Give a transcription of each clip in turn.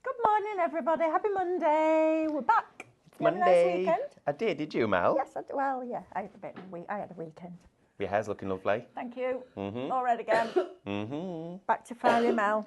Good morning, everybody. Happy Monday. We're back. It's You had a Monday. nice weekend? I did. Did you, Mel? Yes, well, yeah, I had a bit. I had a weekend. Your hair's looking lovely. Thank you. Mm-hmm. All right again. Mm-hmm. Back to Friday, Mel.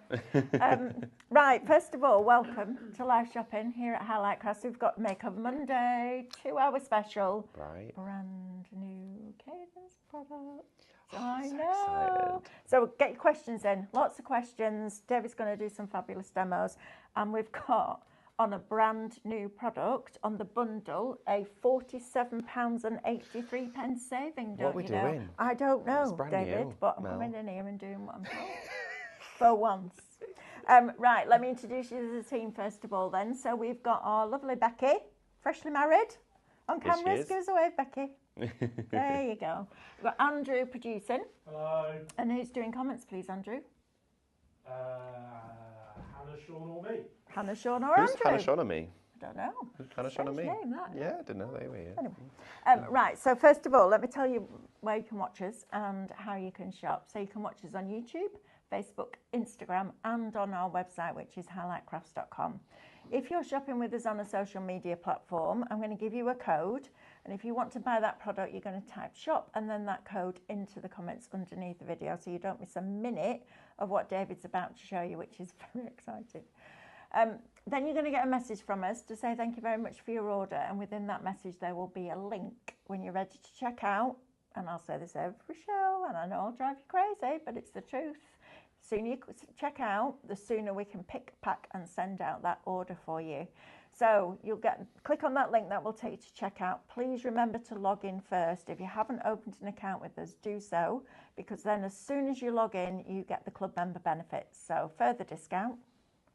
Right, first of all, welcome to live shopping here at Highlight Crafts. We've got Makeover Monday, 2-hour special. Right. Brand new Cadence product. I so know. excited. So get your questions in. Lots of questions. David's going to do some fabulous demos. And we've got on a brand new product on the bundle a £47.83 saving. What are we doing? I don't know, It's brand David, new, but I'm Mel. coming in here and doing what I'm told for once. Right, let me introduce you to the team first of all then. So we've got our lovely Becky, freshly married. On Yes, she camera, is. goes away, Becky. There you go. We've got Andrew producing. Hello. And who's doing comments, please, Andrew? Hannah, Sean or me? Hannah, Sean, or Who's Andrew? Hannah Shawn me? I don't know. Who's Hannah Shawn me? Strange name, that. Yeah, I didn't know they were here. Anyway, right, so first of all, let me tell you where you can watch us and how you can shop. So you can watch us on YouTube, Facebook, Instagram, and on our website, which is highlightcrafts.com. If you're shopping with us on a social media platform, I'm going to give you a code. And if you want to buy that product, you're going to type shop and then that code into the comments underneath the video so you don't miss a minute of what David's about to show you, which is very exciting. Then you're going to get a message from us to say thank you very much for your order, and within that message there will be a link when you're ready to check out. And I'll say this every show, and I know I'll drive you crazy, but it's the truth. The sooner you check out, the sooner we can pick, pack and send out that order for you. So you'll click on that link that will take you to checkout. Please remember to log in first. If you haven't opened an account with us, do so, because then as soon as you log in, you get the club member benefits. So further discount,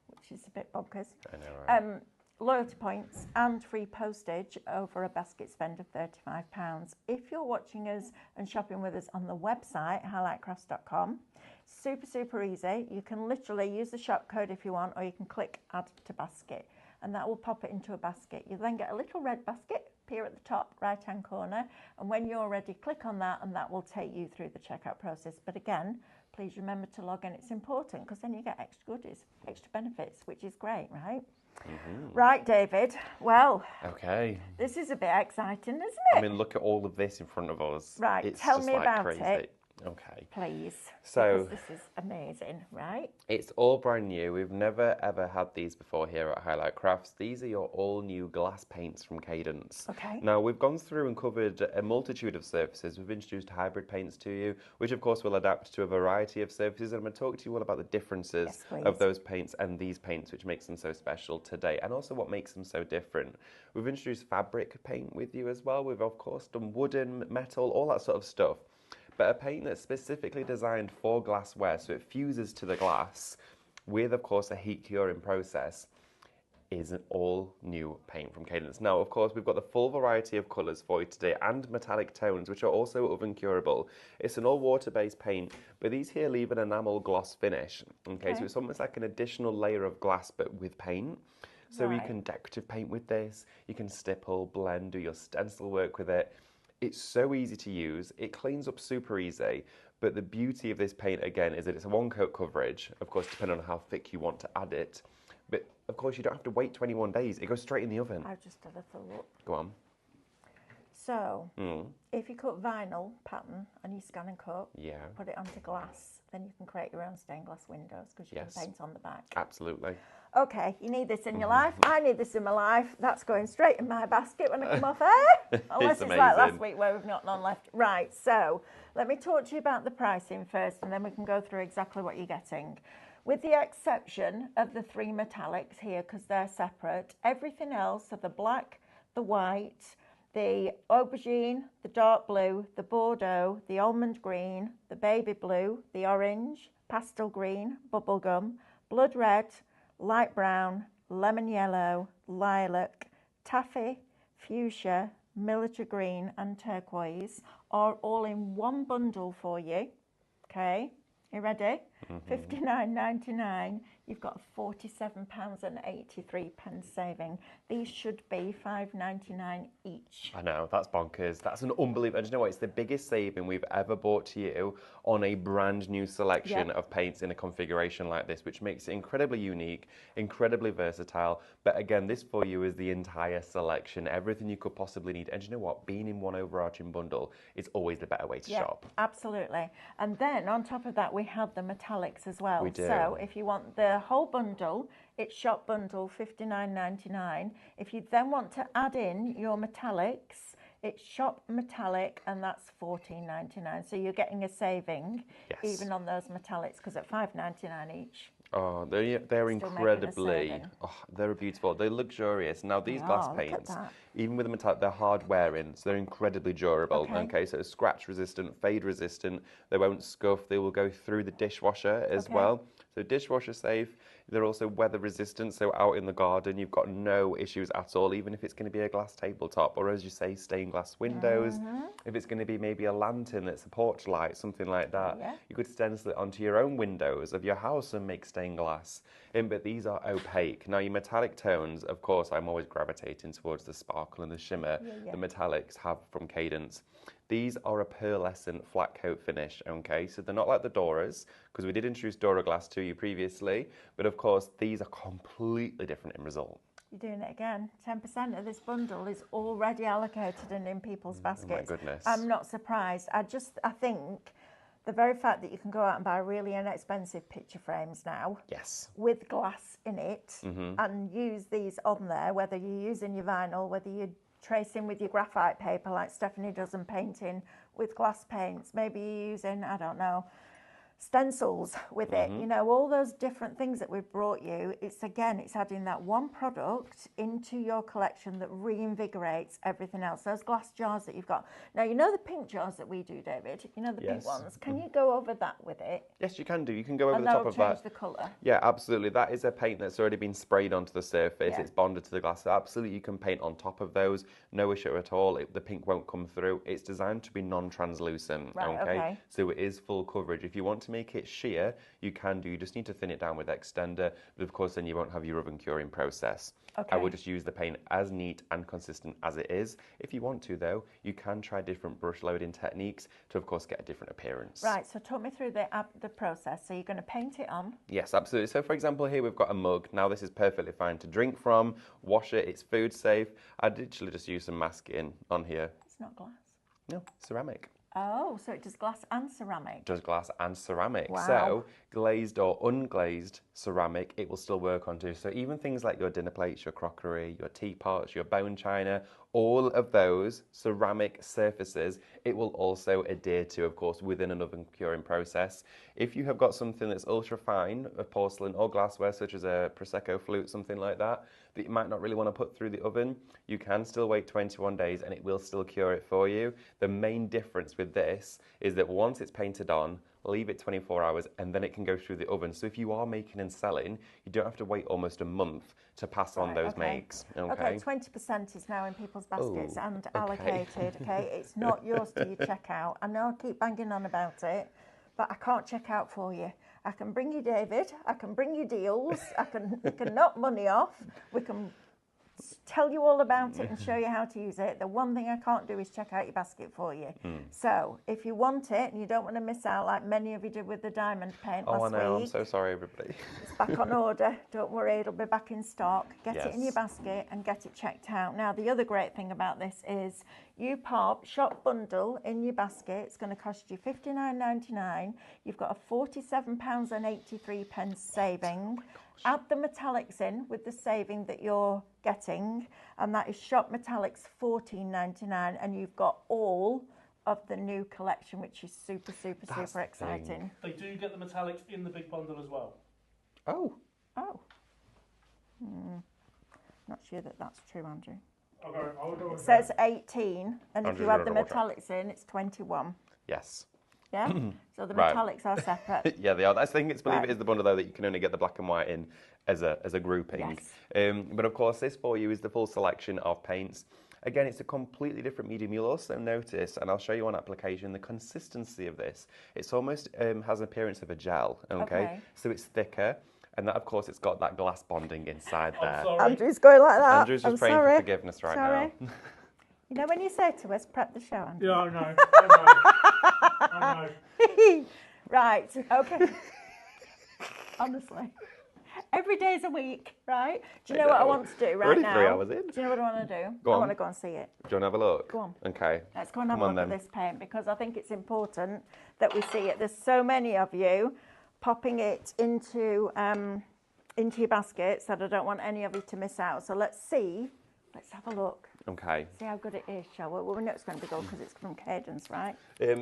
which is a bit bonkers. I know, right? Loyalty points and free postage over a basket spend of £35. If you're watching us and shopping with us on the website, highlightcrafts.com, super easy. You can literally use the shop code if you want, or you can click add to basket, and that will pop it into a basket. You then get a little red basket appear at the top right hand corner, and when you're ready, click on that and that will take you through the checkout process. But again, please remember to log in. It's important because then you get extra goodies, extra benefits, which is great, right? Mm-hmm. Right, David. Well, Okay. this is a bit exciting, isn't it? I mean, look at all of this in front of us. Right, It's tell just me like about crazy. it. Okay. Please. So- because this is amazing, right? It's all brand new. We've never ever had these before here at Highlight Crafts. These are your all new glass paints from Cadence. Okay. Now we've gone through and covered a multitude of surfaces. We've introduced hybrid paints to you, which of course will adapt to a variety of surfaces. And I'm going to talk to you all about the differences Yes, please. of those paints and these paints, which makes them so special today, and also what makes them so different. We've introduced fabric paint with you as well. We've of course done wooden, metal, all that sort of stuff. But a paint that's specifically designed for glassware, so it fuses to the glass with, of course, a heat curing process, is an all-new paint from Cadence. Now, of course, we've got the full variety of colours for you today and metallic tones, which are also oven curable. It's an all-water-based paint, but these here leave an enamel gloss finish. Okay, so it's almost like an additional layer of glass, but with paint. So you Right. can decorative paint with this, you can stipple, blend, do your stencil work with it. It's so easy to use, it cleans up super easy, but the beauty of this paint again is that it's a one coat coverage, of course depending on how thick you want to add it, but of course you don't have to wait 21 days, it goes straight in the oven. I've just had a full look. Go on. So, if you cut vinyl pattern and you scan and cut, Yeah, put it onto glass, then you can create your own stained glass windows because you Yes. can paint on the back. absolutely. Okay, you need this in your life. I need this in my life. That's going straight in my basket when I come off air. Unless it's like last amazing. week where we've not none left. Right, so let me talk to you about the pricing first and then we can go through exactly what you're getting. With the exception of the 3 metallics here because they're separate, everything else, so the black, the white, the aubergine, the dark blue, the bordeaux, the almond green, the baby blue, the orange, pastel green, bubblegum, blood red, light brown, lemon yellow, lilac, taffy, fuchsia, military green and turquoise are all in one bundle for you. Okay, you ready? £59.99, you've got £47.83 saving. These should be £5.99 each. I know, that's bonkers. That's an unbelievable. And you know what? It's the biggest saving we've ever brought to you on a brand new selection of paints in a configuration like this, which makes it incredibly unique, incredibly versatile. But again, this for you is the entire selection, everything you could possibly need. And you know what? Being in one overarching bundle is always the better way to shop. Absolutely. And then on top of that, we have the metallics as well. We do. So if you want the whole bundle, it's shop bundle £59.99. If you then want to add in your metallics, it's shop metallic, and that's £14.99. So you're getting a saving even on those metallics, because at £5.99 each. Oh, they're incredibly, they're beautiful. They're luxurious. Now, these glass paints, even with the metallic, they're hard wearing, so they're incredibly durable. Okay, so scratch resistant, fade resistant. They won't scuff. They will go through the dishwasher as well. So dishwasher safe. They're also weather resistant, so out in the garden, you've got no issues at all, even if it's going to be a glass tabletop, or as you say, stained glass windows. If it's going to be maybe a lantern that's a porch light, something like that, you could stencil it onto your own windows of your house and make stained glass. But these are opaque. Now, your metallic tones, of course, I'm always gravitating towards the sparkle and the shimmer the metallics have from Cadence. These are a pearlescent flat coat finish, okay? So they're not like the Doras, because we did introduce Dora glass to you previously, but of course, these are completely different in result. You're doing it again. 10% of this bundle is already allocated and in people's baskets. Oh my goodness. I'm not surprised. I think the very fact that you can go out and buy really inexpensive picture frames now with glass in it and use these on there, whether you're using your vinyl, whether you're tracing with your graphite paper like Stephanie does and painting with glass paints, maybe you're using, I don't know, stencils with it, you know, all those different things that we've brought you. It's adding that one product into your collection that reinvigorates everything else. Those glass jars that you've got now, you know the pink jars that we do, David, you know, the pink ones. Can you go over that with it? Yes, you can do. You can go over and the top of that. Change the colour. Yeah, absolutely. That is a paint that's already been sprayed onto the surface. It's bonded to the glass. So absolutely, you can paint on top of those. No issue at all. The pink won't come through. It's designed to be non-translucent. Okay. So it is full coverage. If you want to make it sheer, you can do. You just need to thin it down with extender, but of course then you won't have your oven curing process. I would just use the paint as neat and consistent as it is. If you want to though, you can try different brush loading techniques to of course get a different appearance. Right, so talk me through the process. So you're going to paint it on? Yes, absolutely. So for example here we've got a mug. Now this is perfectly fine to drink from, wash it, it's food safe. I'd literally just use some masking on here. It's not glass? No, ceramic. Oh, so it does glass and ceramic? It does glass and ceramic. Wow. So glazed or unglazed ceramic, it will still work on too. So even things like your dinner plates, your crockery, your teapots, your bone china, all of those ceramic surfaces, it will also adhere to, of course, within an oven curing process. If you have got something that's ultra fine, a porcelain or glassware, such as a Prosecco flute, something like that, that you might not really want to put through the oven, you can still wait 21 days and it will still cure it for you. The main difference with this is that once it's painted on, leave it 24 hours and then it can go through the oven. So if you are making and selling, you don't have to wait almost a month to pass on those makes. Okay, 20% is now in people's baskets and allocated. Okay, it's not yours till you check out. I know I keep banging on about it, but I can't check out for you. I can bring you David, I can bring you deals, we can knock money off, we can tell you all about it and show you how to use it. The one thing I can't do is check out your basket for you. So if you want it and you don't want to miss out like many of you did with the diamond paint last week. Oh, I know, I'm so sorry everybody. It's back on order, don't worry, it'll be back in stock. Get it in your basket and get it checked out. Now the other great thing about this is you pop shop bundle in your basket. It's going to cost you £59.99. You've got a £47.83 saving. Add the metallics in with the saving that you're getting, and that is shop metallics £14.99, and you've got all of the new collection, which is super exciting. They do get the metallics in the big bundle as well. Oh. Not sure that that's true, Andrew. I'll go it says 18, and if you add the metallics in, it's 21. Yes. Yeah? So the metallics are separate. Yeah, they are. I think it is the bundle though that you can only get the black and white in as a grouping. But of course, this for you is the full selection of paints. Again, it's a completely different medium. You'll also notice, and I'll show you on application, the consistency of this. It's almost has an appearance of a gel, okay? So it's thicker. And that, of course, it's got that glass bonding inside there. Sorry. Andrew's going like that. Andrew's just praying for forgiveness right now. You know when you say to us, prep the show, Andrew? Yeah, I know. I know. Right, okay. Honestly. Every day's a week, right? Do you know what I want to do right now? 3 hours in. Do you know what I want to do? Go on. I want to go and see it. Do you want to have a look? Go on. Okay. Let's go and have a look at this paint, because I think it's important that we see it. There's so many of you popping it into your baskets that I don't want any of you to miss out. So let's have a look. Okay. See how good it is, shall we? Well, we know it's going to be good because it's from Cadence, right?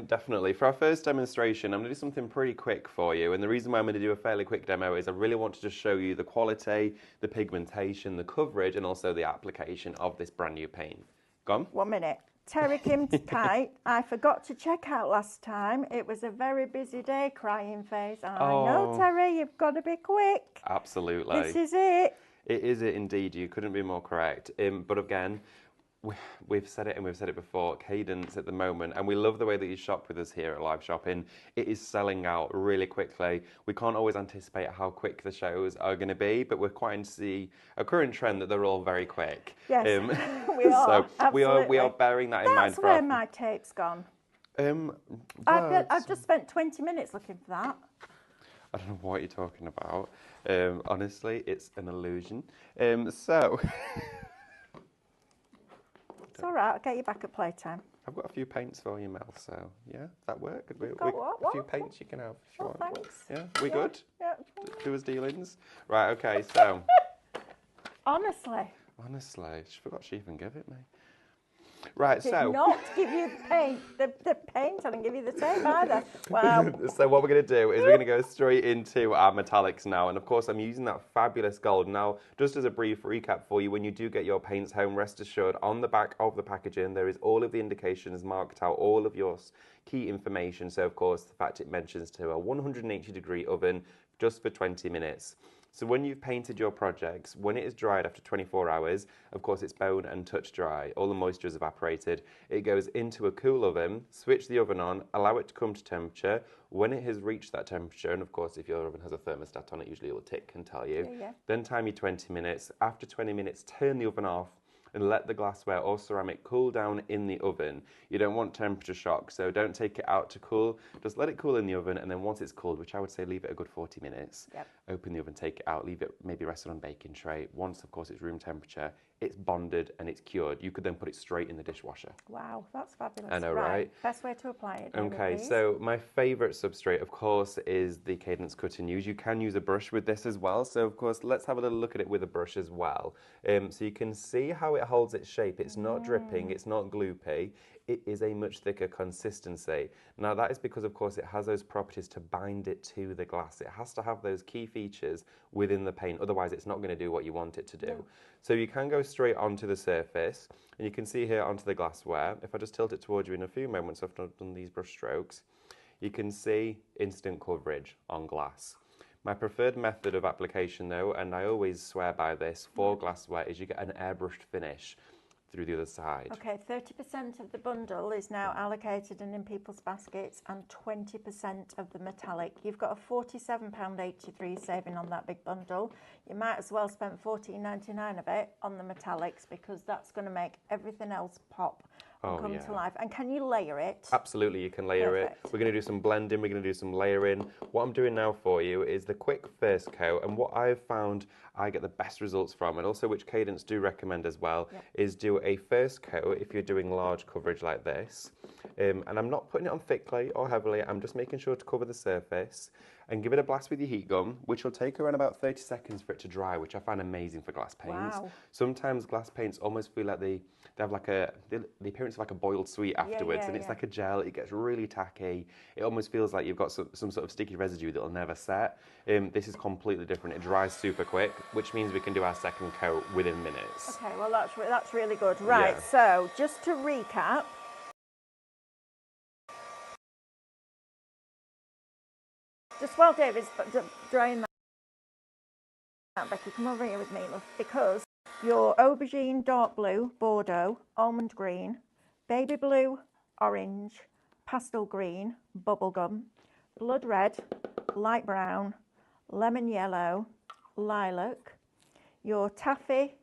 Definitely. For our first demonstration, I'm going to do something pretty quick for you. And the reason why I'm going to do a fairly quick demo is I really want to just show you the quality, the pigmentation, the coverage, and also the application of this brand new paint. Go on. 1 minute. Terry Kim's kite. I forgot to check out last time. It was a very busy day, crying face. I know, Terry, you've got to be quick. Absolutely. This is it. It is it indeed. You couldn't be more correct. But again, we've said it and we've said it before, Cadence at the moment, and we love the way that you shop with us here at Live Shopping. It is selling out really quickly. We can't always anticipate how quick the shows are going to be, but we're quite to see a current trend that they're all very quick. Yes, we are. So we are bearing that in mind. That's where my tape's gone. I've just spent 20 minutes looking for that. I don't know what you're talking about. Honestly, it's an illusion. It's all right, I'll get you back at playtime. I've got a few paints for you, Mel, so yeah, that work. A few paints you can have if you want. Thanks. Yeah, we good? Yeah. Do us dealings? Right, okay, so. Honestly, she forgot she even gave it me. Right, did not give you the paint. The paint, I didn't give you the tape either. Wow. So what we're going to do is we're going to go straight into our metallics now. And of course, I'm using that fabulous gold. Now, just as a brief recap for you, when you do get your paints home, rest assured, on the back of the packaging, there is all of the indications marked out, all of your key information. So, of course, the fact it mentions to a 180-degree oven just for 20 minutes. So when you've painted your projects, when it is dried after 24 hours, of course it's bone and touch dry, all the moisture is evaporated. It goes into a cool oven, switch the oven on, allow it to come to temperature. When it has reached that temperature, and of course if your oven has a thermostat on it, usually it will tick and tell you, then time your 20 minutes. After 20 minutes, turn the oven off and let the glassware or ceramic cool down in the oven. You don't want temperature shock, so don't take it out to cool. Just let it cool in the oven, and then once it's cooled, which I would say leave it a good 40 minutes, open the oven, take it out, leave it maybe rested on a baking tray. Once, of course, it's room temperature, it's bonded and it's cured. You could then put it straight in the dishwasher. Wow, that's fabulous. I know, right? Best way to apply it. Okay, so my favourite substrate, of course, is the Cadence cut and use. You can use a brush with this as well. So, of course, let's have a little look at it with a brush as well. So you can see how it holds its shape. It's not dripping, it's not gloopy. It is a much thicker consistency. Now that is because, of course, it has those properties to bind it to the glass. It has to have those key features within the paint, otherwise it's not going to do what you want it to do. No. So you can go straight onto the surface, and you can see here onto the glassware. If I just tilt it towards you in a few moments after I've done these brush strokes, you can see instant coverage on glass. My preferred method of application though, and I always swear by this for glassware, is you get an airbrushed finish through the other side. Okay, 30% of the bundle is now allocated and in people's baskets, and 20% of the metallic. You've got a £47.83 saving on that big bundle. You might as well spend $14.99 of it on the metallics, because that's going to make everything else pop and come to life. And can you layer it? Absolutely, you can layer it. We're going to do some blending, we're going to do some layering. What I'm doing now for you is the quick first coat, and what I've found I get the best results from, and also which Cadence do recommend as well, is do a first coat if you're doing large coverage like this. And I'm not putting it on thickly or heavily, I'm just making sure to cover the surface and give it a blast with your heat gun, which will take around about 30 seconds for it to dry, which I find amazing for glass paints. Wow. Sometimes glass paints almost feel like they have like the appearance of like a boiled sweet afterwards, and it's like a gel. It gets really tacky. It almost feels like you've got some sort of sticky residue that'll never set. This is completely different. It dries super quick, which means we can do our second coat within minutes. Okay, well that's really good. Right, so just to recap, just while David's drying that, Becky, come over here with me, love, because your aubergine dark blue, Bordeaux, almond green, baby blue, orange, pastel green, bubblegum, blood red, light brown, lemon yellow, lilac, your taffy,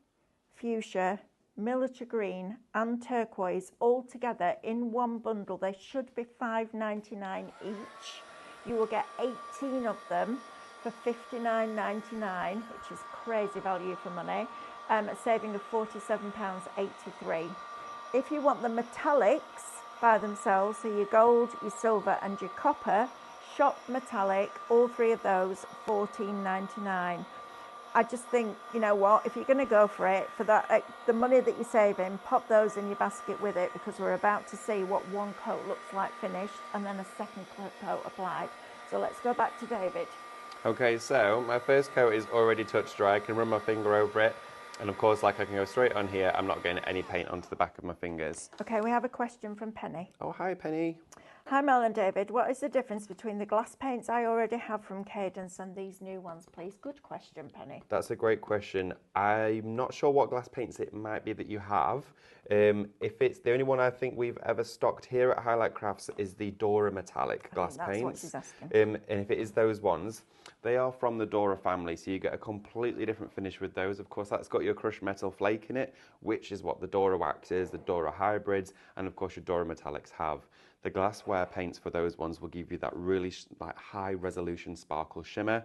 fuchsia, military green and turquoise all together in one bundle. They should be £5.99 each. You will get 18 of them for £59.99, which is crazy value for money, a saving of £47.83. If you want the metallics by themselves, so your gold, your silver and your copper, shop metallic, all three of those, £14.99. I just think, you know what, if you're going to go for it, for that, the money that you're saving, pop those in your basket with it, because we're about to see what one coat looks like finished and then a second coat applied. So let's go back to David. Okay, so my first coat is already touch dry. I can run my finger over it. And of course, like I can go straight on here, I'm not getting any paint onto the back of my fingers. Okay, we have a question from Penny. Oh, hi, Penny. Hi Mel and David, what is the difference between the glass paints I already have from Cadence and these new ones, please? Good question, Penny. That's a great question. I'm not sure what glass paints it might be that you have. If it's the only one I think we've ever stocked here at Highlight Crafts is the Dora Metallic glass that's paints. What she's asking. And if it is those ones, they are from the Dora family, so you get a completely different finish with those. Of course, that's got your crushed metal flake in it, which is what the Dora waxes, the Dora hybrids, and of course your Dora Metallics have. The glassware paints for those ones will give you that really high resolution sparkle shimmer.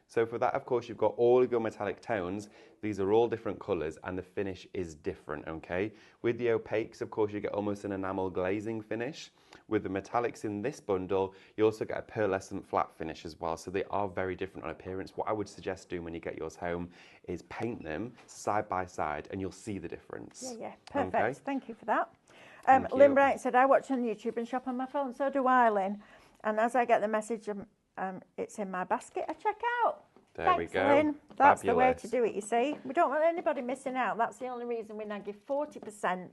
So for that, of course, you've got all of your metallic tones. These are all different colours and the finish is different, okay? With the opaques, of course, you get almost an enamel glazing finish. With the metallics in this bundle, you also get a pearlescent flat finish as well. So they are very different on appearance. What I would suggest doing when you get yours home is paint them side by side and you'll see the difference. Yeah, perfect. Okay? Thank you for that. Thank you. Lynn Bright said, I watch on YouTube and shop on my phone. So do I, Lynn. And as I get the message, it's in my basket, I check out. There Thanks, we go. Lynn. That's the way Fabulous. to do it, you see. We don't want anybody missing out. That's the only reason we now give 40%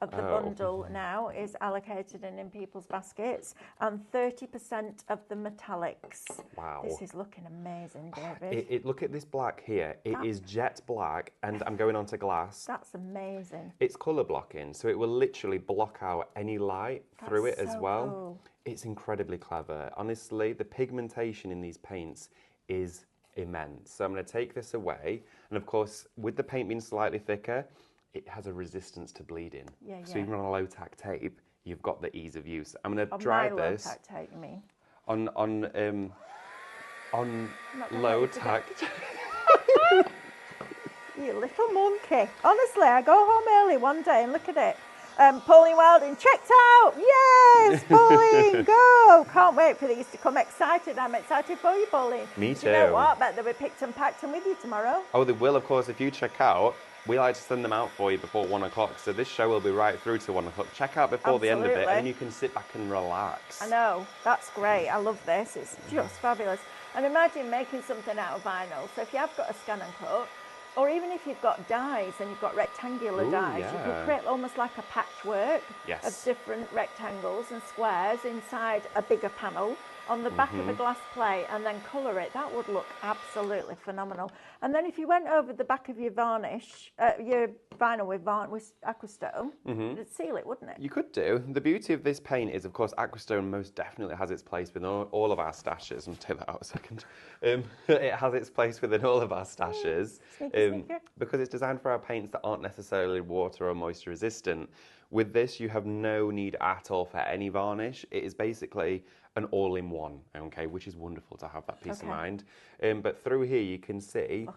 of the bundle now is allocated and in people's baskets, and 30% of the metallics. Wow. This is looking amazing, David. Look at this black here. It is jet black, and I'm going on to glass. That's amazing. It's colour blocking, so it will literally block out any light through it as well. Cool. It's incredibly clever. Honestly, the pigmentation in these paints is immense. So I'm going to take this away, and of course, with the paint being slightly thicker, it has a resistance to bleeding. So even on a low-tack tape, you've got the ease of use. I'm going to dry this. Low-tack tape, you mean? On low-tack. You little monkey. Honestly, I go home early one day and look at it. Pauline Wilding, checked out. Yes, Pauline, go. Can't wait for these to come. Excited. I'm excited for you, Pauline. Me too. You know what? I bet they'll be picked and packed and with you tomorrow. Oh, they will, of course. If you check out, we like to send them out for you before 1 o'clock. So this show will be right through to 1 o'clock. Check out before the end of it, and then you can sit back and relax. I know. That's great. I love this. It's just fabulous. And imagine making something out of vinyl. So if you have got a scan and cut, or even if you've got dies and you've got rectangular dies, you can create almost like a patchwork of different rectangles and squares inside a bigger panel on the back of a glass plate and then colour it. That would look absolutely phenomenal. And then if you went over the back of your varnish, your vinyl with Aquastone, it'd seal it, wouldn't it? You could do. The beauty of this paint is, of course, Aquastone most definitely has its place within all of our stashes. I'll take that out a second. It has its place within all of our stashes because it's designed for our paints that aren't necessarily water or moisture resistant. With this, you have no need at all for any varnish. It is basically an all-in-one, okay, which is wonderful to have that peace of mind. But through here, you can see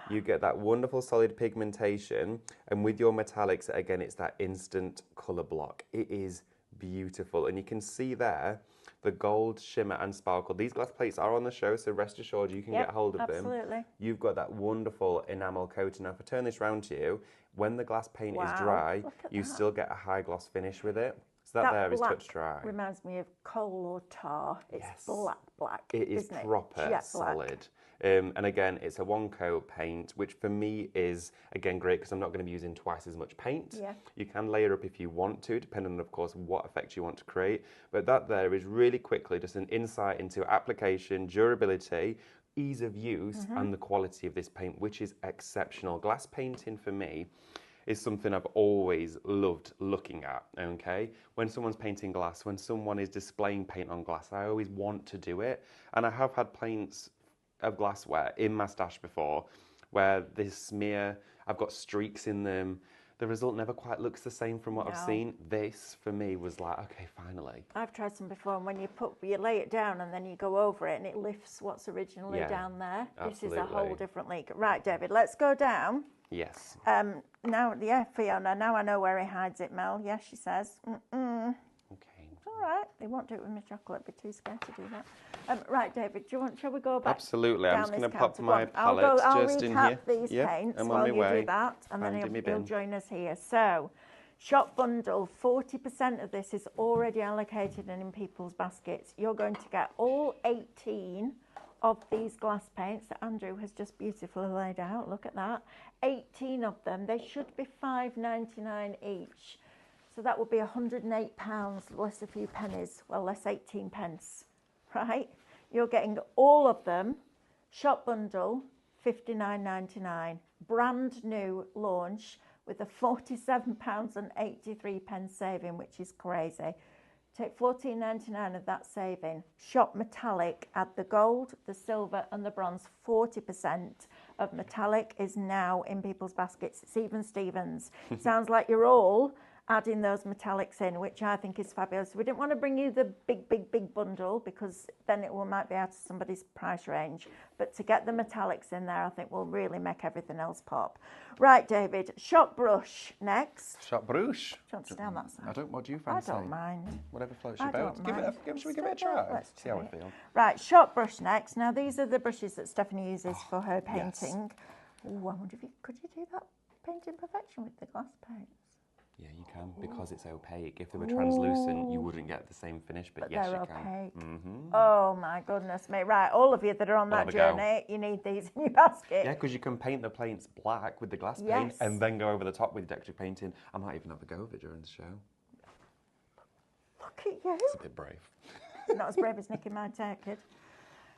you get that wonderful solid pigmentation, and with your metallics, again, it's that instant colour block. It is beautiful, and you can see there the gold shimmer and sparkle. These glass plates are on the show, so rest assured you can get hold of them. Absolutely. You've got that wonderful enamel coating. Now, if I turn this round to you, when the glass paint is dry, you still get a high gloss finish with it. So that there is touch dry. Reminds me of coal or tar. It's black. It is proper solid. And again, it's a one coat paint, which for me is, again, great because I'm not going to be using twice as much paint. You can layer up if you want to, depending on, of course, what effect you want to create. But that there is really quickly just an insight into application, durability, ease of use and the quality of this paint, which is exceptional. Glass painting for me is something I've always loved looking at, okay? When someone's painting glass, when someone is displaying paint on glass, I always want to do it. And I have had paints of glassware in my stash before where they smear, I've got streaks in them. The result never quite looks the same from what I've seen. This, for me, was like, okay, finally. I've tried some before, and when you lay it down and then you go over it and it lifts what's originally down there. Absolutely. This is a whole different league. Right, David, let's go down. Yes. Now, yeah, Fiona, now I know where he hides it, Mel. Yes, she says. Okay. It's all right. They won't do it with my chocolate. Be too scared to do that. Right, David, shall we go back? Absolutely. I'm just going to pop my I'll palette I'll just in recap here. these paints I'm while on my you way. do that, and then Handy me he'll bin. join us here. So, shop bundle, 40% of this is already allocated and in people's baskets. You're going to get all 18 of these glass paints that Andrew has just beautifully laid out. Look at that. 18 of them. They should be $5.99 each. So that would be £108, less a few pennies. Well, less 18 pence, right? You're getting all of them. Shop bundle, $59.99. Brand new launch with a £47.83 saving, which is crazy. Take $14.99 of that saving. Shop metallic, add the gold, the silver and the bronze. 40% of metallic is now in people's baskets. It's even Stevens. Sounds like you're all adding those metallics in, which I think is fabulous. We didn't want to bring you the big bundle because then it might be out of somebody's price range. But to get the metallics in there, I think will really make everything else pop. Right, David, shop brush next. Shop brush. Do you want to stay on that side? What do you fancy? I don't mind. Whatever floats I your boat. don't Should we give it a try? Let's See how try we it. feel. Right, shop brush next. Now, these are the brushes that Stephanie uses for her yes. painting. Ooh, I wonder if could you do that painting perfection with the glass paints? Yeah, you can, because it's opaque. If they were translucent, you wouldn't get the same finish, but yes, they're you can. opaque. Mm-hmm. Oh my goodness me. Right, all of you that are on that journey, you need these in your basket. Yeah, because you can paint the paints black with the glass paint Yes. and then go over the top with decorative painting. I might even have a go of it during the show. Look at you. It's a bit brave. Not as brave as Nicky might take it.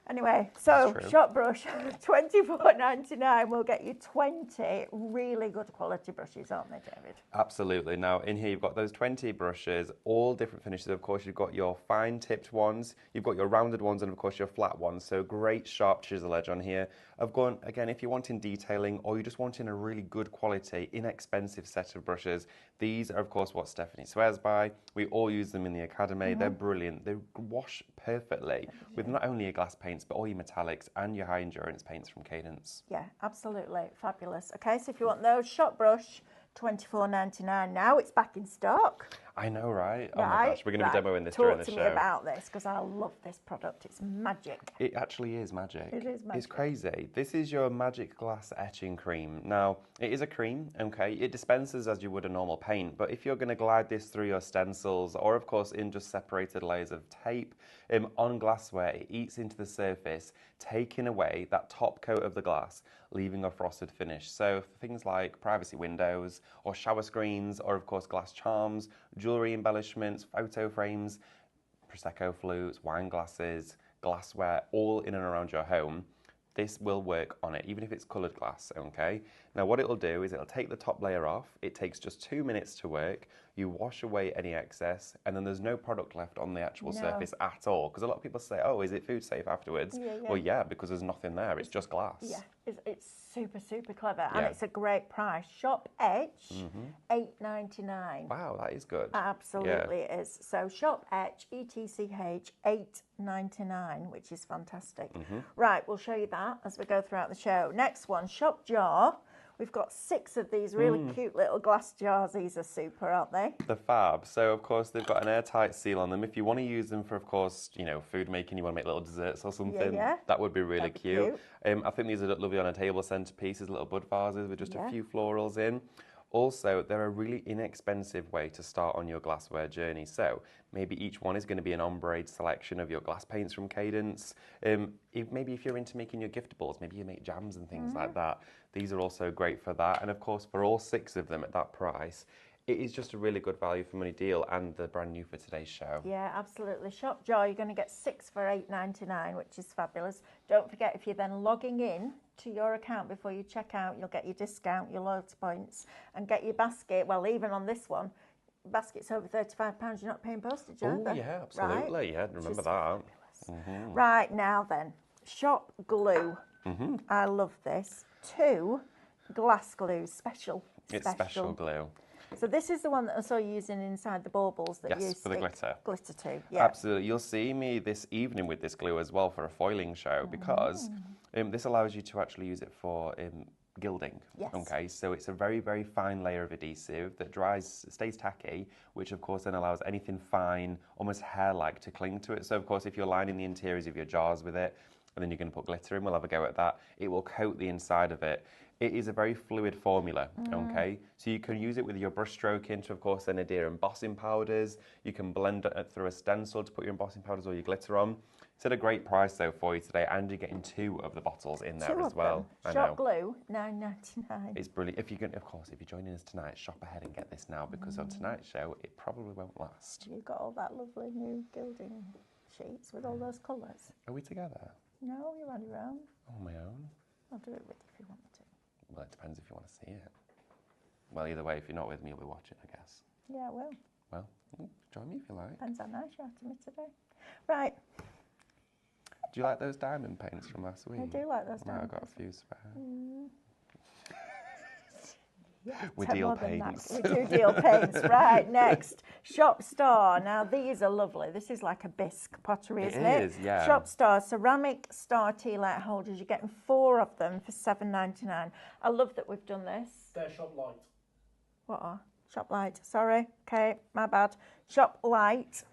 Anyway, so That's true. shop brush, $24.99 will get you 20 really good quality brushes, aren't they, David? Absolutely. Now, in here, you've got those 20 brushes, all different finishes. Of course, you've got your fine-tipped ones, you've got your rounded ones, and of course, your flat ones. So great sharp chisel edge on here. I've gone, again, if you're wanting detailing or you're just wanting a really good quality, inexpensive set of brushes, these are, of course, what Stephanie swears by. We all use them in the Academy. They're brilliant. They wash perfectly with not only your glass paints, but all your metallics and your high endurance paints from Cadence. Yeah, absolutely. Fabulous. Okay, so if you want those, shop brush, $24.99 now. It's back in stock. I know, right? Oh my gosh, we're going to be demoing this during the show. Talk to me about this, because I love this product. It's magic. It actually is magic. It is magic. It's crazy. This is your Magic Glass Etching Cream. Now, it is a cream, okay? It dispenses as you would a normal paint, but if you're going to glide this through your stencils, or of course in just separated layers of tape, on glassware, it eats into the surface, taking away that top coat of the glass, leaving a frosted finish. So for things like privacy windows, or shower screens, or of course glass charms, jewellery embellishments, photo frames, Prosecco flutes, wine glasses, glassware, all in and around your home, this will work on it, even if it's coloured glass, okay? Now what it'll do is it'll take the top layer off, it takes just 2 minutes to work, you wash away any excess, and then there's no product left on the actual surface at all. Because a lot of people say, oh, is it food safe afterwards? Well, yeah, because there's nothing there, it's just glass. Yeah, it's super, super clever, and it's a great price. Shop Etch, $8.99. Wow, that is good. Absolutely it is. So Shop Etch, ETCH, $8.99, which is fantastic. Right, we'll show you that as we go throughout the show. Next one, Shop Jar. We've got 6 of these really cute little glass jars. These are super, aren't they? The fab. So, of course, they've got an airtight seal on them. If you want to use them for, of course, you know, food making, you want to make little desserts or something, that would be really cute. I think these are lovely on a table centerpieces, little bud vases with just a few florals in. Also, they're a really inexpensive way to start on your glassware journey. So maybe each one is going to be an ombre selection of your glass paints from Cadence. Maybe if you're into making your giftables, maybe you make jams and things like that. These are also great for that. And of course, for all 6 of them at that price, it is just a really good value for money deal and the brand new for today's show. Yeah, absolutely. Shop Joy, you're going to get 6 for $8.99, which is fabulous. Don't forget, if you're then logging in to your account before you check out, you'll get your discount, your loyalty points, and get your basket. Well, even on this one, basket's over £35, you're not paying postage Oh, either. yeah, absolutely. Right? Yeah, remember that. Right, now then, shop glue. I love this. 2 glass glues, special. It's special glue. So this is the one that I saw you using inside the baubles that you Yes, for the glitter. Glitter to. Yeah. Absolutely. You'll see me this evening with this glue as well for a foiling show because this allows you to actually use it for gilding. Yes. Okay, so it's a very, very fine layer of adhesive that stays tacky, which of course then allows anything fine, almost hair-like, to cling to it. So of course, if you're lining the interiors of your jars with it, and then you're going to put glitter in, we'll have a go at that, it will coat the inside of it. It is a very fluid formula, okay? So you can use it with your brush stroke into, of course, then adhere embossing powders. You can blend it through a stencil to put your embossing powders or your glitter on. It's at a great price, though, for you today, and you're getting 2 of the bottles in there as well. Shop glue, $9.99. It's brilliant. If you're joining us tonight, shop ahead and get this now, because on tonight's show, it probably won't last. You've got all that lovely new gilding sheets with all those colours. Are we together? No, you're on your own. On my own? I'll do it with you if you want me to. Well, it depends if you want to see it. Well, either way, if you're not with me, you'll be watching, I guess. Yeah, I will. Well, join me if you like. Depends how nice you are to me today. Right. Do you like those diamond paints from last week? I do like those Well, diamond I've got paints. a few spare. We deal paints. We do deal paints. Right, next. Shop Star. Now, these are lovely. This is like a bisque pottery, isn't it? It is, yeah. Shop Star, ceramic star tea light holders. You're getting 4 of them for $7.99. I love that we've done this. They're Shop Light. What are? Shop Light. Sorry. Okay, my bad. Shop Light.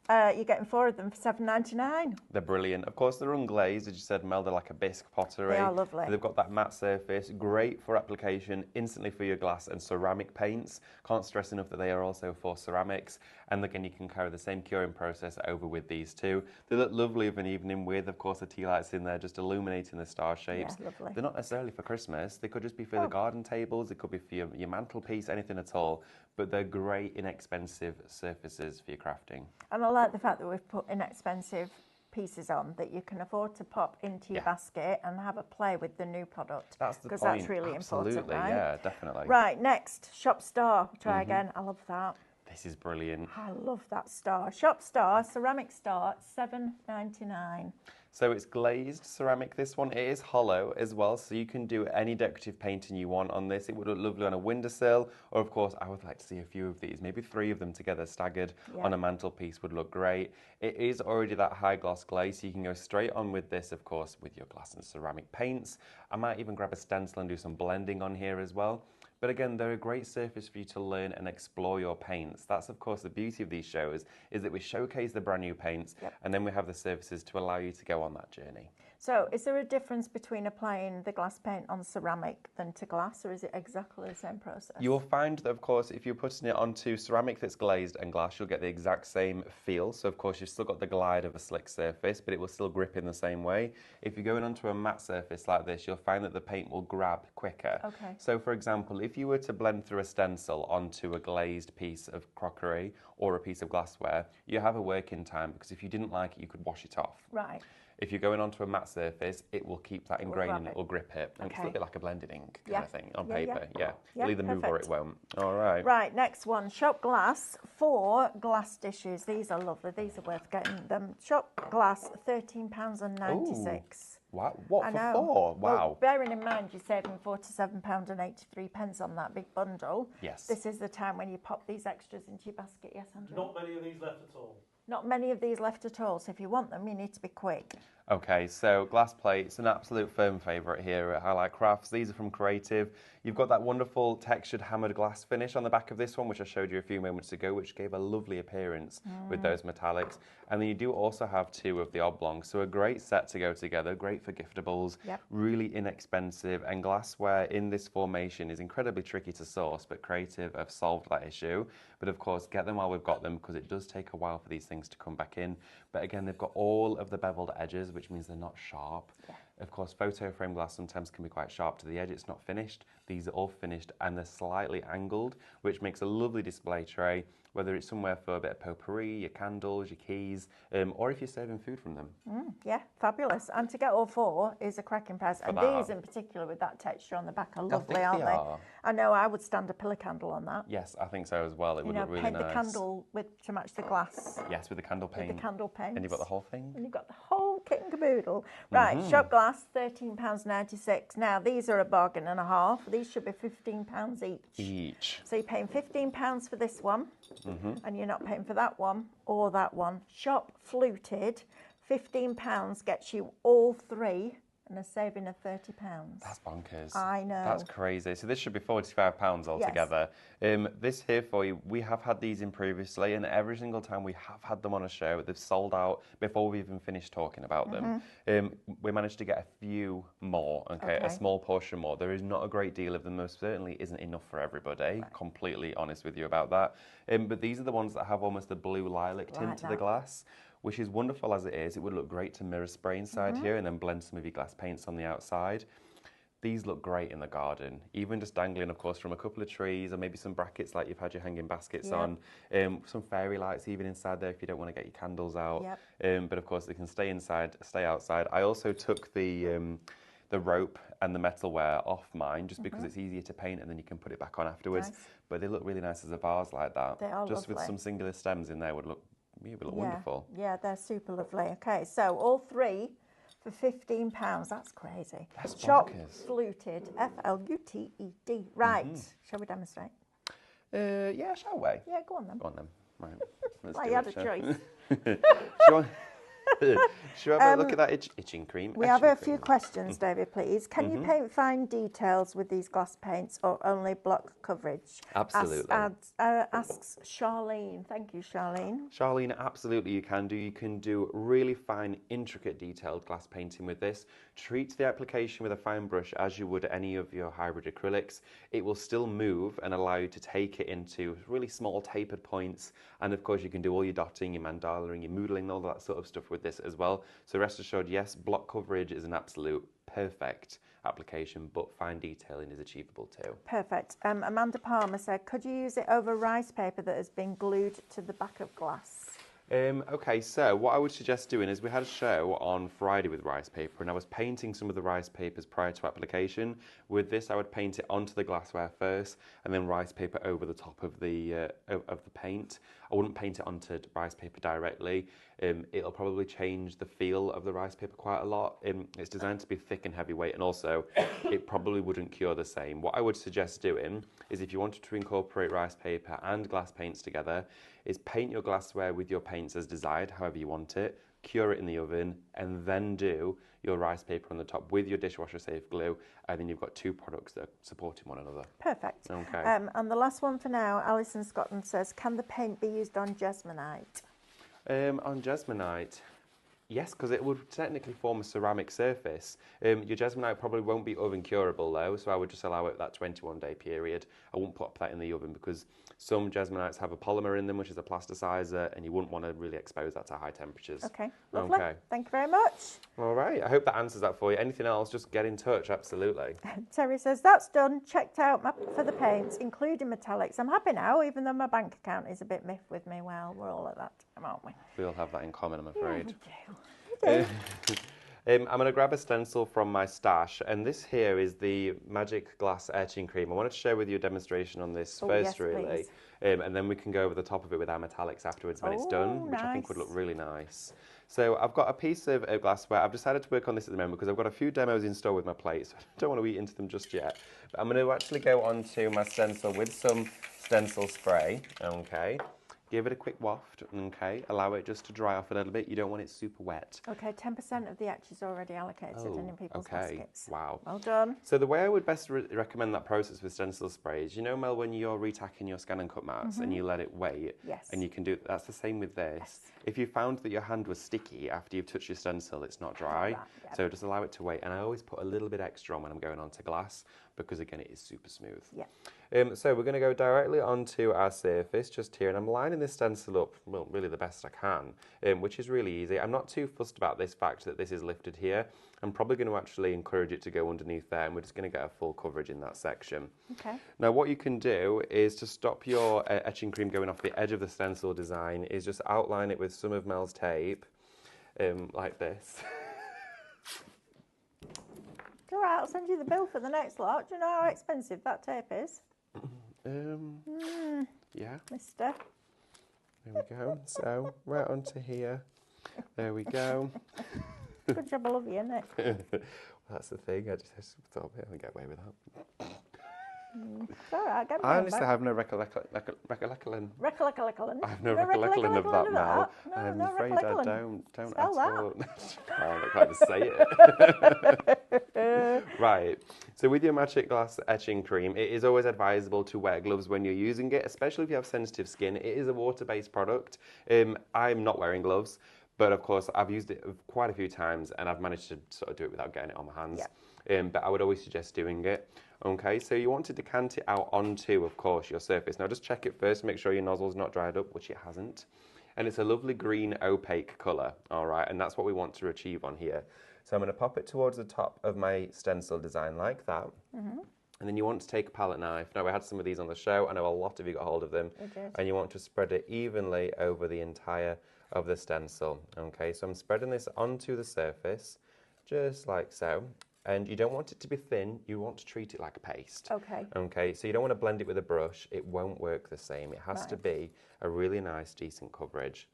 You're getting 4 of them for $7.99. They're brilliant. Of course, they're unglazed, as you said, Mel. They're like a bisque pottery. They are lovely. They've got that matte surface, great for application instantly for your glass and ceramic paints. Can't stress enough that they are also for ceramics. And again, you can carry the same curing process over with these too. They look lovely of an evening with, of course, the tea lights in there, just illuminating the star shapes. Yeah, lovely. They're not necessarily for Christmas. They could just be for the garden tables. It could be for your mantelpiece, anything at all. But they're great, inexpensive surfaces for your crafting. And I like the fact that we've put inexpensive pieces on that you can afford to pop into your basket and have a play with the new product. That's the point. Because that's really Absolutely, important, right? yeah, definitely. Right, next, Shop Star. Try again. I love that. This is brilliant. I love that star. Shop Star, ceramic star, $7.99. So it's glazed ceramic, this one. It is hollow as well, so you can do any decorative painting you want on this. It would look lovely on a windowsill, or of course, I would like to see a few of these, maybe 3 of them together staggered on a mantelpiece would look great. It is already that high gloss glaze, so you can go straight on with this, of course, with your glass and ceramic paints. I might even grab a stencil and do some blending on here as well. But again, they're a great surface for you to learn and explore your paints. That's, of course, the beauty of these shows, is that we showcase the brand new paints, and then we have the surfaces to allow you to go on that journey. So is there a difference between applying the glass paint on ceramic than to glass, or is it exactly the same process? You will find that, of course, if you're putting it onto ceramic that's glazed and glass, you'll get the exact same feel. So, of course, you've still got the glide of a slick surface, but it will still grip in the same way. If you're going onto a matte surface like this, you'll find that the paint will grab quicker. Okay. So, for example, if you were to blend through a stencil onto a glazed piece of crockery or a piece of glassware, you have a working time, because if you didn't like it, you could wash it off. Right. If you're going onto a matte surface, it will keep that ingrained and grab it will grip it. And it's a Okay. little bit like a blended ink kind of thing on paper. Yeah. It'll either move or it Perfect. won't. All right. Right, next one. Shop Glass, 4 glass dishes. These are lovely. These are worth getting them. Shop Glass, £13.96. Wow. What I for know. 4? Wow. Well, bearing in mind you're saving £47.83 on that big bundle. Yes. This is the time when you pop these extras into your basket. Yes, Andrew? Not many of these left at all. Not many of these left at all, so if you want them, you need to be quick. Okay, so glass plates, an absolute firm favourite here at Highlight Crafts. These are from Creative. You've got that wonderful textured hammered glass finish on the back of this one, which I showed you a few moments ago, which gave a lovely appearance with those metallics. And then you do also have 2 of the oblongs, so a great set to go together, great for giftables, really inexpensive, and glassware in this formation is incredibly tricky to source, but Creative have solved that issue. But of course, get them while we've got them, because it does take a while for these things to come back in. But again, they've got all of the beveled edges, which means they're not sharp. Yeah. Of course, photo frame glass sometimes can be quite sharp to the edge. It's not finished. These are all finished and they're slightly angled, which makes a lovely display tray, whether it's somewhere for a bit of potpourri, your candles, your keys, or if you're serving food from them. Yeah, fabulous. And to get all 4 is a cracking price. And that. these in particular with that texture on the back are I lovely, think aren't they they? are. I know I would stand a pillar candle on that. Yes, I think so as well. It would look really paint nice. the candle to match the glass. Yes, with the candle paint. With the candle paint. And you've got the whole thing. And you've got the whole kit and caboodle. Right, shot glass, £13.96. Now, these are a bargain and a half. These should be £15 each. So you're paying £15 for this one, and you're not paying for that one or that one. Shop fluted, £15 gets you all 3 and a saving of £30. That's bonkers. I know. That's crazy. So this should be £45 altogether. Yes. This here for you, we have had these in previously, and every single time we have had them on a show, they've sold out before we even finished talking about them. We managed to get a few more, okay, a small portion more. There is not a great deal of them. There certainly isn't enough for everybody. Right. Completely honest with you about that. But these are the ones that have almost a blue lilac tint to the glass, which is wonderful as it is. It would look great to mirror spray inside here and then blend some of your glass paints on the outside. These look great in the garden, even just dangling, of course, from a couple of trees or maybe some brackets like you've had your hanging baskets on. Some fairy lights even inside there if you don't want to get your candles out. But of course, they can stay inside, stay outside. I also took the rope and the metalware off mine just because it's easier to paint and then you can put it back on afterwards. Nice. But they look really nice as a vase like that. They are just lovely. With some singular stems in there would look wonderful. Yeah, they're super lovely. Okay, so all 3 for £15. That's crazy. That's Shop bonkers. fluted, F-L-U-T-E-D. Right, shall we demonstrate? Yeah, shall we? Yeah, go on then. Go on then. Right. Let's Well, do you had it, a choice. Should we have a look at that itching cream? We have a few questions, David, please. Can you paint fine details with these glass paints or only block coverage? Absolutely. Asks Charlene. Thank you, Charlene. Charlene, absolutely you can do. You can do really fine, intricate, detailed glass painting with this. Treat the application with a fine brush as you would any of your hybrid acrylics. It will still move and allow you to take it into really small tapered points. And of course, you can do all your dotting, your mandalaing, your moodling, all that sort of stuff with this as well. So rest assured, yes, block coverage is an absolute perfect application, but fine detailing is achievable too. Perfect. Amanda Palmer said, could you use it over rice paper that has been glued to the back of glass? Okay, so what I would suggest doing is we had a show on Friday with rice paper and I was painting some of the rice papers prior to application. With this, I would paint it onto the glassware first and then rice paper over the top of the paint. I wouldn't paint it onto rice paper directly. It'll probably change the feel of the rice paper quite a lot. It's designed to be thick and heavyweight, and also it probably wouldn't cure the same. What I would suggest doing is if you wanted to incorporate rice paper and glass paints together, is paint your glassware with your paints as desired, however you want it, cure it in the oven, and then do your rice paper on the top with your dishwasher safe glue, and then you've got 2 products that are supporting one another. Perfect. Okay. And the last one for now, Alison Scotland says, can the paint be used on Jesmonite? On Jesmonite, yes, because it would technically form a ceramic surface. Your Jesmonite probably won't be oven curable though, so I would just allow it that 21-day period. I wouldn't put that in the oven because some Jesmonites have a polymer in them, which is a plasticizer, and you wouldn't want to really expose that to high temperatures. Okay, lovely. Okay. Thank you very much. All right, I hope that answers that for you. Anything else, just get in touch, absolutely. Terry says, that's done, checked out for the paints, including metallics. I'm happy now, even though my bank account is a bit miffed with me. Well, we're all at that time, aren't we? We all have that in common, I'm afraid. Yeah, we do. I'm going to grab a stencil from my stash, and this here is the Magic Glass Etching Cream. I wanted to share with you a demonstration on this first, really, and then we can go over the top of it with our metallics afterwards when it's done, which I think would look really nice. So I've got a piece of glassware. I've decided to work on this at the moment because I've got a few demos in store with my plates. So I don't want to eat into them just yet. But I'm going to actually go onto my stencil with some stencil spray, okay. Give it a quick waft, okay. Allow it just to dry off a little bit. You don't want it super wet. Okay, 10% of the etch is already allocated in people's baskets. Wow. Well done. So the way I would best recommend that process with stencil spray is, you know, Mel, when you're retacking your scan and cut mats and you let it wait, and you can do, that's the same with this. Yes. If you found that your hand was sticky after you've touched your stencil, it's not dry. So just allow it to wait. And I always put a little bit extra on when I'm going onto glass. because again, it is super smooth. Yeah. So we're going to go directly onto our surface just here, and I'm lining this stencil up, well, really the best I can, which is really easy. I'm not too fussed about this fact that this is lifted here. I'm probably going to actually encourage it to go underneath there, and we're just going to get a full coverage in that section. Okay. Now what you can do is to stop your etching cream going off the edge of the stencil design is just outline it with some of Mel's tape, like this. It's all right, I'll send you the bill for the next lot. Do you know how expensive that tape is? Yeah. Mister. There we go. So right onto here. There we go. Good job, I love you, innit? Well, that's the thing. I just thought I would get away with that. It's all right, get me I honestly back. have no recollection. I have no No recollection of that, Mel. No, I'm no afraid I recollection. don't Spell at all. I can't say it. Right. So with your Magic Glass etching cream, it is always advisable to wear gloves when you're using it, especially if you have sensitive skin. It is a water-based product. I'm not wearing gloves, but of course I've used it quite a few times and I've managed to sort of do it without getting it on my hands. Yeah. But I would always suggest doing it. Okay, so you want to decant it out onto, of course, your surface. Now just check it first, make sure your nozzle's not dried up, which it hasn't. And it's a lovely green opaque colour, all right, and that's what we want to achieve on here. So I'm going to pop it towards the top of my stencil design like that. And then you want to take a palette knife. Now, we had some of these on the show. I know a lot of you got hold of them. We did. And you want to spread it evenly over the entire of the stencil. Okay, so I'm spreading this onto the surface, just like so. And you don't want it to be thin, you want to treat it like a paste. Okay. Okay, so you don't want to blend it with a brush, it won't work the same. It has to Right. be a really nice, decent coverage.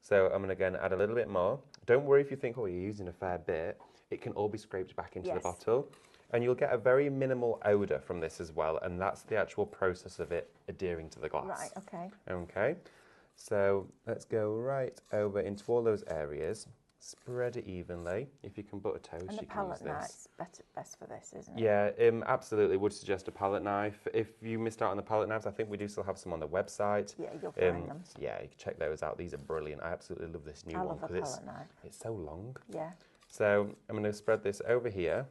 So I'm going to again add a little bit more. Don't worry if you think, oh, you're using a fair bit. It can all be scraped back into the Yes. bottle. And you'll get a very minimal odour from this as well, and that's the actual process of it adhering to the glass. Right, okay. Okay, so let's go right over into all those areas. Spread it evenly. If you can butter toast, And the you can use palette this. knife's best for this, isn't it? Yeah, absolutely would suggest a palette knife. If you missed out on the palette knives, I think we do still have some on the website. Yeah, you'll find them. Yeah, you can check those out. These are brilliant. I absolutely love this new I one love a because palette knife. it's so long. Yeah. So I'm going to spread this over here.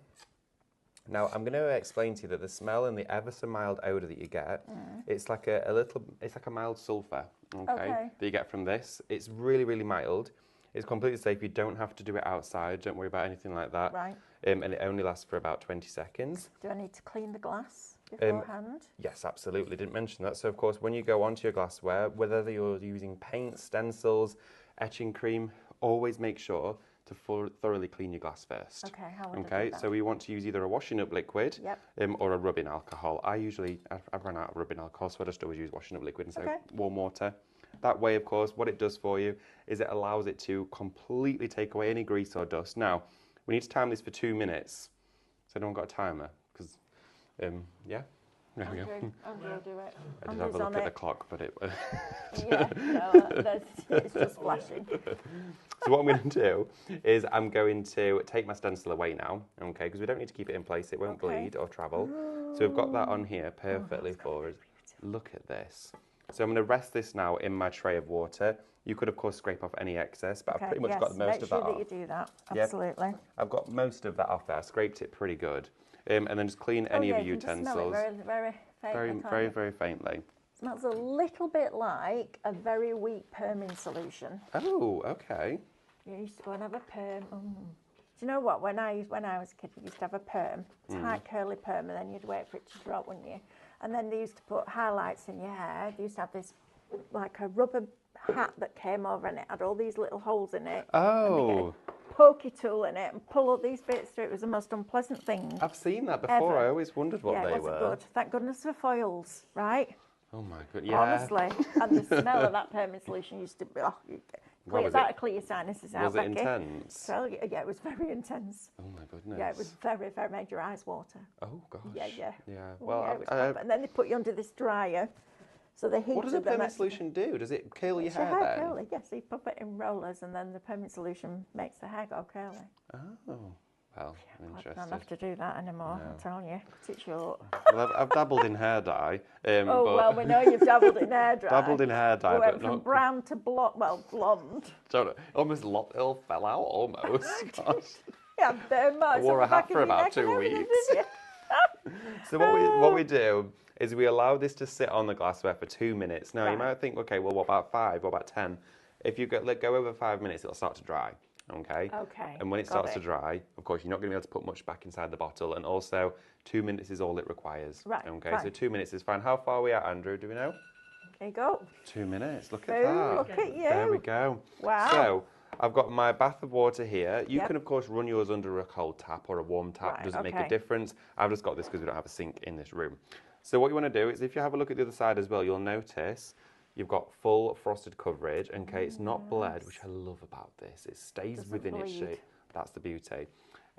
Now I'm going to explain to you that the smell and the ever so mild odour that you get, it's like it's like a mild sulphur, Okay. that you get from this. It's really, really mild. It's completely safe. You don't have to do it outside. Don't worry about anything like that. Right. And it only lasts for about 20 seconds. Do I need to clean the glass beforehand? Yes, absolutely. Didn't mention that. So, of course, when you go onto your glassware, whether you're using paint, stencils, etching cream, always make sure to thoroughly clean your glass first. Okay, how would I Okay, do that? so we want to use either a washing up liquid Yep. or a rubbing alcohol. I've run out of rubbing alcohol, so I just always use washing up liquid instead Okay. of warm water. That way, of course, what it does for you is it allows it to completely take away any grease or dust. Now, we need to time this for 2 minutes. So anyone got a timer? Because, yeah, there we go. Andrew will do it. I did have a look at the clock, but it... Yeah, no, it's just flashing. So what I'm going to do is I'm going to take my stencil away now, okay, because we don't need to keep it in place. It won't Okay. bleed or travel. So we've got that on here perfectly for us. Look at this. So I'm going to rest this now in my tray of water. You could, of course, scrape off any excess, but I've pretty much got most of that off. Make sure that you do that, Yep. absolutely. I've got most of that off there. I scraped it pretty good. And then just clean any of your you can just utensils. smell it very, very faintly, can't you? Very faintly. Smells a little bit like a very weak perming solution. Oh, okay. You used to go and have a perm. Do you know what? When I was a kid, we used to have a perm, tight curly perm, and then you'd wait for it to drop, wouldn't you? And then they used to put highlights in your hair. They used to have this, like a rubber hat that came over, and it had all these little holes in it. Oh. Pokey tool in it and pull all these bits through. It was the most unpleasant thing. I've seen that before. Ever. I always wondered what Yeah, they it wasn't were. good. Thank goodness for foils, right? Oh my god, yeah. Honestly. And the smell of that permanent solution used to be, Was that'd it? clear your sinuses out, Was it Becky. intense? So, yeah, it was very intense. Oh my goodness. Yeah, it was very, very, made your eyes water. Oh gosh. Yeah. Yeah. Oh, Well, yeah, it was bad. And then they put you under this dryer. So the heat what does a of them permanent solution do? Does it curl your hair then? curly, yes. You pop it in rollers and then the permanent solution makes the hair go curly. Oh, well, I interesting. don't have to do that anymore, I'm telling you. Cut it short. Well, I've dabbled in hair dye. Oh, but well, we know you've dabbled in hair dye. dabbled in hair dye, We went but from not. brown to blonde. Don't know, almost it all fell out almost. Gosh. Yeah, very much. I wore a hat for about 2 weeks. Did you? So what we do is we allow this to sit on the glassware for 2 minutes. Now you might think, okay, well, what about 5? What about 10? If you let go over 5 minutes, it'll start to dry. Okay. Okay. And when it starts to dry, of course, you're not going to be able to put much back inside the bottle. And also, 2 minutes is all it requires. Right. Okay. Fine. So 2 minutes is fine. How far are we at, Andrew? Do we know? There you go. 2 minutes. Look Boom, at that. look at you. There we go. Wow. So I've got my bath of water here. You Yep. can, of course, run yours under a cold tap or a warm tap. Right, Doesn't make a okay. difference. I've just got this because we don't have a sink in this room. So what you want to do is if you have a look at the other side as well, you'll notice you've got full frosted coverage. Okay, it's not bled, which I love about this. It stays Doesn't within its bleed. shape. That's the beauty.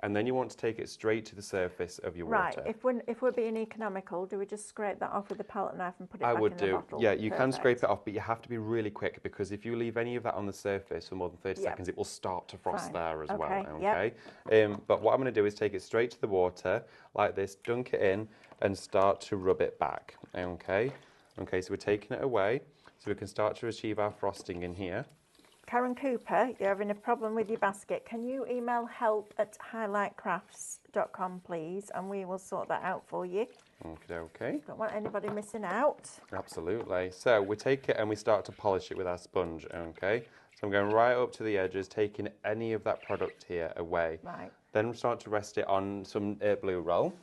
And then you want to take it straight to the surface of your Right. water. If we're being economical, do we just scrape that off with a palette knife and put it I back would in the do. bottle? Yeah, you can Perfect. scrape it off, but you have to be really quick because if you leave any of that on the surface for more than 30 Yep. seconds, it will start to frost Fine. there as well. Okay, Okay. yep. But what I'm going to do is take it straight to the water like this, dunk it in, and start to rub it back. Okay. Okay. So we're taking it away, so we can start to achieve our frosting in here. Karen Cooper, you're having a problem with your basket. Can you email help@highlightcrafts.com, please, and we will sort that out for you. Okay. Don't want anybody missing out. Absolutely. So we take it and we start to polish it with our sponge. Okay. So I'm going right up to the edges, taking any of that product here away. Right. Then we start to rest it on some blue roll.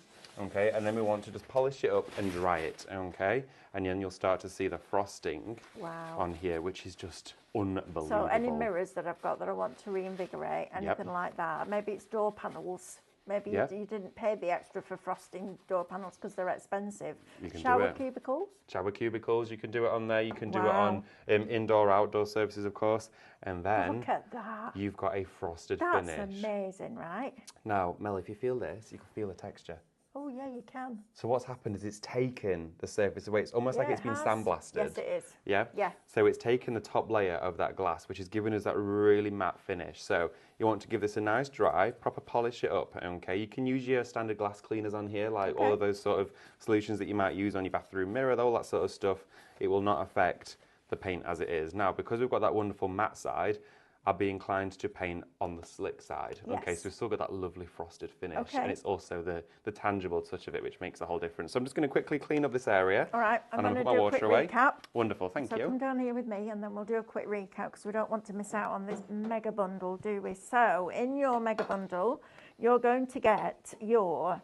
Okay, and then we want to just polish it up and dry it, okay? And then you'll start to see the frosting on here, which is just unbelievable. So any mirrors that I've got that I want to reinvigorate, anything Yep. like that. Maybe it's door panels. Maybe Yep. you didn't pay the extra for frosting door panels because they're expensive. You can do Shower it. cubicles. Shower cubicles, you can do it on there. You can do it Wow. on indoor, outdoor surfaces, of course. And then Look at that. you've got a frosted That's finish. amazing, right? Now, Mel, if you feel this, you can feel the texture. Oh, yeah, you can. So what's happened is it's taken the surface away. It's almost like Yeah, it's been it has. sandblasted. Yes, it is. Yeah? Yeah. So it's taken the top layer of that glass, which is giving us that really matte finish. So you want to give this a nice dry, proper polish it up, okay? You can use your standard glass cleaners on here, like all of those sort of solutions that you might use on your bathroom mirror, all that sort of stuff. It will not affect the paint as it is. Now, because we've got that wonderful matte side, I'd be inclined to paint on the slick side. Okay, Yes. so we've still got that lovely frosted finish. Okay. And it's also the tangible touch of it, which makes a whole difference. So I'm just going to quickly clean up this area. All right, I'm and going to put my do a water quick away. recap. Wonderful, thank So you. come down here with me and then we'll do a quick recap because we don't want to miss out on this mega bundle, do we? So in your mega bundle, you're going to get your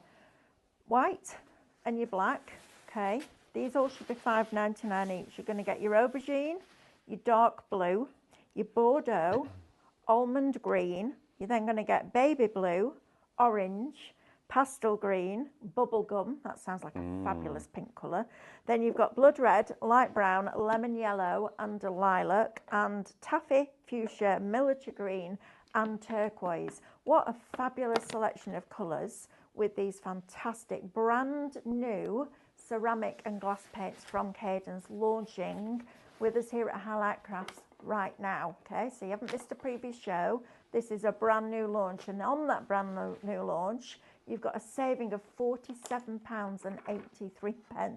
white and your black, okay? These all should be $5.99 each. You're going to get your aubergine, your dark blue, your Bordeaux, almond green. You're then going to get baby blue, orange, pastel green, bubblegum. That sounds like a fabulous pink colour. Then you've got blood red, light brown, lemon yellow and lilac, and taffy, fuchsia, miniature green and turquoise. What a fabulous selection of colours with these fantastic brand new ceramic and glass paints from Cadence launching with us here at Highlight Crafts right now. Okay, so you haven't missed a previous show. This is a brand new launch, and on that brand new launch, you've got a saving of £47.83.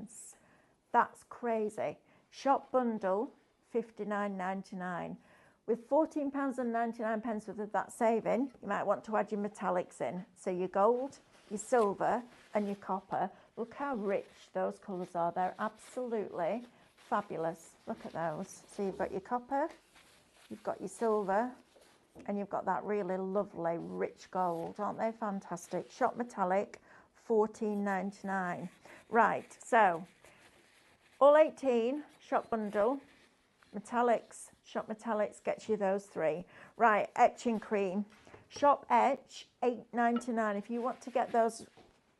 That's crazy. Shop bundle, $59.99. With £14.99 worth of that saving, you might want to add your metallics in. So your gold, your silver, and your copper. Look how rich those colours are. They're absolutely fabulous. Look at those. So you've got your copper, you've got your silver, and you've got that really lovely rich gold. Aren't they fantastic? Shop metallic, $14.99. Right, so all 18, shop bundle, metallics, shop metallics gets you those three. Right, etching cream, shop etch, $8.99. If you want to get those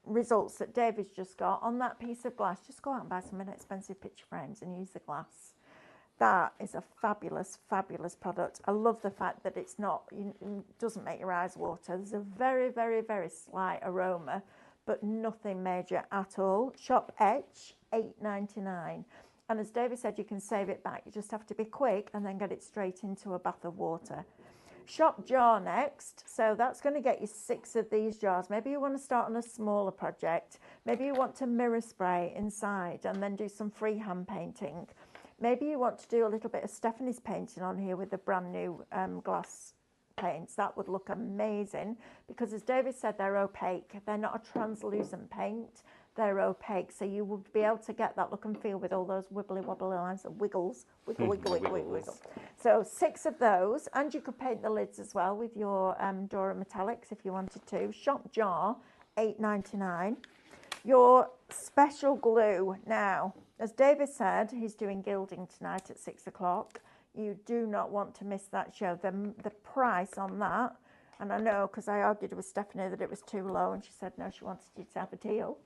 results that David's just got on that piece of glass, just go out and buy some inexpensive picture frames and use the glass. That is a fabulous, fabulous product. I love the fact that it's not, it doesn't make your eyes water. There's a very, very, very slight aroma, but nothing major at all. Shop etch, $8.99. And as David said, you can save it back. You just have to be quick and then get it straight into a bath of water. Shop jar next. So that's going to get you 6 of these jars. Maybe you want to start on a smaller project. Maybe you want to mirror spray inside and then do some freehand painting. Maybe you want to do a little bit of Stephanie's painting on here with the brand new glass paints. That would look amazing because, as David said, they're opaque. They're not a translucent paint. they're opaque, so you would be able to get that look and feel with all those wibbly wobbly lines and wiggles, wiggle. So 6 of those, and you could paint the lids as well with your Dora metallics if you wanted to. Shop jar, $8.99. Your special glue now, as David said, he's doing gilding tonight at 6 o'clock. You do not want to miss that show. The price on that, and I know because I argued with Stephanie that it was too low, and she said no, she wanted you to have a deal.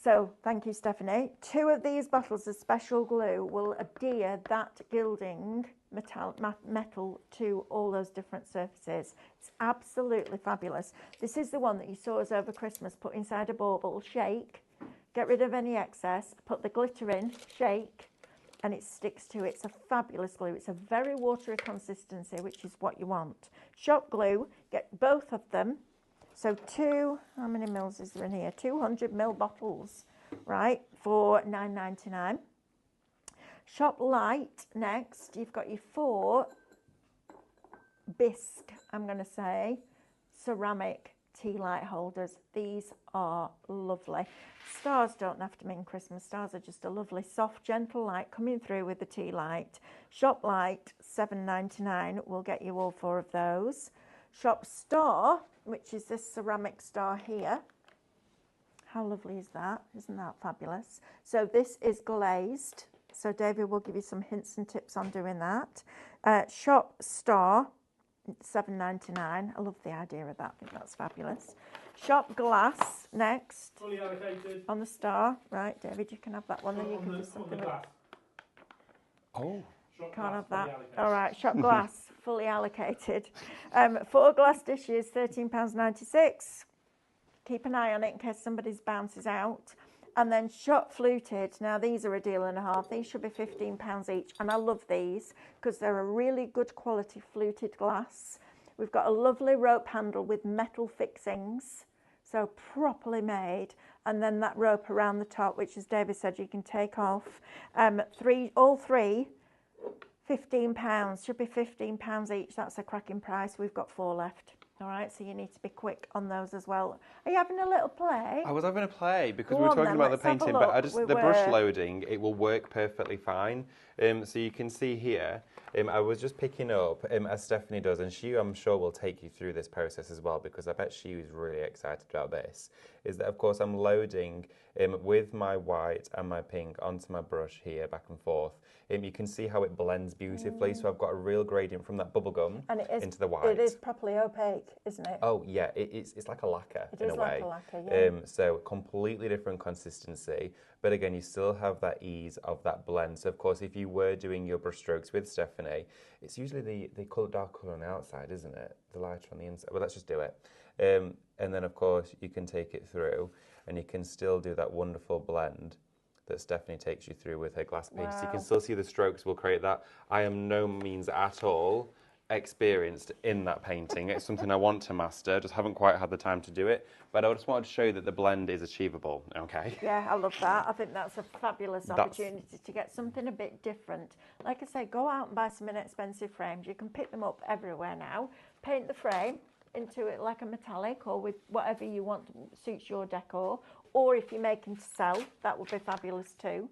So thank you, Stephanie. 2 of these bottles of special glue will adhere that gilding metal to all those different surfaces. It's absolutely fabulous. This is the one that you saw us over Christmas put inside a bauble, shake, get rid of any excess, put the glitter in, shake, and it sticks to it. It's a fabulous glue. It's a very watery consistency, which is what you want. Shop glue, get both of them. So how many mils is there in here? 200 ml bottles, right, for $9.99. Shop light next. You've got your 4 bisque, I'm going to say, ceramic tea light holders. These are lovely. Stars don't have to mean Christmas. Stars are just a lovely, soft, gentle light coming through with the tea light. Shop light, $7.99. We'll get you all 4 of those. Shop star, which is this ceramic star here. How lovely is that? Isn't that fabulous? So this is glazed. So David will give you some hints and tips on doing that. Shop star, $7.99. I love the idea of that. I think that's fabulous. Shop glass next. Fully allocated. On the star. Right, David, you can have that one. Then you can do something with it. Oh. Can't have that. All right, shop glass, fully allocated. 4 glass dishes, £13.96. Keep an eye on it in case somebody's bounces out. And then shop fluted. Now, these are a deal and a half. These should be £15 each. And I love these because they're a really good quality fluted glass. We've got a lovely rope handle with metal fixings. So properly made. And then that rope around the top, which, as David said, you can take off. All three, £15. Should be £15 each. That's a cracking price. We've got 4 left. All right, so you need to be quick on those as well. Are you having a little play? I was having a play because Go we were on talking then, about the let's have a painting, look. but the brush loading, it will work perfectly fine. So you can see here, I was just picking up, as Stephanie does, and she, I'm sure, will take you through this process as well, because I bet she was really excited about this, is that, of course, I'm loading with my white and my pink onto my brush here, back and forth. You can see how it blends beautifully, so I've got a real gradient from that bubble gum into the white. It is properly opaque, isn't it? Oh, yeah, it's like a lacquer in a way. It is like a lacquer, yeah. So completely different consistency, but again, you still have that ease of that blend. So of course, if you were doing your brush strokes with Stephanie, it's usually the dark colour on the outside, isn't it? The lighter on the inside. Well, let's just do it. And then of course, you can take it through and you can still do that wonderful blend that Stephanie takes you through with her glass paint. So you can still see the strokes will create that. I am no means at all experienced in that painting. It's something I want to master, just haven't quite had the time to do it, but I just wanted to show you that the blend is achievable, okay? Yeah, I love that. I think that's a fabulous opportunity to get something a bit different. Like I say, go out and buy some inexpensive frames. You can pick them up everywhere now. Paint the frame into it like a metallic or with whatever you want suits your decor, or if you're making to sell, that would be fabulous too.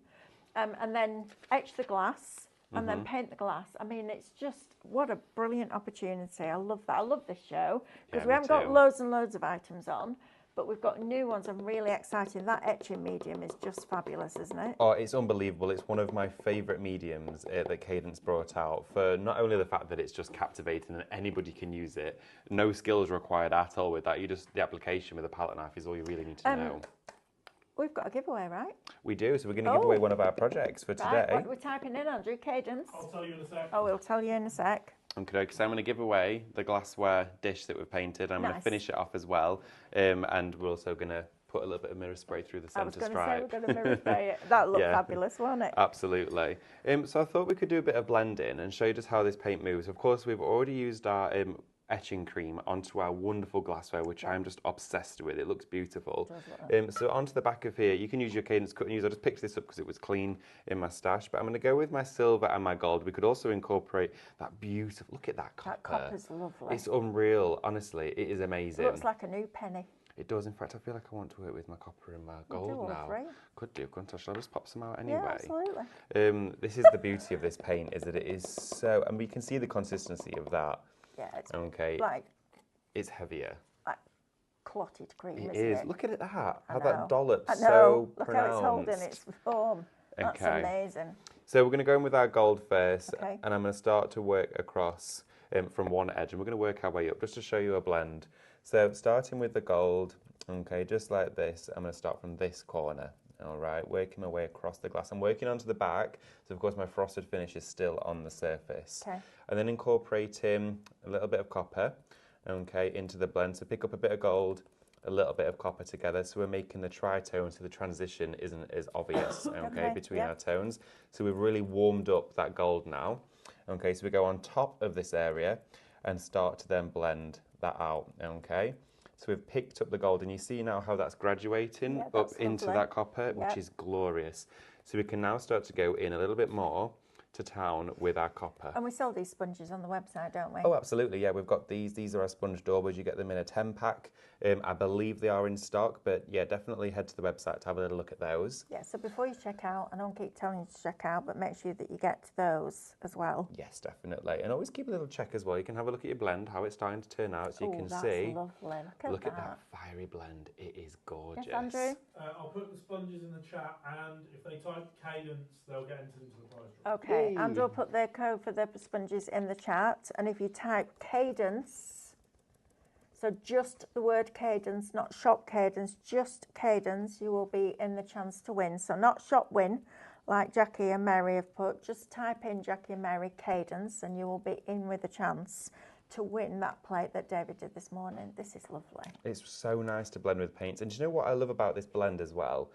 And then etch the glass and then paint the glass. I mean, it's just, what a brilliant opportunity. I love that. I love this show because we haven't got loads and loads of items on, but we've got new ones. I'm really excited. That etching medium is just fabulous, isn't it? Oh, it's unbelievable. It's one of my favourite mediums that Cadence brought out for not only the fact that it's just captivating and anybody can use it, no skills required at all with that. The application with a palette knife is all you really need to know. We've got a giveaway, right? We do, so we're going to give away one of our projects for today. What are we typing in, Andrew? Cadence? I'll tell you in a sec. Oh, we'll tell you in a sec. Okay, so I'm going to give away the glassware dish that we've painted. I'm going to finish it off as well, and we're also going to put a little bit of mirror spray through the centre stripe. I was going to say we're going to mirror spray it. That looked fabulous, wasn't it? Absolutely. So I thought we could do a bit of blending and show you just how this paint moves. Of course, we've already used our etching cream onto our wonderful glassware, which I'm just obsessed with. It looks beautiful. So onto the back of here, you can use your Cadence cut and use. I just picked this up because it was clean in my stash, but I'm going to go with my silver and my gold. We could also incorporate that beautiful, look at that copper. That copper's lovely. It's unreal, honestly. It is amazing. It looks like a new penny. It does. In fact, I feel like I want to work with my copper and my We'll do gold all now. three. Could do, couldn't I? Shall I just pop some out anyway? Yeah, absolutely. This is the beauty of this paint, is that it is so, and we can see the consistency of that. Yeah, it's Okay. like It's heavier. clotted cream, It isn't is. it? Look at it, how I know. that dollop's I know. so Look pronounced. how it's holding its form. That's Okay. amazing. So we're going to go in with our gold first, Okay. and I'm going to start to work across from one edge, and we're going to work our way up just to show you a blend. So starting with the gold, okay, just like this, I'm going to start from this corner. All right, working my way across the glass. I'm working onto the back, so of course my frosted finish is still on the surface. Okay. And then incorporating a little bit of copper, okay, into the blend. So pick up a bit of gold, a little bit of copper together, so we're making the tritone, so the transition isn't as obvious, okay, between our tones. So we've really warmed up that gold now. Okay, so we go on top of this area and start to then blend that out, okay? So we've picked up the gold, and you see now how that's graduating up into that copper, which is glorious. So we can now start to go in a little bit more to town with our copper. And we sell these sponges on the website, don't we? Oh, absolutely, yeah. We've got these. These are our sponge daubers. You get them in a 10-pack. I believe they are in stock, but yeah, definitely head to the website to have a little look at those. Yeah, so before you check out, I don't keep telling you to check out, but make sure that you get those as well. Yes, definitely. And always keep a little check as well. You can have a look at your blend, how it's starting to turn out, so you can see. Lovely. Look at that fiery blend. It is gorgeous. Yes, Andrew? I'll put the sponges in the chat, and if they type Cadence, they'll get entered into the prize draw. Okay, Yay. Andrew will put their code for the sponges in the chat, and if you type Cadence, so just the word Cadence, not shop Cadence, just Cadence, you will be in the chance to win. So not shop win, like Jackie and Mary have put, just type in Jackie and Mary Cadence, and you will be in with a chance to win that plate that David did this morning. This is lovely. It's so nice to blend with paints. And do you know what I love about this blend as well?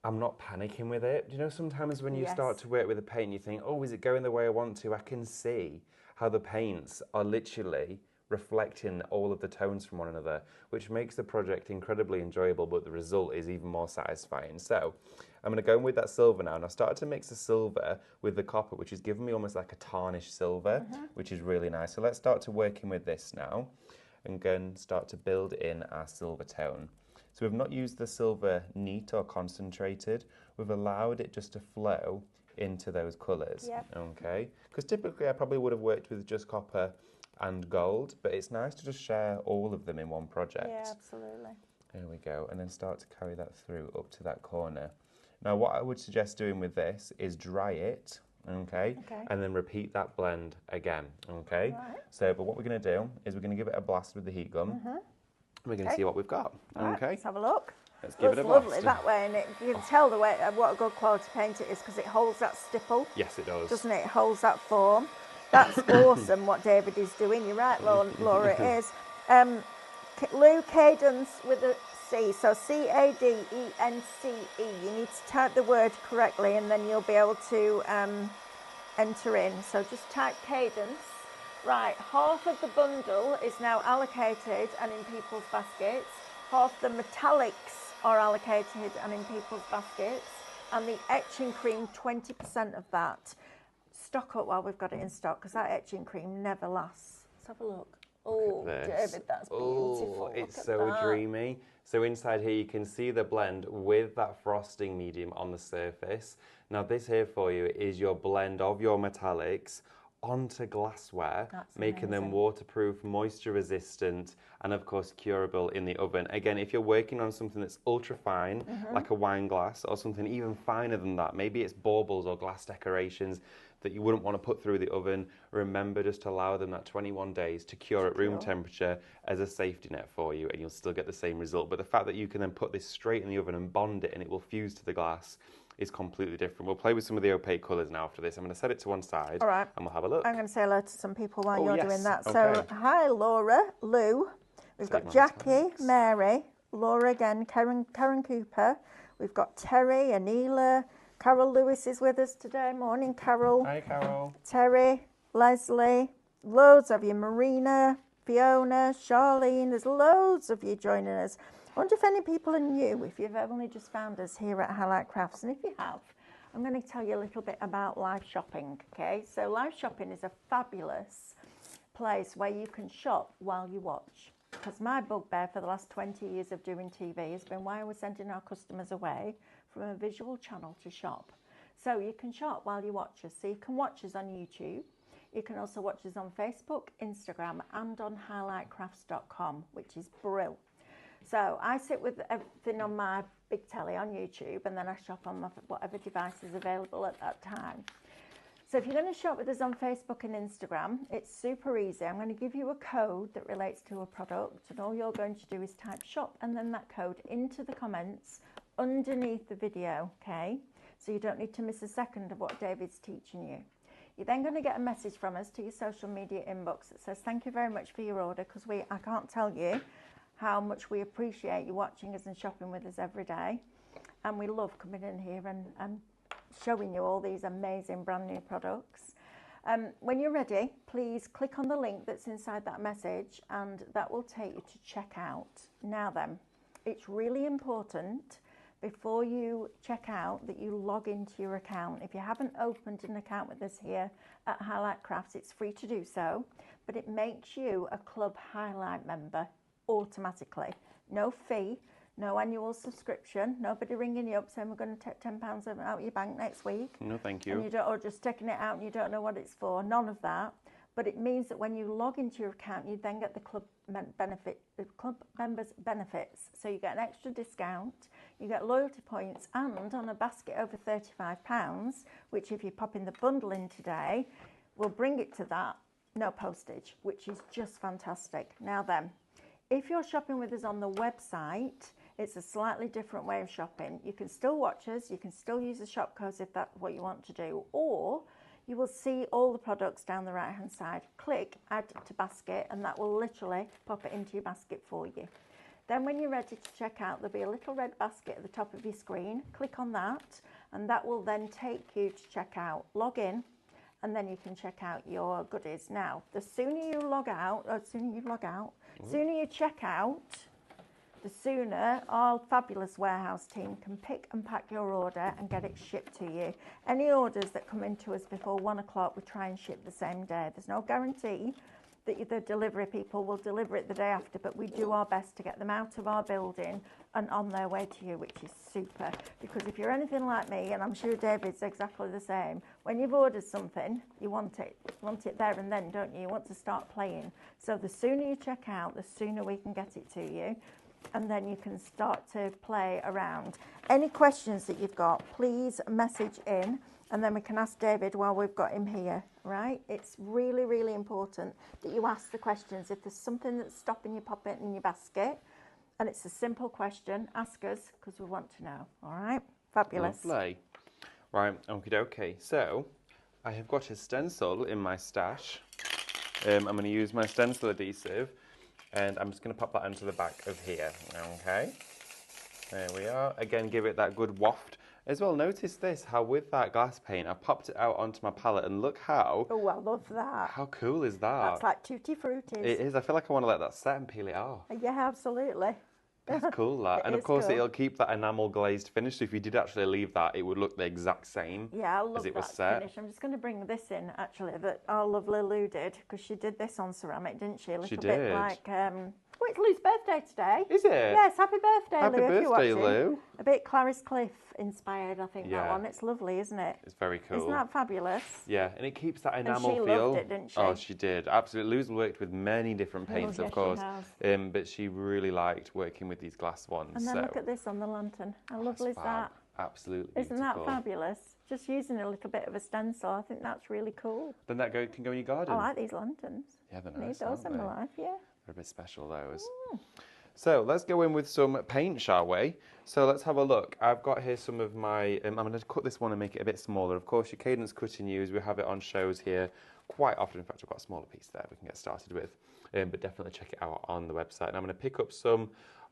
I'm not panicking with it. Do you know, sometimes when you start to work with a paint, you think, oh, is it going the way I want to? I can see how the paints are literally reflecting all of the tones from one another, which makes the project incredibly enjoyable, but the result is even more satisfying. So I'm going to go in with that silver now, and I've started to mix the silver with the copper, which is giving me almost like a tarnished silver, which is really nice. So let's start to working with this now, and go and start to build in our silver tone. So we've not used the silver neat or concentrated, we've allowed it just to flow into those colours, okay? Because typically I probably would have worked with just copper and gold, but it's nice to just share all of them in one project. Yeah, absolutely. There we go, and then start to carry that through up to that corner. Now what I would suggest doing with this is dry it, okay? And then repeat that blend again, okay? Right. So, but what we're going to do is we're going to give it a blast with the heat gun. We're going to see what we've got, okay? Let's have a look. Let's give it a lovely blast. that way, and you can tell the way what a good quality paint it is because it holds that stipple. Yes, it does. Doesn't it? It holds that form. That's awesome what David is doing. You're right, Laura, it is. Lou Cadence with a C, so C-A-D-E-N-C-E. You need to type the word correctly and then you'll be able to enter in. So just type Cadence. Right, half of the bundle is now allocated and in people's baskets. Half the metallics are allocated and in people's baskets. And the etching cream, 20% of that. Stock up while we've got it in stock because that etching cream never lasts. Let's have a look. Oh, David, that's beautiful. Oh, it's so dreamy. So inside here you can see the blend with that frosting medium on the surface. Now this here for you is your blend of your metallics onto glassware, making them waterproof, moisture resistant, and of course curable in the oven. Again, if you're working on something that's ultra fine, like a wine glass, or something even finer than that, maybe it's baubles or glass decorations that you wouldn't want to put through the oven, remember just to allow them that 21 days to cure at room temperature as a safety net for you, and you'll still get the same result. But the fact that you can then put this straight in the oven and bond it and it will fuse to the glass is completely different. We'll play with some of the opaque colours now after this. I'm going to set it to one side and we'll have a look. I'm going to say hello to some people while you're doing that. Okay. So, hi Laura, Lou. We've got Jackie, Mary, Laura again, Karen Cooper. We've got Terry, Anila, Carol Lewis is with us today. Morning, Carol. Hi, Carol. Terry, Leslie, loads of you. Marina, Fiona, Charlene. There's loads of you joining us. I wonder if any people are new, if you've only just found us here at Highlight Crafts. And if you have, I'm going to tell you a little bit about live shopping, okay? So live shopping is a fabulous place where you can shop while you watch. because my bugbear for the last 20 years of doing TV has been why we're sending our customers away from a visual channel to shop. So you can shop while you watch us. So you can watch us on YouTube. You can also watch us on Facebook, Instagram, and on highlightcrafts.com, which is brilliant. So I sit with everything on my big telly on YouTube, and then I shop on my, whatever device is available at that time. So if you're going to shop with us on Facebook and Instagram, it's super easy. I'm going to give you a code that relates to a product, and all you're going to do is type shop and then that code into the comments underneath the video, okay? So you don't need to miss a second of what David's teaching you. You're then going to get a message from us to your social media inbox that says, thank you very much for your order, because I can't tell you how much we appreciate you watching us and shopping with us every day. And we love coming in here and showing you all these amazing brand new products. When you're ready, please click on the link that's inside that message, and that will take you to checkout. Now then, it's really important before you check out that you log into your account. If you haven't opened an account with us here at Highlight Crafts, it's free to do so, but it makes you a Club Highlight member automatically. No fee, no annual subscription, nobody ringing you up saying we're going to take £10 out of your bank next week. No, thank you. And you don't, or just taking it out and you don't know what it's for, none of that. But it means that when you log into your account, you then get the club members benefits. So you get an extra discount, you get loyalty points, and on a basket over £35, which if you pop in the bundle in today, we'll bring it to that, no postage, which is just fantastic. Now then, if you're shopping with us on the website, it's a slightly different way of shopping. You can still watch us, you can still use the shop codes if that's what you want to do, or you will see all the products down the right hand side. Click add to basket, and that will literally pop it into your basket for you. Then when you're ready to check out, there'll be a little red basket at the top of your screen. Click on that, and that will then take you to check out. Log in, and then you can check out your goodies. Now, the sooner you log out, sooner you check out, the sooner our fabulous warehouse team can pick and pack your order and get it shipped to you. Any orders that come into us before 1 o'clock, we try and ship the same day. There's no guarantee that the delivery people will deliver it the day after, but we do our best to get them out of our building and on their way to you, which is super. Because if you're anything like me, and I'm sure David's exactly the same, when you've ordered something, you want it there and then, don't you? You want to start playing. So the sooner you check out, the sooner we can get it to you, and then you can start to play around. Any questions that you've got, please message in, and then we can ask David while we've got him here, right? It's really, really important that you ask the questions. If there's something that's stopping you popping it in your basket, and it's a simple question, ask us, because we want to know, all right? Fabulous. Lovely. Right, okay. So, I have got a stencil in my stash. I'm going to use my stencil adhesive, and I'm just going to pop that into the back of here, okay? There we are. Again, give it that good waft. As well, notice this, how with that glass paint, I popped it out onto my palette, and look how... Oh, I love that. How cool is that? That's like Tutti Frutti. It is. I feel like I want to let that set and peel it off. Yeah, absolutely. That's cool, that. And of course, cool. it'll keep that enamel glazed finish. So if you did actually leave that, it would look the exact same Yeah, I love as it was that set. finish. I'm just going to bring this in, actually, that our lovely Lou did, because she did this on ceramic, didn't she? A little bit like... Oh, it's Lou's birthday today. Is it? Yes, happy birthday, Happy Lou, birthday, if you're watching. Lou. A bit Clarice Cliff inspired, I think, Yeah. that one. It's lovely, isn't it? It's very cool. Isn't that fabulous? Yeah, and it keeps that And enamel she feel. loved it, didn't she? Oh, she did. Absolutely. Lou's worked with many different paints, Oh, of yes, course. she has. But she really liked working with these glass ones. And then so. look at this on the lantern. How lovely is Fab. that? Absolutely Isn't beautiful. that fabulous? Just using a little bit of a stencil, I think that's really cool. Then that can go in your garden. I like these lanterns. Yeah, they're Need nice, those in aren't my they? life, yeah. They're a bit special, those. So let's go in with some paint, shall we? So let's have a look. I've got here some of my, I'm going to cut this one and make it a bit smaller. Of course, your Cadence cutting use, we have it on shows here quite often. In fact, I've got a smaller piece there we can get started with. But definitely check it out on the website. And I'm going to pick up some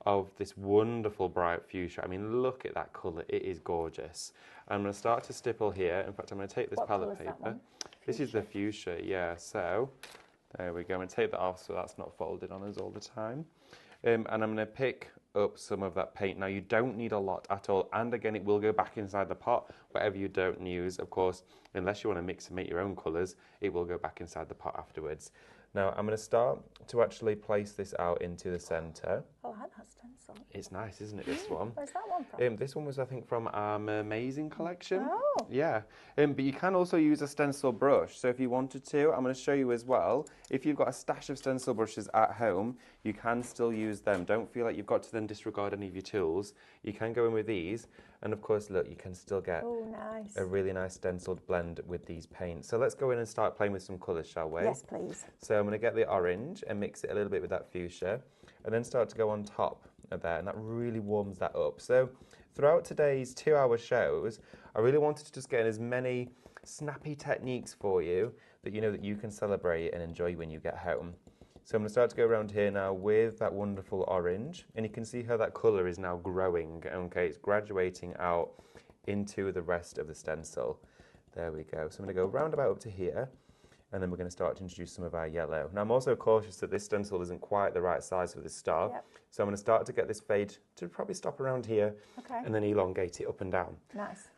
of this wonderful bright fuchsia. I mean, look at that colour. It is gorgeous. I'm going to start to stipple here. In fact, I'm going to take this What palette colour's that paper. one? This is the fuchsia, yeah. So there we go. I'm going to take that off so that's not folded on us all the time. And I'm going to pick up some of that paint. Now, you don't need a lot at all. And again, it will go back inside the pot. Whatever you don't use, of course, unless you want to mix and make your own colours, it will go back inside the pot afterwards. Now I'm going to start to actually place this out into the centre. I like that stencil. It's nice, isn't it, this one? Where's that one from? This one was, I think, from our Amazing collection. Oh. Yeah. But you can also use a stencil brush. So if you wanted to, I'm going to show you as well. If you've got a stash of stencil brushes at home, you can still use them. Don't feel like you've got to then disregard any of your tools. You can go in with these. And of course, look, you can still get a really nice stenciled blend with these paints. So let's go in and start playing with some colours, shall we? Yes, please. So I'm going to get the orange and mix it a little bit with that fuchsia, and then start to go on top of there, and that really warms that up. So throughout today's 2-hour shows, I really wanted to just get in as many snappy techniques for you that you know that you can celebrate and enjoy when you get home. So I'm going to start to go around here now with that wonderful orange, and you can see how that colour is now growing. Okay, it's graduating out into the rest of the stencil. There we go. So I'm going to go round about up to here, and then we're going to start to introduce some of our yellow. Now I'm also cautious that this stencil isn't quite the right size for this star, so I'm going to start to get this fade to probably stop around here, and then elongate it up and down. Nice.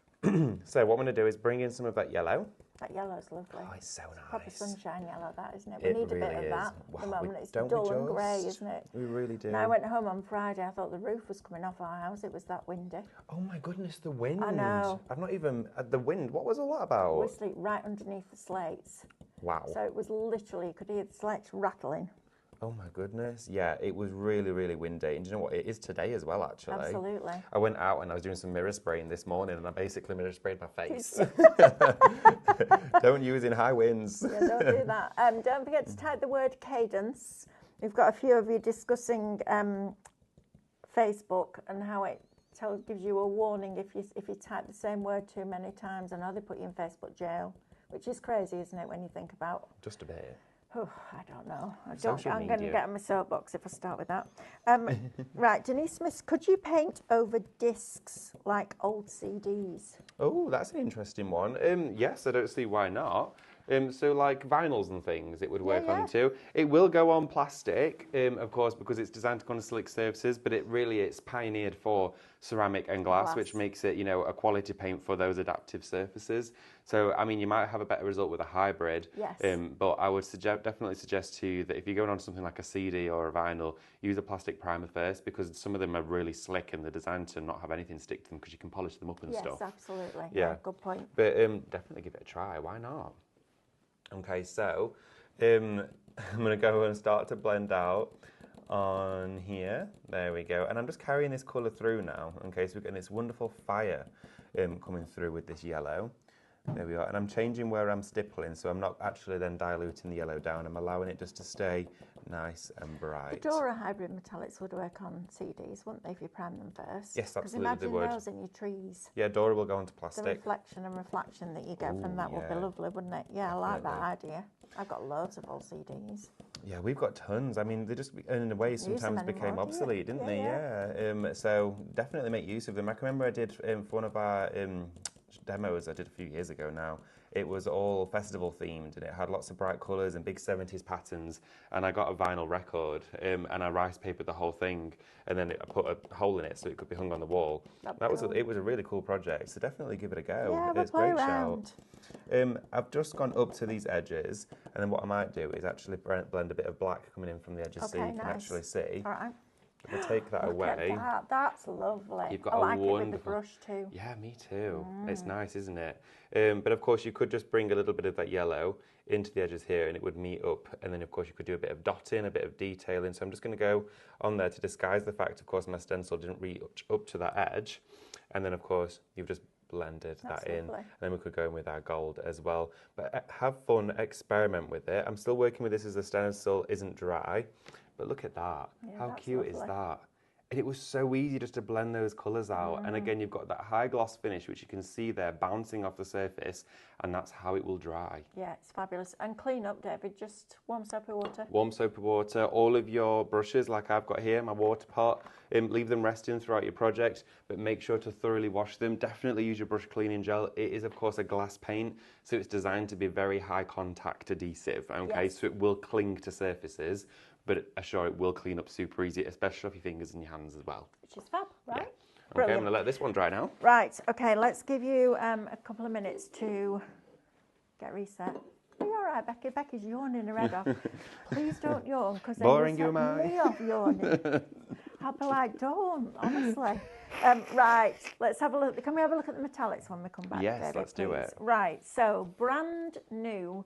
So what I'm going to do is bring in some of that yellow. That yellow's lovely. Oh, it's so nice. Proper sunshine yellow, that, isn't it? It We need really a bit of that Wow, at the moment. It's don't dull we and grey, just? isn't it? We really do. And I went home on Friday, I thought the roof was coming off our house. It was that windy. Oh my goodness, the wind. I know. I've not even... the wind, what was all that about? We sleep right underneath the slates. Wow. So it was literally, you could hear the slates rattling. Oh my goodness. Yeah, it was really, really windy. And do you know what? It is today as well, actually. Absolutely. I went out and I was doing some mirror spraying this morning, and I basically mirror sprayed my face. Don't use in high winds. Yeah, don't do that. Don't forget to type the word Cadence. We've got a few of you discussing Facebook and how it gives you a warning if you type the same word too many times. I know they put you in Facebook jail, which is crazy, isn't it, when you think about... Just a bit. Oh, I don't know. Social I'm going to media. get on my soapbox if I start with that. Right, Denise Smith, could you paint over discs like old CDs? Oh, that's an interesting one. Yes, I don't see why not. So like vinyls and things, it would work on too. It will go on plastic, of course, because it's designed to go on slick surfaces, but it's pioneered for ceramic and glass, which makes it, you know, a quality paint for those adaptive surfaces. So, I mean, you might have a better result with a hybrid, but I would definitely suggest to you that if you're going on something like a CD or a vinyl, use a plastic primer first, because some of them are really slick and they're designed to not have anything stick to them because you can polish them up and stuff. Yes, absolutely. Yeah, good point. But definitely give it a try. Why not? Okay, so I'm going to go and start to blend out on here. There we go. And I'm just carrying this colour through now. Okay, so we're getting this wonderful fire coming through with this yellow. There we are. And I'm changing where I'm stippling, so I'm not actually then diluting the yellow down. I'm allowing it just to stay nice and bright. The Dora hybrid metallics would work on CDs, wouldn't they, if you prime them first? Yes, absolutely imagine they would. Those in your trees. Yeah, Dora will go onto The plastic. reflection and reflection that you get from that would be lovely, wouldn't it? Yeah, I like that idea. I've got loads of old CDs. Yeah, we've got tons. I mean, they just, in a way, sometimes became obsolete, didn't they? Yeah. So definitely make use of them. I can remember I did for one of our demos I did a few years ago now. It was all festival themed, and it had lots of bright colours and big 70s patterns. And I got a vinyl record, and I rice papered the whole thing, and then I put a hole in it so it could be hung on the wall. It was a really cool project. So definitely give it a go. Yeah, it's a great shout. I've just gone up to these edges, and then what I might do is actually blend a bit of black coming in from the edges, so you can actually see. All right. We'll take that away. That's lovely. You've got I a like wonderful... it with the brush too. Yeah, me too. It's nice, isn't it? But of course, you could just bring a little bit of that yellow into the edges here, and it would meet up. And then, of course, you could do a bit of dotting, a bit of detailing. So I'm just going to go on there to disguise the fact, of course, my stencil didn't reach up to that edge. And then, of course, you've just blended that in. And then we could go in with our gold as well. But have fun, experiment with it. I'm still working with this as the stencil isn't dry. But look at that. Yeah, how cute is that? And it was so easy just to blend those colours out. And again, you've got that high gloss finish, which you can see there bouncing off the surface, and that's how it will dry. Yeah, it's fabulous. And clean up, David, just warm soapy water. Warm soapy water, all of your brushes like I've got here, my water pot, leave them resting throughout your project, but make sure to thoroughly wash them. Definitely use your brush cleaning gel. It is, of course, a glass paint, so it's designed to be very high contact adhesive, okay? So it will cling to surfaces, but assure it will clean up super easy, especially off your fingers and your hands as well. Which is fab, right? Yeah. Okay, I'm going to let this one dry now. Right, okay, let's give you a couple of minutes to get reset. Are you all right, Becky. Becky's yawning her head off. Please don't yawn, because then Boring you'll you, set am I? me off yawning. I'll be like, don't, honestly. Right, let's have a look. Can we have a look at the metallics when we come back, Yes, David, let's do please? it. Right, so brand new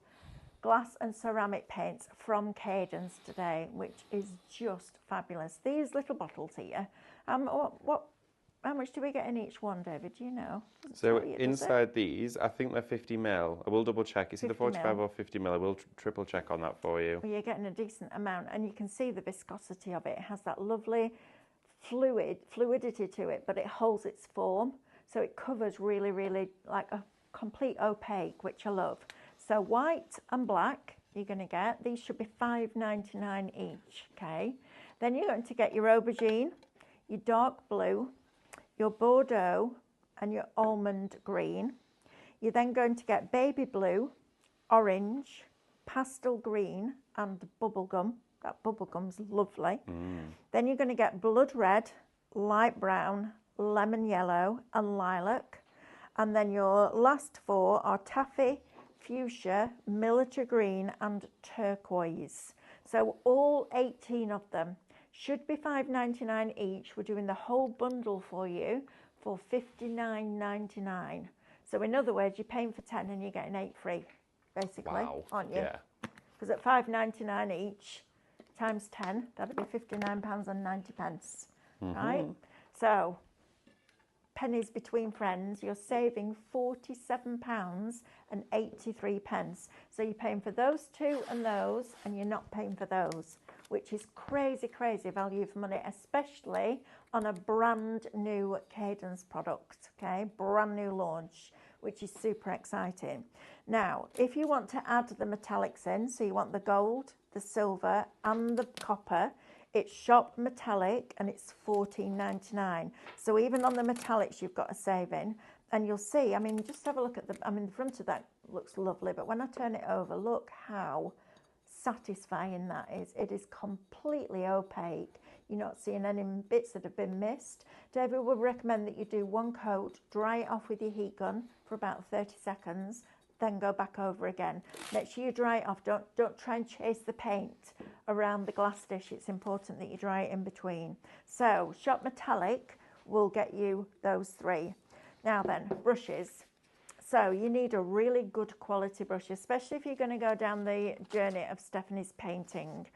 glass and ceramic paints from Cadence today, which is just fabulous. These little bottles here, how much do we get in each one, David? Do you know? Doesn't So tell you, does it? inside these, I think they're 50 mil. I will double check. It's either 50 45 mil. or 50 mil. I will triple check on that for you. Well, you're getting a decent amount, and you can see the viscosity of it. It has that lovely fluidity to it, but it holds its form, so it covers really, really like a complete opaque, which I love. So white and black you're going to get. These should be $5.99 each, okay? Then you're going to get your aubergine, your dark blue, your Bordeaux and your almond green. You're then going to get baby blue, orange, pastel green and bubblegum. That bubblegum's lovely. Then you're going to get blood red, light brown, lemon yellow and lilac. And then your last four are taffy, fuchsia, military green and turquoise. So all 18 of them should be $5.99 each. We're doing the whole bundle for you for $59.99. So in other words, you're paying for 10 and you're getting 8 free, basically, Wow. aren't you? Yeah. Because at $5.99 each times 10, that'd be £59.90, right? So pennies between friends, you're saving £47.83. So you're paying for those two and those, and you're not paying for those, which is crazy, crazy value for money, especially on a brand new Cadence product, okay? Brand new launch, which is super exciting. Now, if you want to add the metallics in, so you want the gold, the silver and the copper, it's shop metallic and it's $14.99. So even on the metallics, you've got a saving. And you'll see, I mean, just have a look at the front of that looks lovely, but when I turn it over, look how satisfying that is. It is completely opaque. You're not seeing any bits that have been missed. David would recommend that you do one coat, dry it off with your heat gun for about 30 seconds, then go back over again. Make sure you dry it off. Don't try and chase the paint around the glass dish. It's important that you dry it in between. So shop metallic will get you those three. Now then, brushes. So you need a really good quality brush, especially if you're going to go down the journey of Stephanie's painting.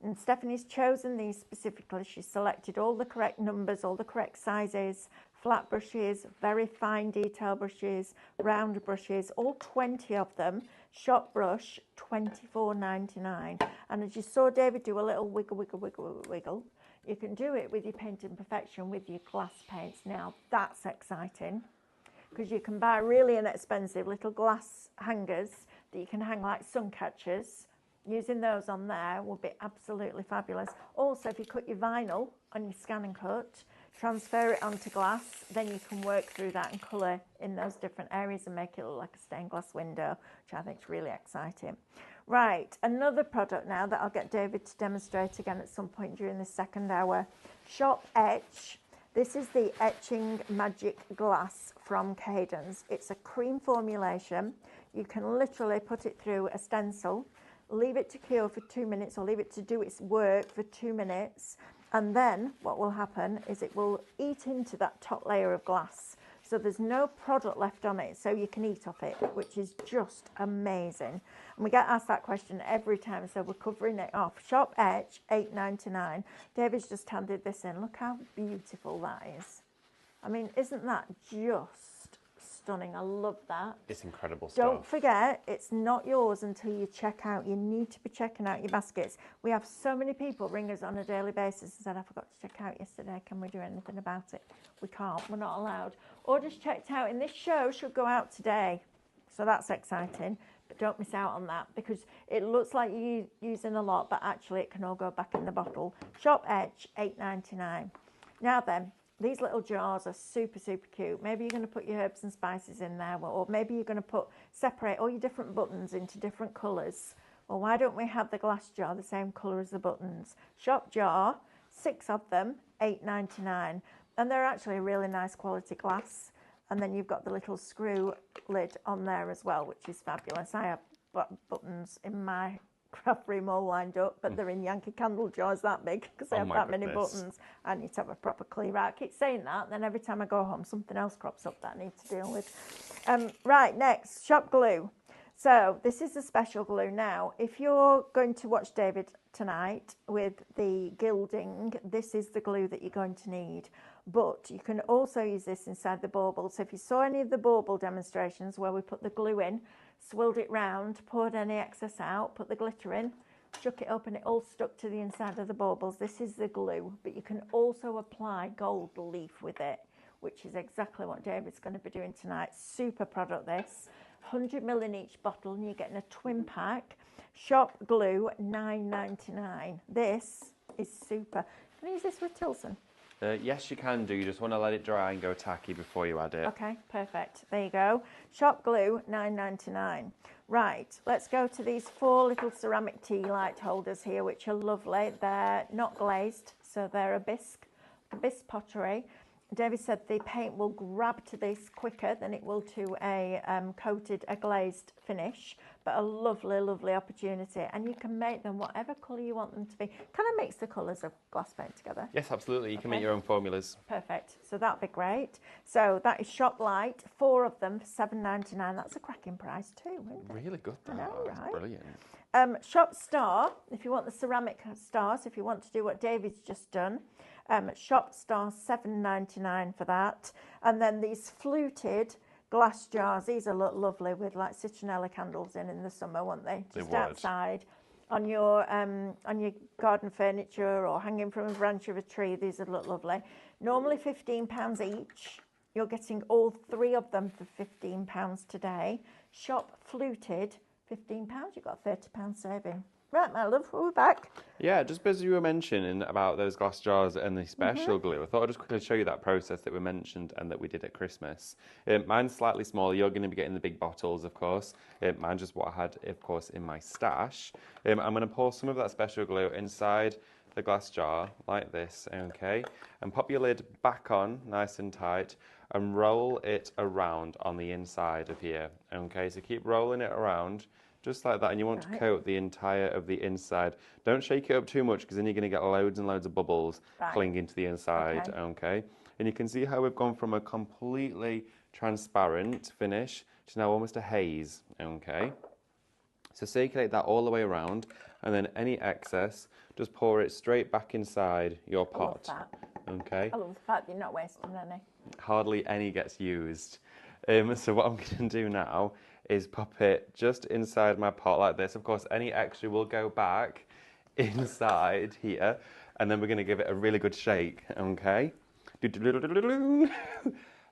And Stephanie's chosen these specifically. She's selected all the correct numbers, all the correct sizes, flat brushes, very fine detail brushes, round brushes, all 20 of them. Shop brush, $24.99. And as you saw David do a little wiggle, wiggle, wiggle, wiggle, you can do it with your Painting Perfection with your glass paints. Now that's exciting, because you can buy really inexpensive little glass hangers that you can hang like sun catchers. Using those on there will be absolutely fabulous. Also, if you cut your vinyl on your scan and cut, transfer it onto glass, then you can work through that and colour in those different areas and make it look like a stained glass window, which I think is really exciting. Right, another product now that I'll get David to demonstrate again at some point during the second hour. Shop Etch. This is the Etching Magic Glass from Cadence. It's a cream formulation. You can literally put it through a stencil, leave it to cure for 2 minutes, or leave it to do its work for 2 minutes, and then what will happen is it will eat into that top layer of glass. So there's no product left on it, so you can eat off it, which is just amazing. And we get asked that question every time, so we're covering it off. Shop Etch, $8.99. David's just handed this in. Look how beautiful that is. I mean, isn't that just stunning? I love that. It's incredible stuff. Don't forget, it's not yours until you check out. You need to be checking out your baskets. We have so many people ring us on a daily basis and said, I forgot to check out yesterday. Can we do anything about it? We can't. We're not allowed. Orders checked out in this show should go out today. So that's exciting. But don't miss out on that, because it looks like you're using a lot, but actually it can all go back in the bottle. Shop Etch, $8.99. Now then, these little jars are super, super cute. Maybe you're going to put your herbs and spices in there, or maybe you're going to separate all your different buttons into different colours. Well, why don't we have the glass jar the same colour as the buttons? Shop jar, 6 of them, $8.99. And they're actually really nice quality glass. And then you've got the little screw lid on there as well, which is fabulous. I have buttons in my craft room all lined up, but they're in Yankee Candle jars that big because they Oh have my that many goodness. buttons. I need to have a proper clear out. I keep saying that, and then every time I go home, something else crops up that I need to deal with. Right, next, shop glue. So this is a special glue now. If you're going to watch David tonight with the gilding, this is the glue that you're going to need. But you can also use this inside the bauble. So if you saw any of the bauble demonstrations where we put the glue in, swirled it round, poured any excess out, put the glitter in, shook it up, and it all stuck to the inside of the baubles. This is the glue, but you can also apply gold leaf with it, which is exactly what David's going to be doing tonight. Super product this. 100 ml in each bottle, and you're getting a twin pack. Shop glue, $9.99. This is super. Can I use this with Tilson? Yes, you can do. You just want to let it dry and go tacky before you add it. Okay, perfect. There you go. Shop glue, $9.99. Right, let's go to these 4 little ceramic tea light holders here, which are lovely. They're not glazed, so they're a bisque pottery. David said the paint will grab to this quicker than it will to a glazed finish, but a lovely, lovely opportunity. And you can make them whatever colour you want them to be. Can I mix the colours of glass paint together? Yes, absolutely. You can make your own formulas. Perfect. So that'd be great. So that is Shop Light, 4 of them for $7.99. That's a cracking price too, isn't it? Really good, that. I know, That's right? brilliant. Shop Star, if you want the ceramic stars, if you want to do what David's just done. Shop Star, $7.99 for that. And then these fluted glass jars. These are lovely with like citronella candles in the summer, won't they? Just outside on your garden furniture or hanging from a branch of a tree. These would look lovely. Normally £15 each. You're getting all 3 of them for £15 today. Shop Fluted, £15. You've got a £30 saving. Right, my love, we're back. Yeah, just because you were mentioning about those glass jars and the special glue, I thought I'd just quickly show you that process that we mentioned and that we did at Christmas. Mine's slightly smaller. You're going to be getting the big bottles, of course. Mine's just what I had, of course, in my stash. I'm going to pour some of that special glue inside the glass jar like this, okay? And pop your lid back on, nice and tight, and roll it around on the inside of here, okay? So keep rolling it around. Just like that, and you want to coat the entire of the inside. Don't shake it up too much because then you're going to get loads and loads of bubbles clinging to the inside, okay? And you can see how we've gone from a completely transparent finish to now almost a haze, okay? So circulate that all the way around, and then any excess, just pour it straight back inside your pot. I love that. Okay? I love the fact that you're not wasting any. Hardly any gets used. So what I'm going to do now is pop it just inside my pot like this. Of course, any extra will go back inside here, and then we're going to give it a really good shake, okay?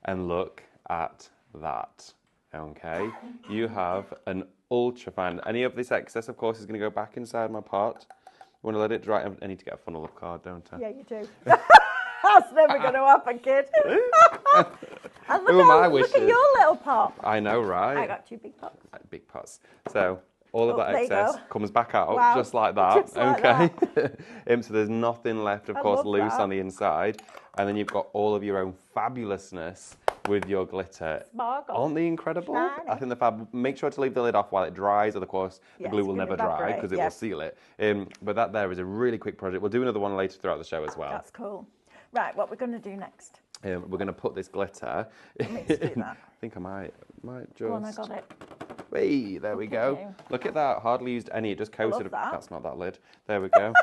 And look at that, okay? You have an ultra fine. Any of this excess, of course, is going to go back inside my pot. I want to let it dry. I need to get a funnel of card, don't I? Yeah, you do. That's never going to happen, kid. And look at your little pot. I know, right? I got 2 big pots. Big pots. So all of that there you excess go. comes back out Wow. just like that. Just like okay. So there's nothing left, of I course, love loose that. on the inside. And then you've got all of your own fabulousness with your glitter. Sparkle. Aren't they incredible? Shiny. I think the fab. Make sure to leave the lid off while it dries, and of course the Yes, glue will it's never gonna dry evaporate, because it yeah. will seal it. But that there is a really quick project. We'll do another one later throughout the show as well. That's cool. Right, what we're going to do next? We're going to put this glitter. Let me do that. I think I might just. Go on, I got it. Hey, there we Look go. at you. Look at that. Hardly used any. It just coated. love that. That's not that lid. There we go.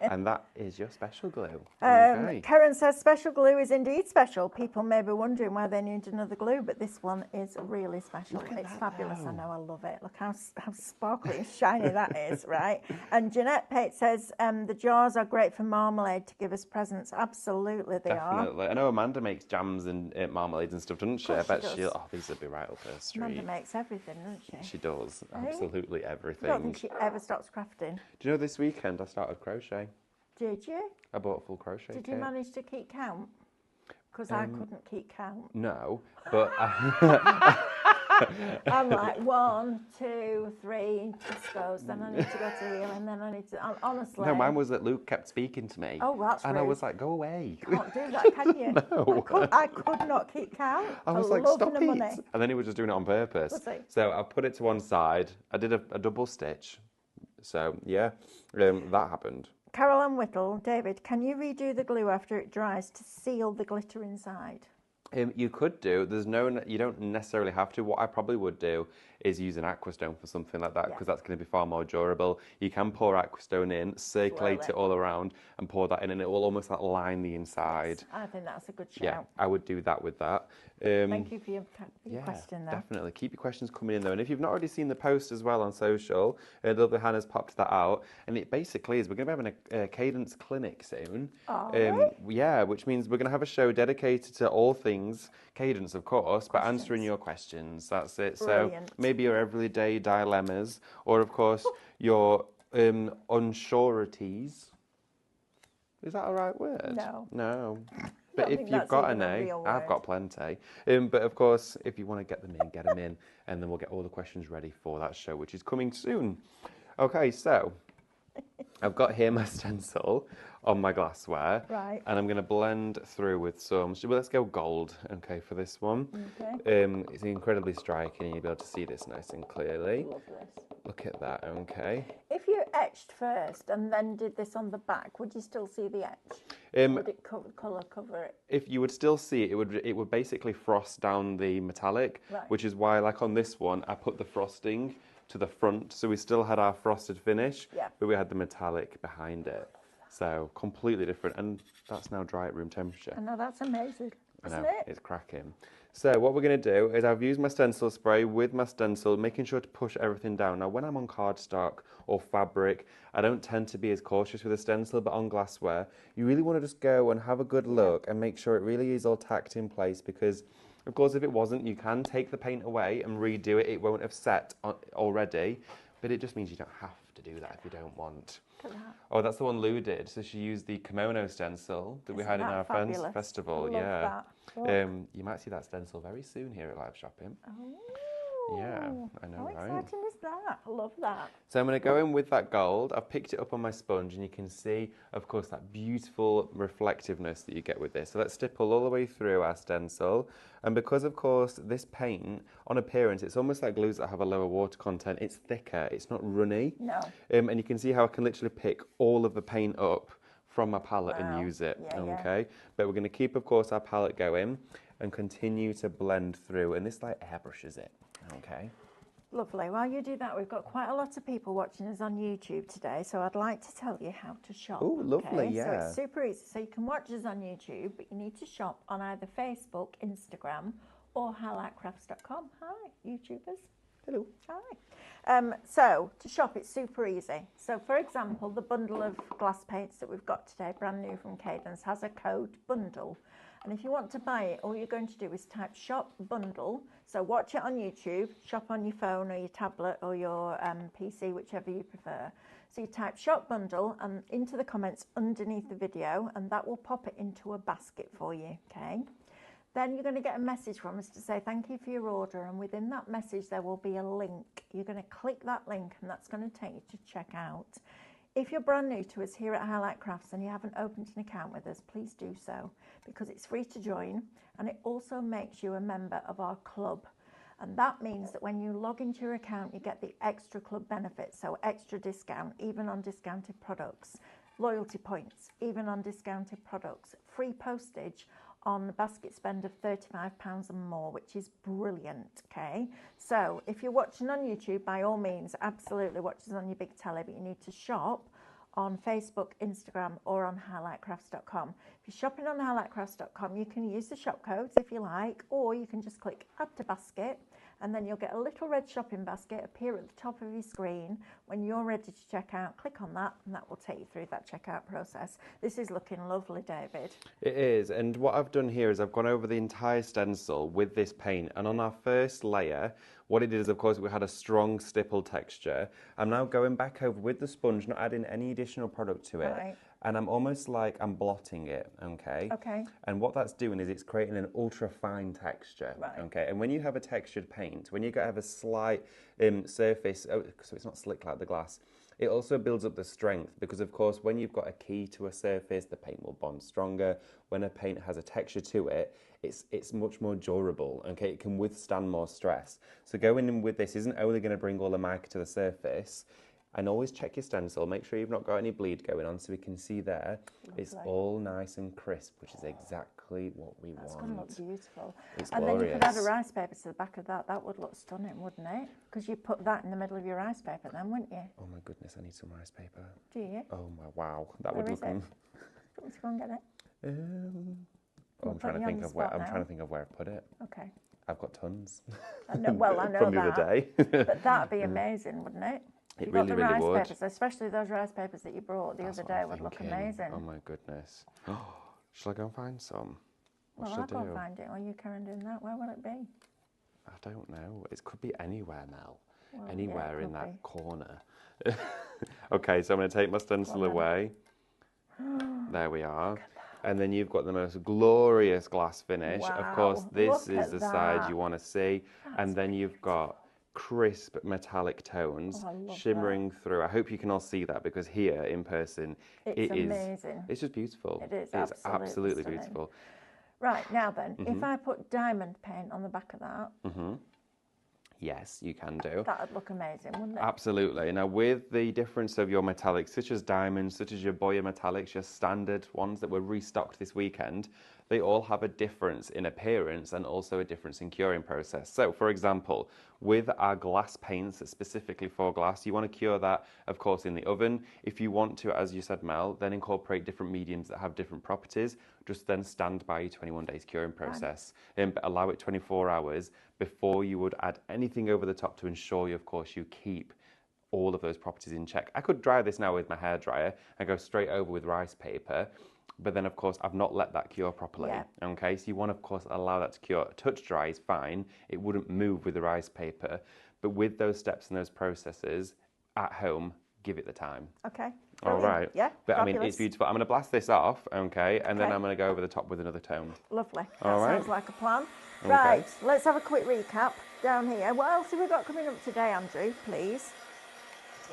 And that is your special glue. Okay. Karen says special glue is indeed special. People may be wondering why they need another glue, but this one is really special. It's fabulous. I know, I love it. Look how sparkly and shiny that is, right? And Jeanette Pate says the jars are great for marmalade to give us presents. Absolutely, they are. Definitely. I know Amanda makes jams and marmalades and stuff, doesn't she? I course bet she she'll. does. Oh, these would be right up her street. Amanda makes everything, doesn't she? She does. Eh? Absolutely I everything. don't think she ever stops crafting. Do you know this weekend I started crochet? Did you? I bought a full crochet Did kit. you manage to keep count? Because I couldn't keep count. No, but I'm like 1, 2, 3 Tesco's, then I need to go to here, and then I need to. Honestly. No, mine was that Luke kept speaking to me. Oh, that's And rude. I was like, go away. Can't do that, can you? No. I could not keep count. I was like, love stop the it. money. And then he was just doing it on purpose. Was he? So I put it to one side. I did a double stitch. So, yeah, that happened. Carol Whittle, David, can you redo the glue after it dries to seal the glitter inside? You could do. You don't necessarily have to. What I probably would do is use an aquastone for something like that, because that's going to be far more durable. You can pour aquastone in, circulate it all around, and pour that in, and it will almost like line the inside. Yes, I think that's a good shout. Yeah, I would do that with that. Thank you for your question, though. Definitely. Keep your questions coming in, though. And if you've not already seen the post as well on social, Lovely Hannah's popped that out. And it basically is, we're going to be having a Cadence clinic soon. Yeah, which means we're going to have a show dedicated to all things Cadence, of course, but answering your questions. That's it. Brilliant. So maybe your everyday dilemmas, or, of course, your unsureties. Is that a right word? No. But if you've got an A, I've got plenty. But of course, if you want to get them in, and then we'll get all the questions ready for that show, which is coming soon. Okay, so I've got here my stencil on my glassware. Right. And I'm going to blend through with some, let's go gold, okay, for this one. Okay. It's incredibly striking, and you'll be able to see this nice and clearly. Love this. Look at that, okay. If you etched first and then did this on the back, would you still see the etch? Would it colour cover it? If you would still see it, it would basically frost down the metallic, which is why, like on this one, I put the frosting to the front, so we still had our frosted finish, but we had the metallic behind it. So completely different, and that's now dry at room temperature. I know, that's amazing, isn't it? It's cracking. So what we're going to do is I've used my stencil spray with my stencil, making sure to push everything down. Now, when I'm on cardstock or fabric, I don't tend to be as cautious with a stencil, but on glassware, you really want to just go and have a good look and make sure it really is all tacked in place, because, of course, if it wasn't, you can take the paint away and redo it. It won't have set already, but it just means you don't have to do that if you don't want. Oh, that's the one Lou did. So she used the kimono stencil that we had in our friends festival. That. You might see that stencil very soon here at Live Shopping. Oh, Yeah, I know, how right? exciting is that? I love that. So I'm going to go in with that gold. I've picked it up on my sponge, and you can see, of course, that beautiful reflectiveness that you get with this. So let's stipple all the way through our stencil. And because, of course, this paint, on appearance, it's almost like glues that have a lower water content. It's thicker. It's not runny. No. And you can see how I can literally pick all of the paint up from my palette and use it. Okay. But we're going to keep, of course, our palette going and continue to blend through. And this like airbrushes it. Okay. Lovely. While you do that, we've got quite a lot of people watching us on YouTube today, so I'd like to tell you how to shop. Oh, lovely, yeah. So it's super easy. So you can watch us on YouTube, but you need to shop on either Facebook, Instagram, or highlightcrafts.com. Hi, YouTubers. Hello. Hi. So to shop, it's super easy. So for example, the bundle of glass paints that we've got today, brand new from Cadence, has a code bundle. And if you want to buy it, all you're going to do is type shop bundle. So watch it on YouTube, shop on your phone or your tablet or your PC, whichever you prefer. So you type shop bundle and into the comments underneath the video, and that will pop it into a basket for you, okay? Then you're going to get a message from us to say thank you for your order, and within that message there will be a link. You're going to click that link, and that's going to take you to checkout. If you're brand new to us here at Highlight Crafts and you haven't opened an account with us, please do so, because it's free to join, and it also makes you a member of our club. And that means that when you log into your account, you get the extra club benefits, so extra discount, even on discounted products, loyalty points, even on discounted products, free postage on the basket spend of £35 and more, which is brilliant, okay? So if you're watching on YouTube, by all means, absolutely watch us on your big telly, but you need to shop on Facebook, Instagram, or on highlightcrafts.com. If you're shopping on highlightcrafts.com, you can use the shop codes if you like, or you can just click add to basket, and then you'll get a little red shopping basket appear at the top of your screen. When you're ready to check out, click on that, and that will take you through that checkout process. This is looking lovely, David. It is, and what I've done here is I've gone over the entire stencil with this paint, and on our first layer, what it did is, of course, we had a strong stipple texture. I'm now going back over with the sponge, not adding any additional product to it. Right. and I'm almost like I'm blotting it, okay? Okay. And what that's doing is it's creating an ultra fine texture, Right. okay? And when you have a textured paint, when you have a slight surface, so it's not slick like the glass, it also builds up the strength because, of course, when you've got a key to a surface, the paint will bond stronger. When a paint has a texture to it, it's much more durable, okay? It can withstand more stress. So going in with this isn't only going to bring all the mica to the surface, and always check your stencil, make sure you've not got any bleed going on so we can see there. Lovely. It's all nice and crisp, which is exactly what we That's want. going to look beautiful. It's and glorious. then you could add a rice paper to the back of that. That would look stunning, wouldn't it? Because you put that in the middle of your rice paper then, wouldn't you? Oh my goodness, I need some rice paper. Do you? Oh my, wow. That Where would is look... it? Do you want me to go and get it? I'm trying to think of where I've put it. Okay. I've got tons. I know from the other day. But that'd be amazing, wouldn't it? It You've really, got the really rice would. papers, especially those rice papers that you brought the other day would look amazing. Oh my goodness. Shall I go and find some? What Well, should I'll I go do? and find it. Or you carrying doing that? Where will it be? I don't know. It could be anywhere, Mel. Well, Anywhere yeah, in that be. corner. Okay, so I'm going to take my stencil away. There we are. And then you've got the most glorious glass finish. Wow, of course, this look is at the side that. you want to see. And then you've got crisp metallic tones Oh, I love shimmering through. I hope you can all see that because here in person, It's amazing. It's just beautiful. It is It's absolutely stunning. beautiful. Right, now then, if I put diamond paint on the back of that, Yes, you can do. that would look amazing, wouldn't it? Absolutely. Now, with the difference of your metallics, such as diamonds, such as your Boya metallics, your standard ones that were restocked this weekend, they all have a difference in appearance and also a difference in curing process. So, for example, with our glass paints specifically for glass, you want to cure that, of course, in the oven. If you want to, as you said, Mel, then incorporate different mediums that have different properties, just then stand by your 21 days curing process and allow it 24 hours before you would add anything over the top to ensure you, of course, you keep all of those properties in check. I could dry this now with my hairdryer and go straight over with rice paper, but then of course I've not let that cure properly. Yeah. Okay, so you want to, of course, allow that to cure. Touch dry is fine, it wouldn't move with the rice paper, but with those steps and those processes at home, give it the time. Okay. All Brilliant. right. Yeah. But I mean, fabulous. it's beautiful. I'm going to blast this off, okay, and then Okay. I'm going to go over the top with another tone. Lovely. That All right. sounds like a plan. Okay. Right, let's have a quick recap down here. What else have we got coming up today, Andrew, please?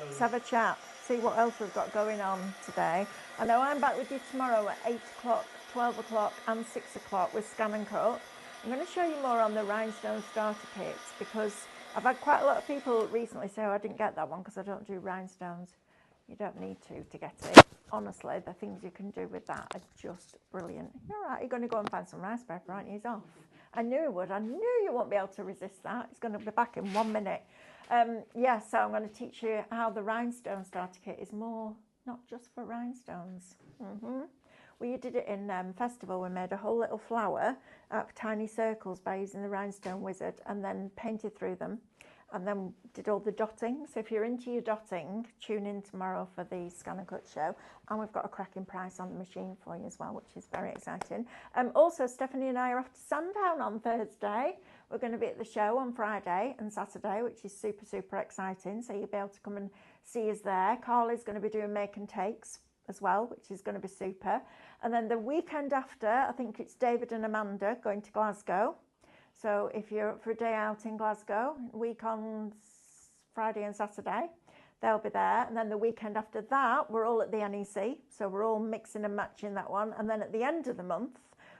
Let's have a chat, see what else we've got going on today. I know I'm back with you tomorrow at 8 o'clock, 12 o'clock and 6 o'clock with Scan and Cut. I'm going to show you more on the rhinestone starter kits because I've had quite a lot of people recently say, oh, I didn't get that one because I don't do rhinestones. You don't need to get it. Honestly, the things you can do with that are just brilliant. You're right, you're going to go and find some rice paper, aren't you? He's off. I knew he would. I knew you won't be able to resist that. He's going to be back in 1 minute. So I'm going to teach you how the rhinestone starter kit is more, not just for rhinestones. We did it in festival. We made a whole little flower out of tiny circles by using the rhinestone wizard and then painted through them and then did all the dotting. So if you're into your dotting, tune in tomorrow for the Scan and Cut show. And we've got a cracking price on the machine for you as well, which is very exciting. Also, Stephanie and I are off to Sandown on Thursday. We're going to be at the show on Friday and Saturday, which is super, super exciting. So you'll be able to come and see us there. Carly's going to be doing make and takes as well, which is going to be super. And then the weekend after, I think it's David and Amanda going to Glasgow. So if you're up for a day out in Glasgow, week on Friday and Saturday, they'll be there. And then the weekend after that, we're all at the NEC. So we're all mixing and matching that one. And then at the end of the month,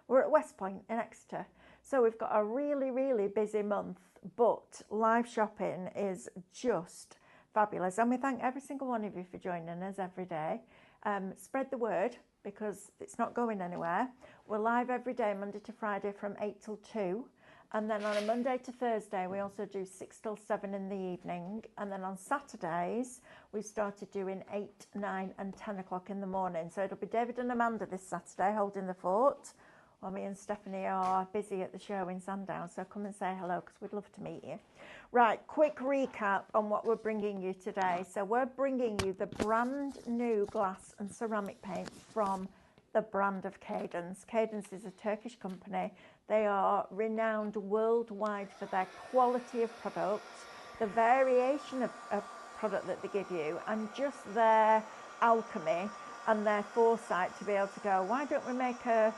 we're at West Point in Exeter. So we've got a really, really busy month, but live shopping is just fabulous. And we thank every single one of you for joining us every day. Spread the word because it's not going anywhere. We're live every day, Monday to Friday from 8 till 2. And then on a Monday to Thursday, we also do 6 till 7 in the evening. And then on Saturdays, we've started doing 8, 9 and 10 o'clock in the morning. So it'll be David and Amanda this Saturday holding the fort. Well, me and Stephanie are busy at the show in Sandown, so come and say hello because we'd love to meet you. Right, quick recap on what we're bringing you today. So we're bringing you the brand new glass and ceramic paints from the brand of Cadence. Cadence is a Turkish company. They are renowned worldwide for their quality of product, the variation of product that they give you, and just their alchemy and their foresight to be able to go, why don't we make a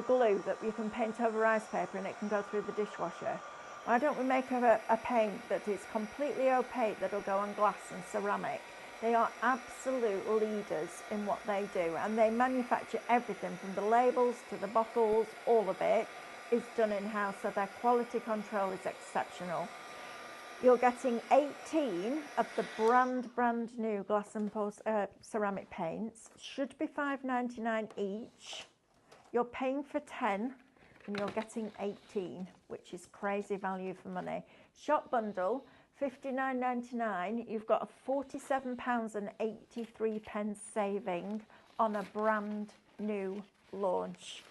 glue that you can paint over rice paper and it can go through the dishwasher? Why don't we make a paint that is completely opaque that'll go on glass and ceramic? They are absolute leaders in what they do, and they manufacture everything from the labels to the bottles. All of it is done in-house, so their quality control is exceptional. You're getting 18 of the brand new glass and ceramic paints. Should be $5.99 each. You're paying for 10 and you're getting 18, which is crazy value for money. Shop bundle, £59.99. You've got a £47.83 saving on a brand new launch.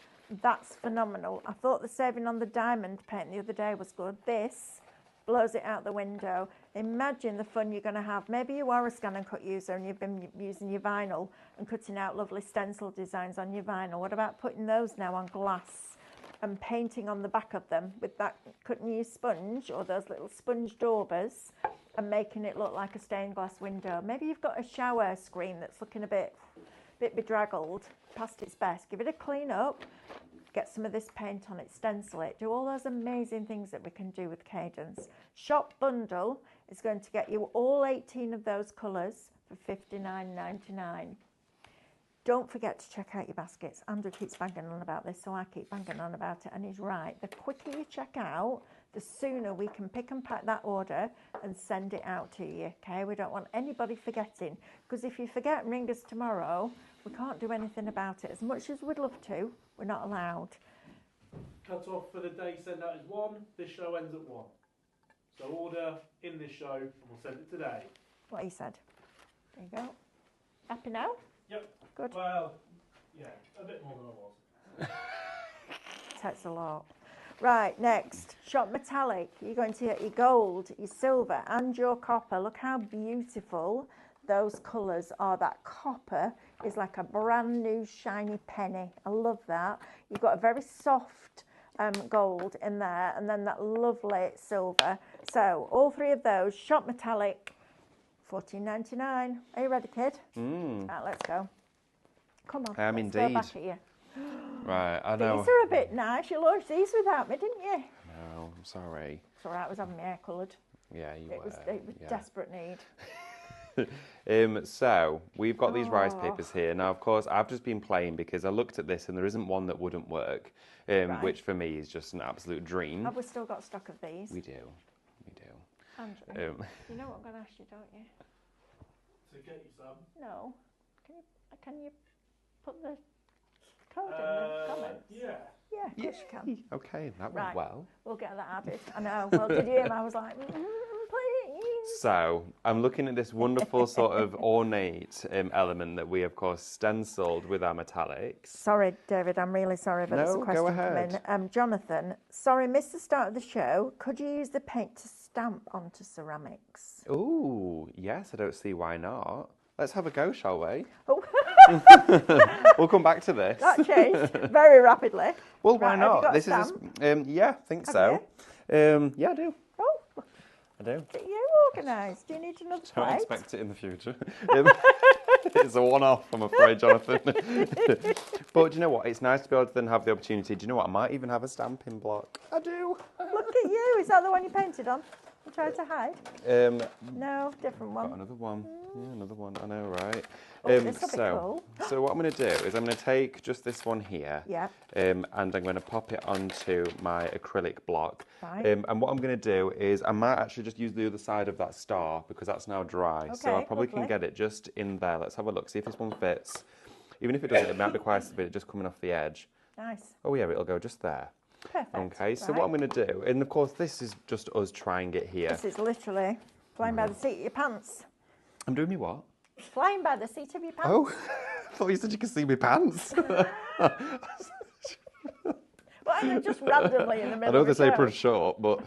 That's phenomenal. I thought the saving on the diamond paint the other day was good. This blows it out the window. Imagine the fun you're going to have. Maybe you are a scan and cut user and you've been using your vinyl and cutting out lovely stencil designs on your vinyl. What about putting those now on glass and painting on the back of them with that cutting your sponge or those little sponge daubers and making it look like a stained glass window? Maybe you've got a shower screen that's looking a bit bedraggled, past its best. Give it a clean up. Get some of this paint on it, stencil it, do all those amazing things that we can do with Cadence. Shop bundle is going to get you all 18 of those colours for $59.99. Don't forget to check out your baskets. Andrew keeps banging on about this, so I keep banging on about it, and he's right. The quicker you check out, the sooner we can pick and pack that order and send it out to you, okay? We don't want anybody forgetting, because if you forget and ring us tomorrow, we can't do anything about it. As much as we'd love to, we're not allowed. Cut off for the day send out is 1. This show ends at 1. So order in this show and we'll send it today. What he said. There you go. Happy now? Yep. Good. Well, yeah, a bit more than I was. Takes a lot. Right, next. Shop metallic. You're going to get your gold, your silver and your copper. Look how beautiful those colours are. That copper is like a brand new shiny penny. I love that. You've got a very soft gold in there and then that lovely silver. So all three of those, shop metallic, $14.99. Are you ready, kid? Right, let's go. Come on. I am let's indeed. Go back at you. Right, I know. These are a bit nice. You launched these without me, didn't you? No, I'm sorry. It's all right. I was having my hair coloured. Yeah, you It were. was yeah. desperate need. So we've got these rice papers here. Now, of course, I've just been playing because I looked at this and there isn't one that wouldn't work, which for me is just an absolute dream. Have we still got stock of these? We do. Andrew, you know what I'm going to ask you, don't you? To get you some. No. Can you put the code in the comments? Yeah. Yeah, of course you can. Okay, that went Right. well. We'll get that added. I know. Well, did you hear him? I was like, please. So I'm looking at this wonderful sort of ornate element that we, of course, stenciled with our metallics. Sorry, David, I'm really sorry, but No, there's a question go ahead. come in. Jonathan, sorry, missed the start of the show. Could you use the paint to stamp onto ceramics? Ooh, yes, I don't see why not. Let's have a go, shall we? Oh, We'll come back to this. that changed very rapidly. Well, why Right, have you not? got a This stamp? is, yeah, I think Have so. Yeah, I do. Oh, I do. look at you organised. Do you need another Don't plate? expect it in the future. It's a one-off, I'm afraid, Jonathan. But do you know what? It's nice to be able to then have the opportunity. Do you know what? I might even have a stamping block. I do. Look at you. Is that the one you painted on? I'm trying to hide. No, different one. Got another one. Yeah, another one. I know, right? Oh, this'll be cool. So what I'm going to do is I'm going to take just this one here. Yeah. And I'm going to pop it onto my acrylic block. Right. And what I'm going to do is I might actually just use the other side of that star because that's now dry. So I Okay, probably can lovely. get it just in there. Let's have a look. See if this one fits. Even if it doesn't, it might be quite a bit just coming off the edge. Nice. Oh yeah, it'll go just there. Perfect. Okay, so Right. what I'm going to do, and of course this is just us trying it here. This is literally flying by the seat of your pants. I'm doing me what? Flying by the seat of your pants. Oh, I thought you said you could see my pants. Well, I mean, just randomly in the I middle know of this the show. apron's short, but...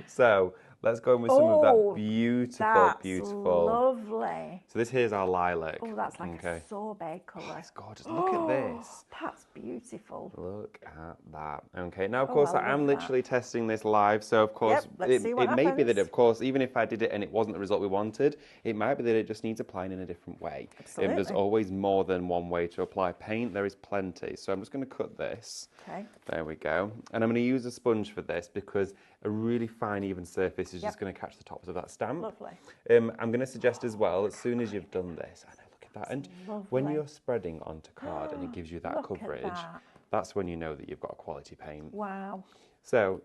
So, Let's go in with some of that beautiful, that's beautiful. Lovely. So this here's our lilac. Oh, that's like a sorbet colour. Oh, it's gorgeous. Look at this. That's beautiful. Look at that. Okay, now of Oh, course I I am love literally testing this live, so of course let's see what it may be that happens. of course even if I did it and it wasn't the result we wanted, it might be that it just needs applying in a different way. Absolutely. There's always more than one way to apply paint. There is plenty. So I'm just going to cut this. Okay. There we go. And I'm going to use a sponge for this because a really fine even surface is just going to catch the tops of that stamp. Lovely. I'm going to suggest as well, as soon as you've done this, I know, look at that. And when lovely. you're spreading onto card and it gives you that Look at coverage, that. that's when you know that you've got a quality paint. Wow. So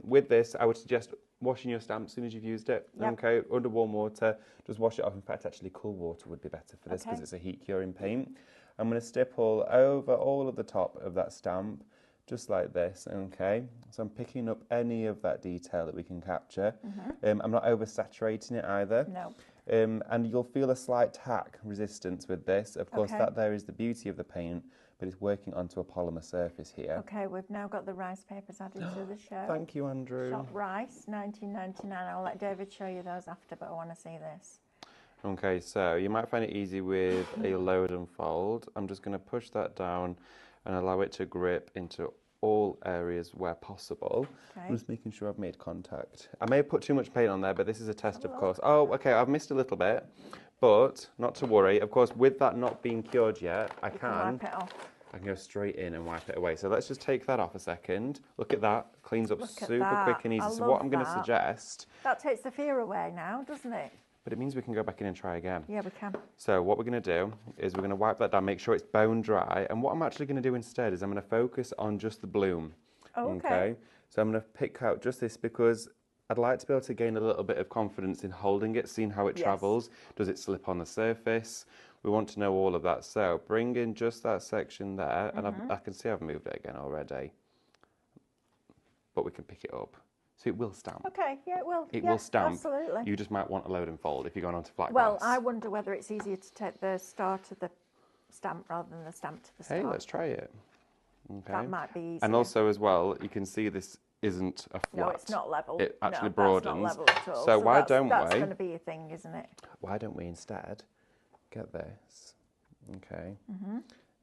with this, I would suggest washing your stamp as soon as you've used it. Yep. Okay, under warm water, just wash it off. In fact, actually cool water would be better for this because it's a heat curing paint. I'm going to stipple over all of the top of that stamp, just like this, okay? So I'm picking up any of that detail that we can capture. I'm not oversaturating it either. No. And you'll feel a slight tack resistance with this. Of course, that there is the beauty of the paint, but it's working onto a polymer surface here. Okay, we've now got the rice papers added to the show. Thank you, Andrew. Shop rice, $19.99. I'll let David show you those after, but I want to see this. Okay, so you might find it easy with a load and fold. I'm just going to push that down and allow it to grip into all areas where possible. Okay. I'm just making sure I've made contact. I may have put too much paint on there, but this is a test, of course. Oh, okay, I've missed a little bit, but not to worry. Of course, with that not being cured yet, I can wipe it off. I can go straight in and wipe it away. So let's just take that off a second. Look at that, cleans up Look at super that. quick and easy. I So what I'm going to love that. suggest, That takes the fear away now, doesn't it? but it means we can go back in and try again. Yeah, we can. So what we're going to do is we're going to wipe that down, make sure it's bone dry. And what I'm actually going to do instead is I'm going to focus on just the bloom. Okay. So I'm going to pick out just this because I'd like to be able to gain a little bit of confidence in holding it, seeing how it travels. Does it slip on the surface? We want to know all of that. So bring in just that section there. And I can see I've moved it again already. But we can pick it up. So it will stamp. Okay, yeah, it will. It will stamp. Absolutely. You just might want a load and fold if you're going on to flat Well, glass. I wonder whether it's easier to take the start of the stamp rather than the stamp to the start. Hey, let's try it. Okay. That might be easier. And also as well, you can see this isn't a flat. No, it's not level. It actually no, broadens. That's not level at all. So why don't that's we? going to be a thing, isn't it? Why don't we instead get this? Okay.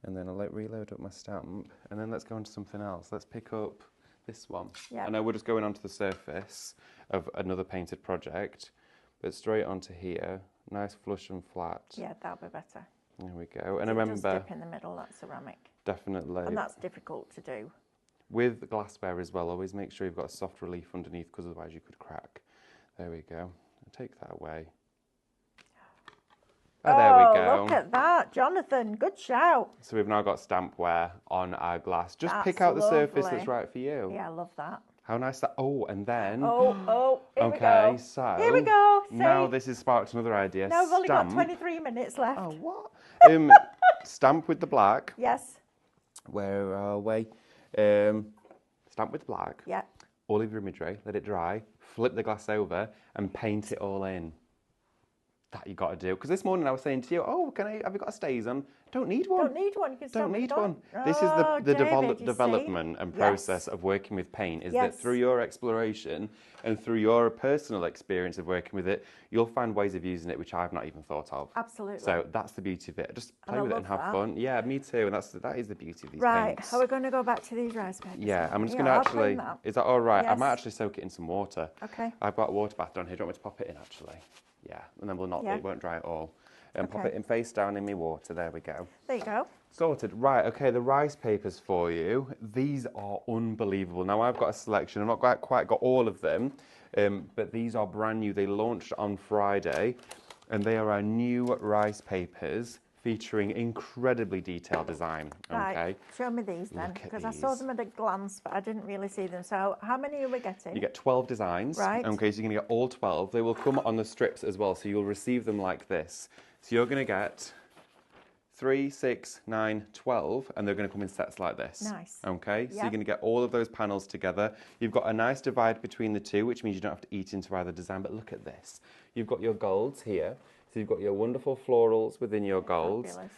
And then I'll reload up my stamp. And then let's go on to something else. Let's pick up this one. Yeah. I know we're just going onto the surface of another painted project, but straight onto here. Nice flush and flat. Yeah, that'll be better. There we go. And It remember, does dip in the middle, that's ceramic. definitely. And that's difficult to do. With glassware as well, always make sure you've got a soft relief underneath because otherwise you could crack. There we go. Take that away. Oh, there we go. Look at that, Jonathan. Good shout. So we've now got stamp wear on our glass. Just That's pick out the surface lovely. that's right for you. Yeah, I love that. How nice that. Oh, and then. Oh, here we okay, go. so. Here we go. See? Now this has sparked another idea. Now I've only got Stamp. 23 minutes left. Oh, what? Stamp with the black. Yes. Where are we? Stamp with black. Yeah. All of your imagery, let it dry, flip the glass over and paint it all in. That you got to do. Because this morning I was saying to you, oh, have you got a stays on? Don't need one. Don't need one. You can start Don't with need that. one. This is Oh, the David, you development see? and process of working with paint is that Yes. through your exploration and through your personal experience of working with it, you'll find ways of using it which I've not even thought of. Absolutely. So that's the beauty of it. Just play I with it love and have that. fun. Yeah, me too. And that is the beauty of these Right. paints. Are we going to go back to these rice papers? Yeah, I'm just Yeah, going to I'll actually, clean that. is that all right? I Yes. might actually soak it in some water. Okay. I've got a water bath down here. Do you want me to pop it in actually? Yeah, and then Yeah. it won't dry at all. And pop Okay. it in face down in my water. There we go. There you go. Sorted. Right, okay, the rice papers for you. These are unbelievable. Now, I've got a selection. I've not quite got all of them, but these are brand new. They launched on Friday, and they are our new rice papers featuring incredibly detailed design. Okay. Right. Show me these then, Look at because I saw these. them at a glance, but I didn't really see them. So how many are we getting? You get 12 designs. Right. Okay, so you're going to get all 12. They will come on the strips as well, so you'll receive them like this. So you're going to get 3, 6, 9, 12, and they're going to come in sets like this. Nice. Okay, so Yeah. you're going to get all of those panels together. You've got a nice divide between the two, which means you don't have to eat into either design, but look at this. You've got your golds here. So you've got your wonderful florals within your golds. Fabulous.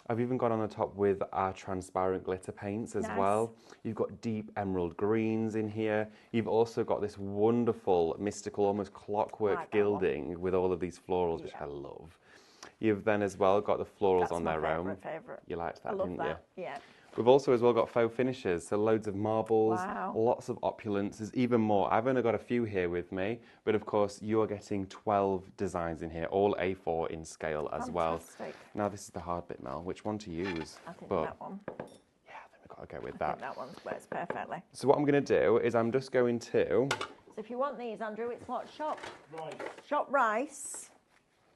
I've even gone on the top with our transparent glitter paints as well. You've got deep emerald greens in here. You've also got this wonderful, mystical, almost clockwork gilding with all of these florals, which I love. You've then as well got the florals on their own. Favourite. You liked that, I love didn't that. you? Yeah. We've also as well got faux finishes, so loads of marbles, Wow. lots of opulence. There's even more. I've only got a few here with me, but of course you're getting 12 designs in here, all A4 in scale as well. Now this is the hard bit, Mel. Which one to use? I think that one. Yeah, I think we've got to go with I that. think that one works perfectly. So what I'm going to do is I'm just going to... So if you want these, Andrew, it's what? Rice. Shop rice,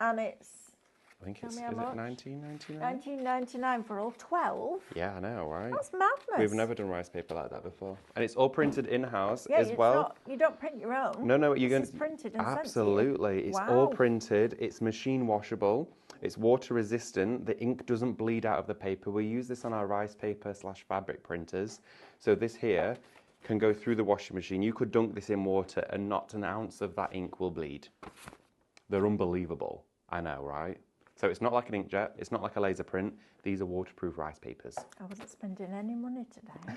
and it's... I think it's, Is it $19.99? $19.99 for all 12? Yeah, I know, right? That's madness. We've never done rice paper like that before. And it's all printed in-house Yeah, as well. Not, you don't print your own. No, you're going to... printed and Absolutely. It's all printed. It's machine washable. It's water resistant. The ink doesn't bleed out of the paper. We use this on our rice paper / fabric printers. So this here can go through the washing machine. You could dunk this in water and not an ounce of that ink will bleed. They're unbelievable. I know, right? So it's not like an inkjet, it's not like a laser print. These are waterproof rice papers. I wasn't spending any money today.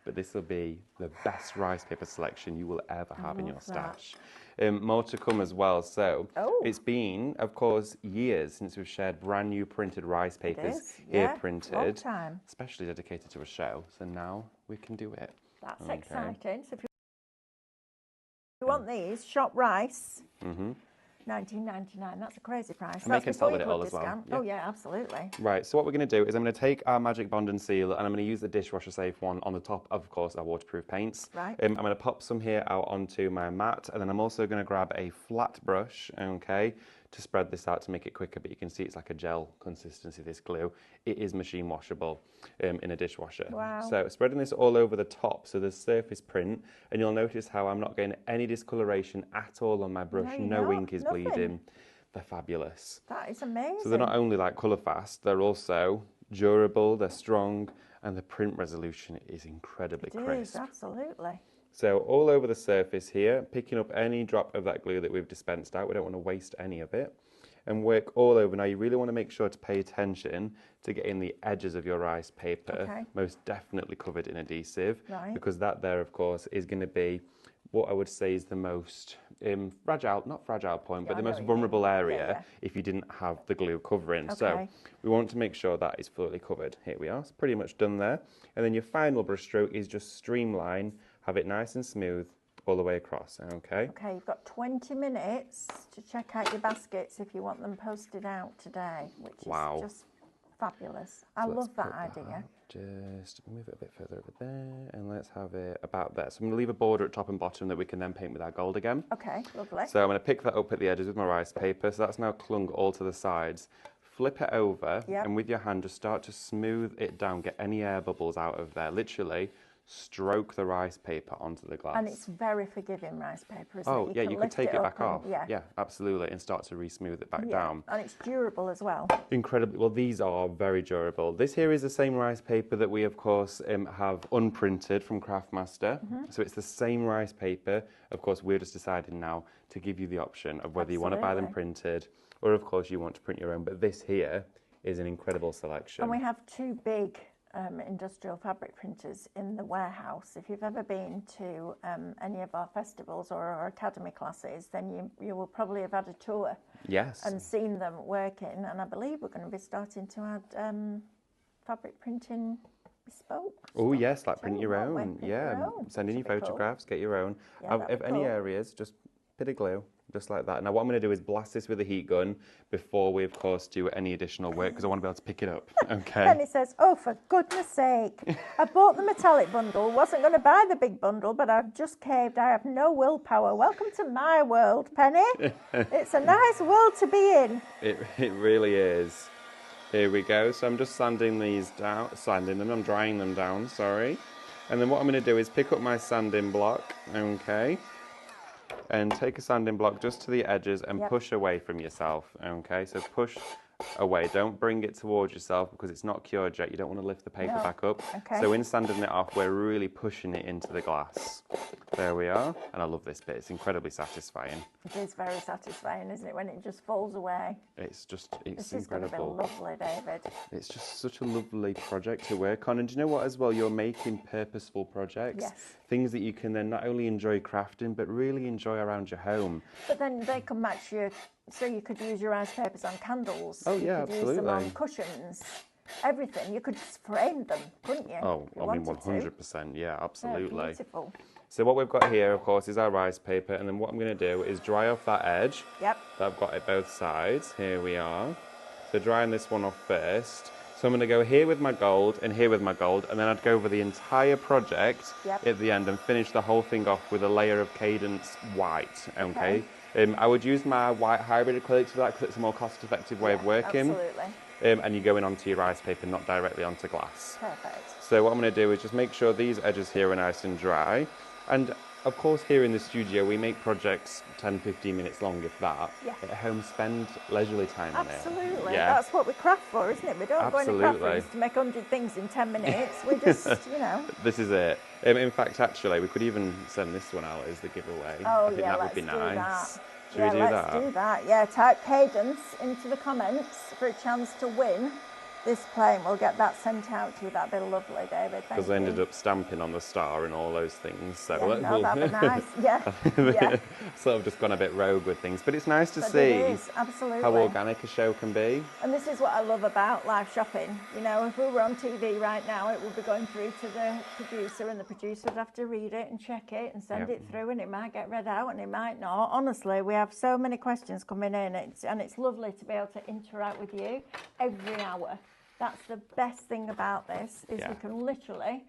But this will be the best rice paper selection you will ever have in your stash. More to come as well. So it's been, of course, years since we've shared brand new printed rice papers here printed. Long time. Especially dedicated to a show. So now we can do it. That's exciting. So if you want these, shop rice. $19.99. That's a crazy price. And make it sell with it all as well. Yeah. Oh yeah, absolutely. Right, so what we're going to do is I'm going to take our Magic Bond and Seal and I'm going to use the dishwasher safe one on the top of course, our waterproof paints. Right. I'm going to pop some here out onto my mat and then I'm also going to grab a flat brush, okay, to spread this out to make it quicker, but you can see it's like a gel consistency, this glue. It is machine washable in a dishwasher. Wow. So spreading this all over the top, so the surface print, and you'll notice how I'm not getting any discoloration at all on my brush. No ink is bleeding. They're fabulous. That is amazing. So they're not only like colour fast, they're also durable, they're strong, and the print resolution is incredibly crisp. It is, absolutely. So all over the surface here, picking up any drop of that glue that we've dispensed out. We don't want to waste any of it. And work all over. Now you really want to make sure to pay attention to getting the edges of your rice paper most definitely covered in adhesive. Because that there, of course, is going to be what I would say is the most fragile, not fragile point, but the most vulnerable area if you didn't have the glue covering. So we want to make sure that is fully covered. Here we are, it's pretty much done there. And then your final brush stroke is just streamline, have it nice and smooth all the way across, okay? Okay, you've got 20 minutes to check out your baskets if you want them posted out today, which is just fabulous. I love that idea. Just move it a bit further over there and let's have it about there. So I'm going to leave a border at top and bottom that we can then paint with our gold again. Okay, lovely. So I'm going to pick that up at the edges with my rice paper. So that's now clung all to the sides. Flip it over and with your hand just start to smooth it down, get any air bubbles out of there. Literally stroke the rice paper onto the glass. And it's very forgiving rice paper, isn't it? You could take it back off. Yeah, absolutely, and start to re-smooth it back down. And it's durable as well. Incredibly. Well, these are very durable. This here is the same rice paper that we, of course, have unprinted from Craftmaster. So it's the same rice paper. Of course, we're just deciding now to give you the option of whether you want to buy them printed or, of course, you want to print your own. But this here is an incredible selection. And we have two big industrial fabric printers in the warehouse. If you've ever been to any of our festivals or our academy classes, then you will probably have had a tour and seen them working. And I believe we're going to be starting to add fabric printing bespoke. Oh yes, like print your own. Send in your photographs, get your own. If any areas, just bit of glue. Just like that. Now what I'm going to do is blast this with a heat gun before we, of course, do any additional work because I want to be able to pick it up. Okay. Then it says, oh, for goodness sake. I bought the metallic bundle, wasn't going to buy the big bundle, but I've just caved. I have no willpower. Welcome to my world, Penny. It's a nice world to be in. It really is. Here we go. So I'm just sanding these down, I'm drying them down, sorry. And then what I'm going to do is pick up my sanding block, okay, and take a sanding block just to the edges and push away from yourself, okay? So push away. Don't bring it towards yourself because it's not cured yet. You don't want to lift the paper back up. Okay. So in sanding it off, we're really pushing it into the glass. There we are. And I love this bit. It's incredibly satisfying. It is very satisfying, isn't it, when it just falls away? It's incredible. This is going to be lovely, David. It's just such a lovely project to work on. And do you know what as well? You're making purposeful projects. Yes. Things that you can then not only enjoy crafting, but really enjoy around your home. But then they can match your, so you could use your rice papers on candles. Oh, yeah, you could use them on absolutely. cushions. Everything. You could just frame them, couldn't you? Oh, if you I mean, wanted to. 100%. Yeah, They're absolutely. beautiful. So what we've got here, of course, is our rice paper. And then what I'm going to do is dry off that edge. Yep. That I've got it both sides. Here we are. So drying this one off first. So I'm going to go here with my gold and here with my gold, and then I'd go over the entire project at the end and finish the whole thing off with a layer of Cadence white, okay? I would use my white hybrid acrylics for that because it's a more cost-effective way of working. Absolutely. And you're going onto your rice paper, not directly onto glass. Perfect. So what I'm going to do is just make sure these edges here are nice and dry. And of course, here in the studio, we make projects 10, 15 minutes long, if that. Yeah. At home, spend leisurely time on it. Absolutely. Yeah. That's what we craft for, isn't it? We don't go into craft rooms to make 100 things in 10 minutes. We just, you know. This is it. In fact, actually, we could even send this one out as the giveaway. Oh, I think that would be nice. That. Should we do let's do that. Yeah, type Cadence into the comments for a chance to win this plane. We'll get that sent out to you. That'd be lovely, David. Thank you. Because I ended up stamping on the star and all those things. So yeah, no, that'd be nice. Yeah. Yeah. Sort of just gone a bit rogue with things. But it's nice to But see it is, absolutely. how organic a show can be. And this is what I love about live shopping. You know, if we were on TV right now, it would be going through to the producer, and the producer would have to read it and check it and send it through, and it might get read out and it might not. Honestly, we have so many questions coming in, and it's lovely to be able to interact with you every hour. That's the best thing about this, is we can literally,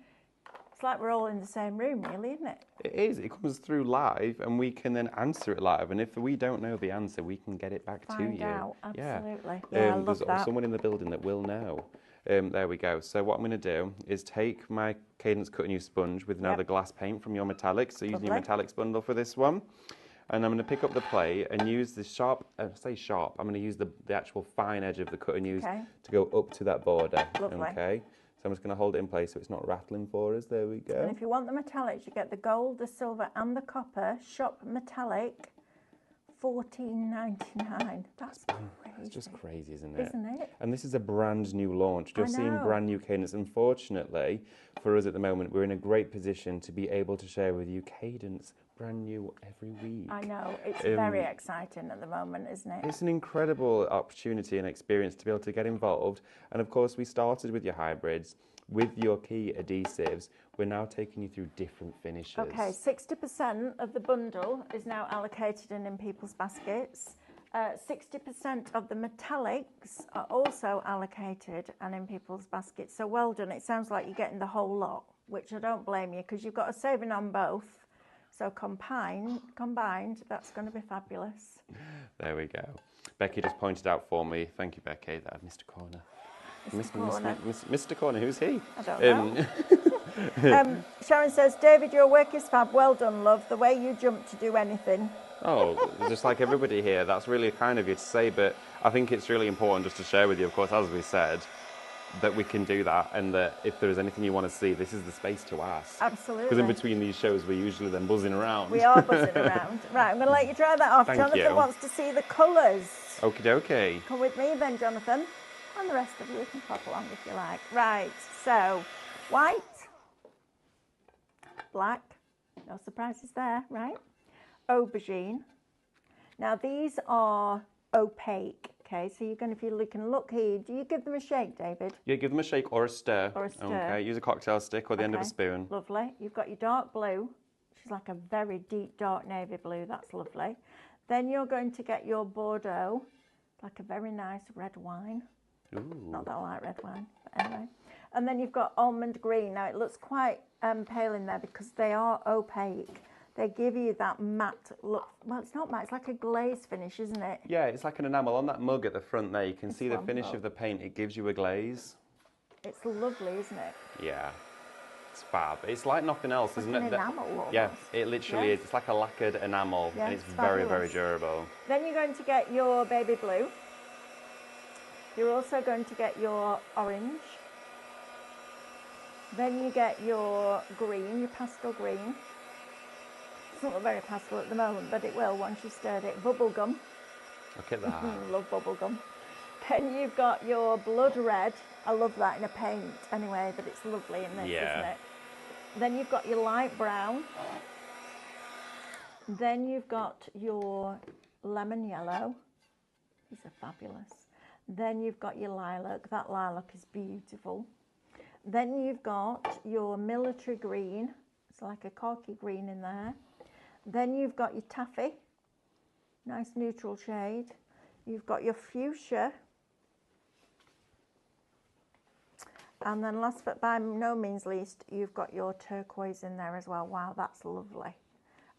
it's like we're all in the same room, really, isn't it? It is. It comes through live, and we can then answer it live. And if we don't know the answer, we can get it back to you. Out. Absolutely. Yeah, I love there's that. someone in the building that will know. There we go. So what I'm going to do is take my Cadence Cut and Use sponge with now the glass paint from your metallics. So using your metallics bundle for this one. And I'm going to pick up the plate and use the sharp, I'm going to use the actual fine edge of the cut and use to go up to that border. Lovely. Okay. So I'm just going to hold it in place so it's not rattling for us. There we go. And if you want the metallics, you get the gold, the silver and the copper. Shop metallic, $14.99. That's crazy. It's just crazy, isn't it? Isn't it? And this is a brand new launch. Just seeing brand new Cadence. Unfortunately, for us at the moment, we're in a great position to be able to share with you Cadence brand new every week. I know. It's very exciting at the moment, isn't it? It's an incredible opportunity and experience to be able to get involved. And of course, we started with your hybrids. With your key adhesives, we're now taking you through different finishes. Okay, 60% of the bundle is now allocated and in people's baskets. 60% of the metallics are also allocated and in people's baskets. So well done. It sounds like you're getting the whole lot, which I don't blame you, because you've got a saving on both. So combined, that's going to be fabulous. There we go. Becky just pointed out for me, thank you, Becky, that I've missed a corner. Mr. Corner, who's he? I don't know. Sharon says, David, your work is fab. Well done, love. The way you jump to do anything. Oh, just like everybody here. That's really kind of you to say, but I think it's really important just to share with you, of course, as we said, that we can do that, and that if there is anything you want to see, this is the space to ask. Absolutely. Because in between these shows, we're usually then buzzing around. We are buzzing around. Right, I'm going to let you try that off. Thank Jonathan you. wants to see the colours. Okie dokie. Come with me then, Jonathan. And the rest of you can pop along if you like. Right, so white, black, no surprises there, right? Aubergine. Now these are opaque, okay? So you're going to, if you can look here, do you give them a shake, David? Yeah, give them a shake or a stir. Or a stir. Okay, use a cocktail stick or the end of a spoon. Lovely. You've got your dark blue, which is like a very deep dark navy blue. That's lovely. Then you're going to get your Bordeaux, like a very nice red wine. Ooh. Not that I like red wine, but anyway. And then you've got almond green. Now it looks quite pale in there because they are opaque. They give you that matte look. Well, it's not matte, it's like a glaze finish, isn't it? Yeah, it's like an enamel. On that mug at the front there, you can see the finish of the paint. It gives you a glaze. It's lovely, isn't it? Yeah, it's fab. It's like nothing else, It's isn't like it? an enamel almost. Yeah, it literally is. It's like a lacquered enamel, Yeah, and it's it's very, very fabulous. durable. Then you're going to get your baby blue. You're also going to get your orange. Then you get your green, your pastel green. It's not very pastel at the moment, but it will once you stirred it. Bubblegum. Look at that. Love bubblegum. Then you've got your blood red. I love that in a paint anyway, but it's lovely in this, Yeah. isn't it? Then you've got your light brown. Then you've got your lemon yellow. These are fabulous. Then you've got your lilac. That lilac is beautiful. Then you've got your military green. It's like a khaki green in there. Then you've got your taffy. Nice neutral shade. You've got your fuchsia. And then last but by no means least, you've got your turquoise in there as well. Wow, that's lovely.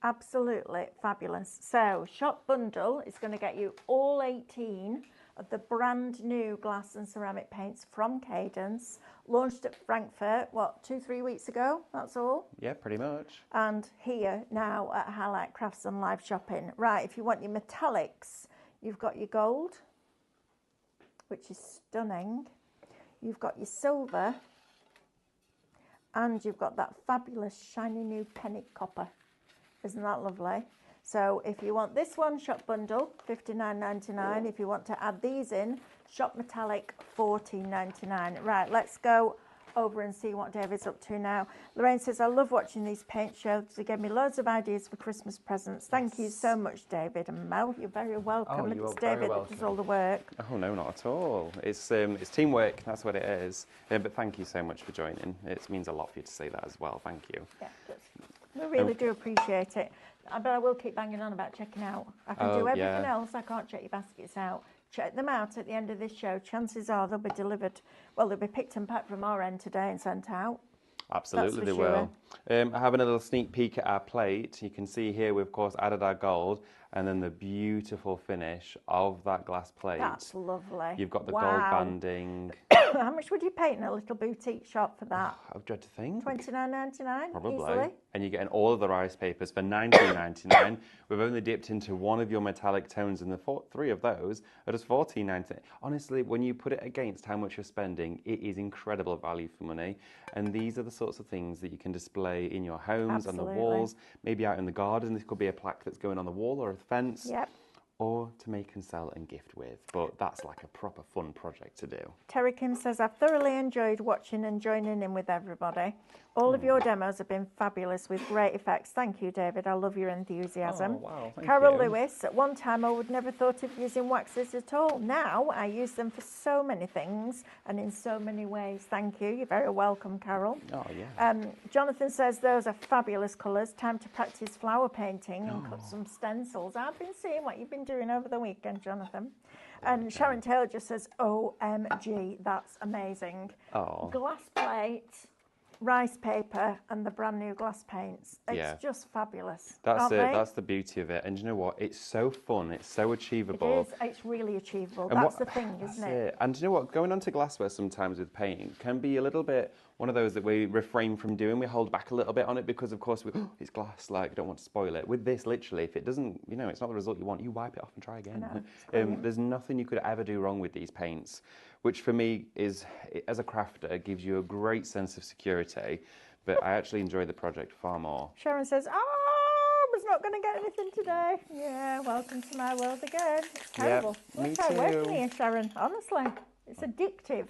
Absolutely fabulous. So shop bundle is going to get you all 18 of the brand new glass and ceramic paints from Cadence. Launched at Frankfurt, what, 2-3 weeks ago? That's all. Yeah, pretty much. And here now at Highlight Crafts and Live Shopping. Right, if you want your metallics, you've got your gold, which is stunning. You've got your silver, and you've got that fabulous shiny new penny copper. Isn't that lovely? So if you want this one, shop bundle, $59.99. If you want to add these in, shop metallic, $14.99. Right, let's go over and see what David's up to now. Lorraine says, I love watching these paint shows. They gave me loads of ideas for Christmas presents. Thank you so much, David. And Mel, you're very welcome. Oh, If you it's are very David that welcome. does all the work. Oh, no, not at all. It's teamwork, that's what it is. But thank you so much for joining. It means a lot for you to say that as well. Thank you. Yeah, good. We really do appreciate it. But I will keep banging on about checking out. I can do everything else. I can't check your baskets out. Check them out at the end of this show. Chances are they'll be delivered. Well, they'll be picked and packed from our end today and sent out. Absolutely, they sure. will. Having a little sneak peek at our plate, you can see here we've of course added our gold and then the beautiful finish of that glass plate. That's lovely. You've got the Wow. gold banding. How much would you pay in a little boutique shop for that? I dread to think. $29.99 Probably. easily. And you're getting all of the rice papers for $19.99. We've only dipped into one of your metallic tones, and the three of those are just $14.99. Honestly, when you put it against how much you're spending, it is incredible value for money. And these are the sorts of things that you can display in your homes, on the walls, maybe out in the garden. This could be a plaque that's going on the wall or a fence. Yep. Or to make and sell and gift with. But that's like a proper fun project to do. Terry Kim says, I've thoroughly enjoyed watching and joining in with everybody. All of your demos have been fabulous with great effects. Thank you, David. I love your enthusiasm. Oh, wow, thank Carol you. Lewis, at one time I would never thought of using waxes at all. Now I use them for so many things and in so many ways. Thank you. You're very welcome, Carol. Oh, yeah. Jonathan says, those are fabulous colours. Time to practice flower painting and cut some stencils. I've been seeing what you've been doing over the weekend, Jonathan. And Sharon Taylor just says, OMG, that's amazing. Oh. Glass plate, rice paper, and the brand new glass paints. It's just fabulous. That's aren't it. they? That's the beauty of it. And you know what? It's so fun. It's so achievable. It is. It's really achievable. And That's the thing, isn't it? And do you know what? Going on to glassware sometimes with painting can be a little bit one of those that we refrain from doing. We hold back a little bit on it because, of course, it's glass. Like, don't want to spoil it. With this, literally, if it doesn't, it's not the result you want, you wipe it off and try again. There's nothing you could ever do wrong with these paints, which for me is, as a crafter, gives you a great sense of security. But I actually enjoy the project far more. Sharon says, I was not going to get anything today. Yeah, welcome to my world again. It's terrible. me Let's try working too. here, Sharon. Honestly, it's addictive.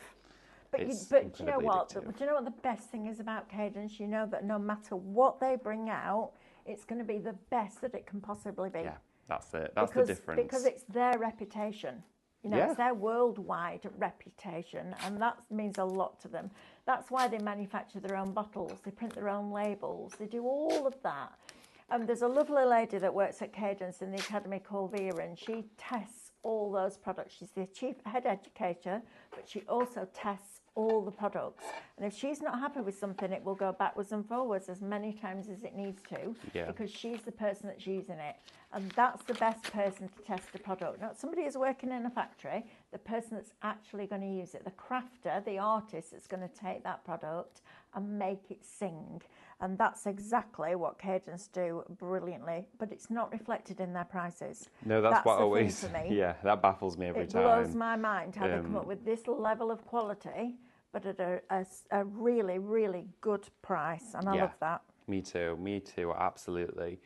But It's you know incredibly what? addictive. Do you know what the best thing is about Cadence? You know that no matter what they bring out, it's going to be the best that it can possibly be. Yeah, that's it. That's the difference. Because it's their reputation. It's their worldwide reputation, and that means a lot to them. That's why they manufacture their own bottles, they print their own labels, they do all of that. There's a lovely lady that works at Cadence in the Academy called Vera, and she tests all those products. She's the chief head educator, but she also tests all the products. And if she's not happy with something, it will go backwards and forwards as many times as it needs to, because she's the person that's using it. And that's the best person to test a product. Not somebody who's working in a factory, the person that's actually going to use it, the crafter, the artist that's going to take that product and make it sing. And that's exactly what Cadence do brilliantly, but it's not reflected in their prices. No, that's what the always, thing for me. yeah, that baffles me every time. It blows my mind how they come up with this level of quality, but at a really, really good price. And I love that. Me too, absolutely.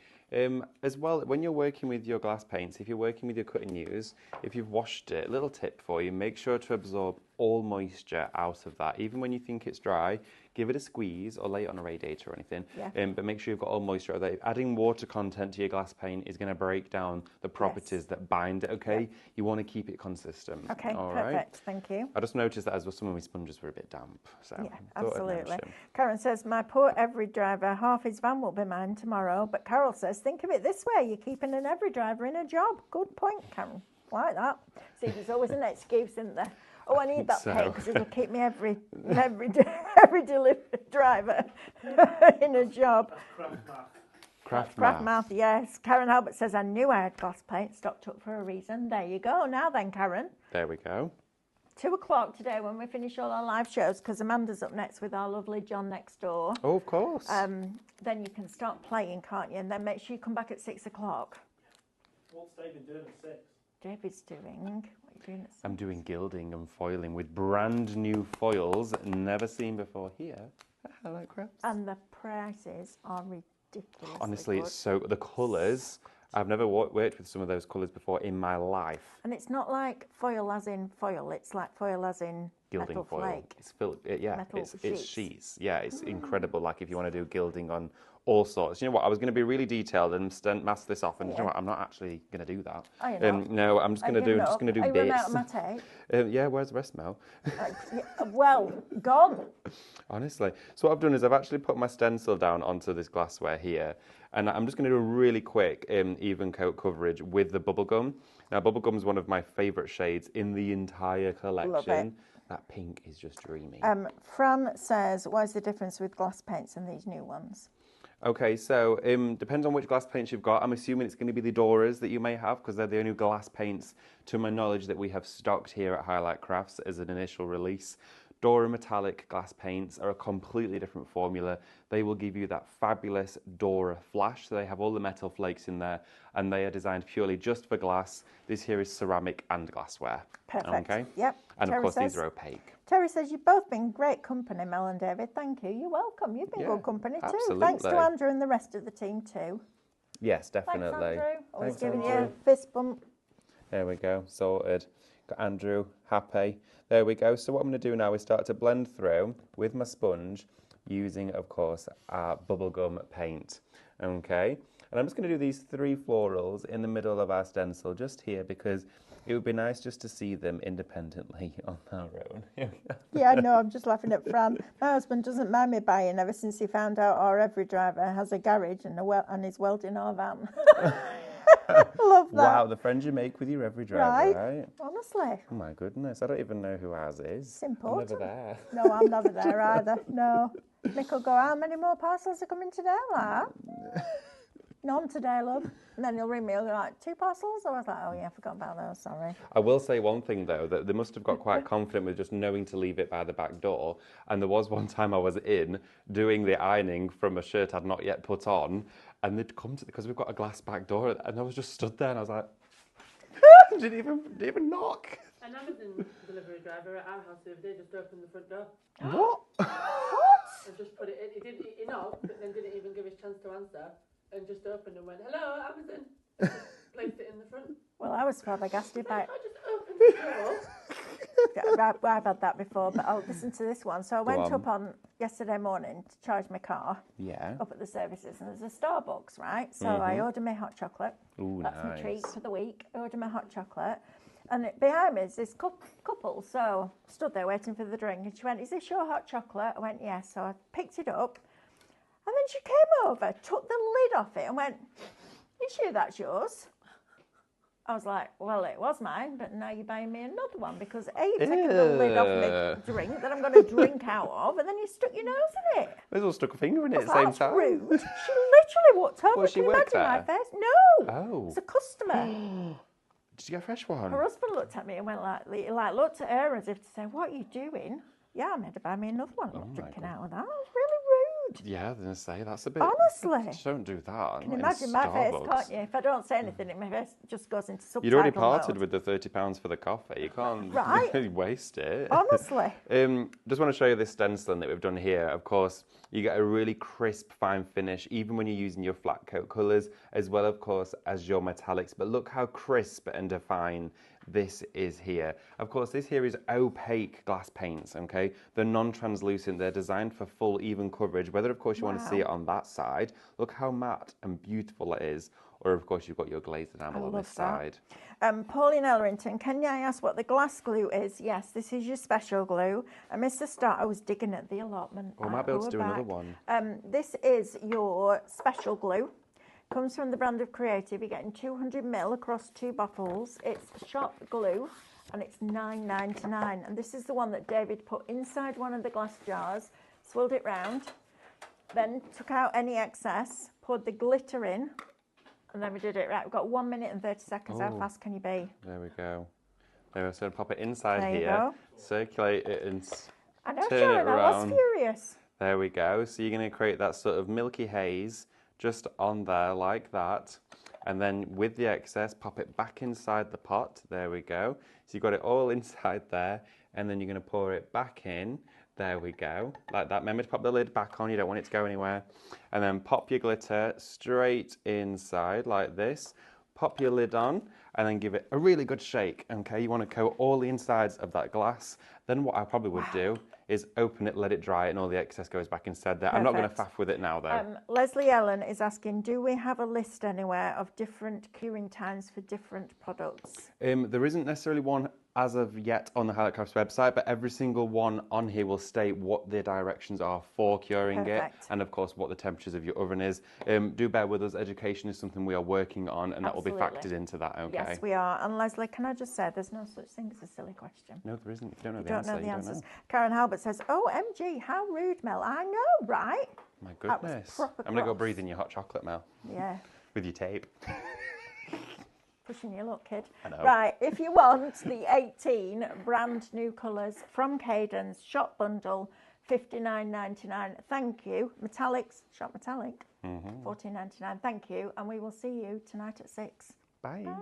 As well, when you're working with your glass paints, if you're working with your cut and use, if you've washed it, little tip for you, make sure to absorb all moisture out of that. Even when you think it's dry, give it a squeeze or lay it on a radiator or anything. But make sure you've got all moisture out of that. Adding water content to your glass paint is going to break down the properties that bind it, okay? You want to keep it consistent. Okay, all perfect, right? thank you. I just noticed that as well, some of my sponges were a bit damp. So Yeah, absolutely. mention. Karen says, my poor every driver, half his van will be mine tomorrow. But Carol says, think of it this way, you're keeping an every driver in a job. Good point, Karen. Like that. See, there's always an excuse, isn't there? Oh, I need that paint because it'll keep me every delivery driver in a job. Craft Craft math, yes. Karen Albert says, I knew I had glass paint stocked up for a reason. There you go. Now then, Karen. There we go. 2 o'clock today when we finish all our live shows, because Amanda's up next with our lovely John next door. Oh, of course. Then you can start playing, can't you? And then make sure you come back at 6 o'clock. What's David doing at 6? David's doing... What are you doing at 6? I'm doing gilding and foiling with brand new foils never seen before here at Highlight Crafts. And the prices are ridiculous. Honestly, it's so... The colours... I've never worked with some of those colours before in my life. And it's not like foil as in foil. It's like foil as in Gilding metal foil. flake. It's filled, Metal it's sheets. Yeah, it's incredible. Like if you want to do gilding on all sorts. You know what? I was going to be really detailed and mask this off, and you know what? I'm not actually going to do that. Oh, you're not? No, I'm just going to do Are bits. you running out of my tape? Yeah, where's the rest, Mel? Well, gone. Honestly. So what I've done is I've actually put my stencil down onto this glassware here, and I'm just going to do a really quick even coat coverage with the bubblegum. Now, bubblegum is one of my favourite shades in the entire collection. Love it. That pink is just dreamy. Fran says, what is the difference with glass paints and these new ones? Okay, so depends on which glass paints you've got. I'm assuming it's going to be the Doras that you may have, because they're the only glass paints, to my knowledge, that we have stocked here at Highlight Crafts as an initial release. Dora metallic glass paints are a completely different formula. They will give you that fabulous Dora flash. So they have all the metal flakes in there, and they are designed purely just for glass. This here is ceramic and glassware. Perfect. Okay. Yep. And Terry of course, says, these are opaque. Terry says, you've both been great company, Mel and David. Thank you. You're welcome. You've been good company too. absolutely. Thanks to Andrew and the rest of the team too. Yes, definitely. Thanks, Andrew. Always Thanks, giving Andrew. you a fist bump. There we go, sorted. Got Andrew, happy. There we go. So what I'm going to do now is start to blend through with my sponge using, of course, our bubblegum paint. Okay, and I'm just going to do these 3 florals in the middle of our stencil just here, because it would be nice just to see them independently on their own. Yeah, no, I'm just laughing at Fran. My husband doesn't mind me buying ever since he found out our every driver has a garage and is welding our van. Love that. Wow, the friends you make with your every driver, right? Honestly. Oh my goodness, I don't even know who ours is. It's important. I'm never there. No, I'm never there either. No. Nick will go, how many more parcels are coming today? Like, none today, love. And then he'll ring me, he'll go like, 2 parcels? I was like, oh yeah, I forgot about those, sorry. I will say one thing though, that they must have got quite confident with just knowing to leave it by the back door. And there was one time I was in doing the ironing from a shirt I'd not yet put on, and they'd come to, because we've got a glass back door, and I was just stood there and I was like, didn't even knock. An Amazon delivery driver at our house the other day just opened the front door. What? And just put it in. He knocked, but then didn't even give us a chance to answer, and just opened and went, hello, Amazon. And just placed it in the front. Well, I was flabbergasted by I just opened the door. I've had that before, but I'll listen to this one. So I went up on yesterday morning to charge my car. Yeah. Up at the services, and there's a Starbucks, right? So I ordered my hot chocolate. Ooh, That's my nice. treat for the week. I ordered my hot chocolate. And behind me is this couple, so I stood there waiting for the drink, and she went, is this your hot chocolate? I went, yes. So I picked it up, and then she came over, took the lid off it, and went, you sure that's yours? I was like, well, it was mine, but now you're buying me another one because A, you've taken the lid off my drink that I'm going to drink out of, and then you stuck your nose in it. May as well stuck a finger in it I at the thought, same that's time. rude. She literally walked over. Well, she Can you worked imagine my there? face? No. Oh. It's a customer. Did you get a fresh one? Her husband looked at me and went like looked at her as if to say, what are you doing? Yeah, I made her buy me another one. I'm not drinking out of that. It's really rude. Yeah, I was going to say, that's a bit... Honestly. Just don't do that. Can you imagine my face, can't you? If I don't say anything, my face just goes into subtitle You'd already parted mode. with the £30 for the coffee. You can't Right. waste it. Honestly. Just want to show you this stenciling that we've done here. Of course, you get a really crisp, fine finish, even when you're using your flat coat colours, as well, of course, as your metallics. But look how crisp and defined this is here. Of course, this here is opaque glass paints, okay? They're non-translucent. They're designed for full, even coverage, whether, of course, you want to see it on that side. Look how matte and beautiful it is. Or, of course, you've got your glazed enamel on this side. Pauline Ellerington, can I ask what the glass glue is? Yes, this is your special glue. And Mr. Stott, I was digging at the allotment. We might be able to do another one. This is your special glue. Comes from the brand of Creative. You're getting 200 ml across 2 bottles. It's shop glue, and it's $9.99. And this is the one that David put inside one of the glass jars, swirled it round, then took out any excess, poured the glitter in, and then we did it right. We've got 1 minute and 30 seconds. How fast can you be? There we go. There we go. So pop it inside There you here, go. circulate it, and I know, turn Sharon, it I was around. furious. There we go. So you're going to create that sort of milky haze just on there like that. And then with the excess, pop it back inside the pot. There we go. So you've got it all inside there. And then you're going to pour it back in. There we go. Like that. Remember to pop the lid back on. You don't want it to go anywhere. And then pop your glitter straight inside like this. Pop your lid on and then give it a really good shake. Okay, you want to coat all the insides of that glass. Then what I probably would do is open it, let it dry, and all the excess goes back inside there. I'm not going to faff with it now, though. Leslie Ellen is asking, do we have a list anywhere of different curing times for different products? There isn't necessarily one as of yet on the Highlight Crafts website, but every single one on here will state what the directions are for curing it, and of course what the temperatures of your oven is. Do bear with us, education is something we are working on, and that will be factored into that, okay? Yes, we are. And Leslie, can I just say, there's no such thing as a silly question. No, there isn't. If you don't know You the don't answer, know the you answers. don't know. Karen Halbert says, OMG, how rude, Mel. I know, right? My That was goodness. proper I'm going to go cross. breathe in your hot chocolate, Mel. Yeah. With your tape. Pushing your luck, kid. I know. Right, if you want the 18 brand new colours from Cadence, shop bundle, $59.99. Thank you. Metallics, shop metallic, $14.99. Thank you. And we will see you tonight at 6. Bye. Bye.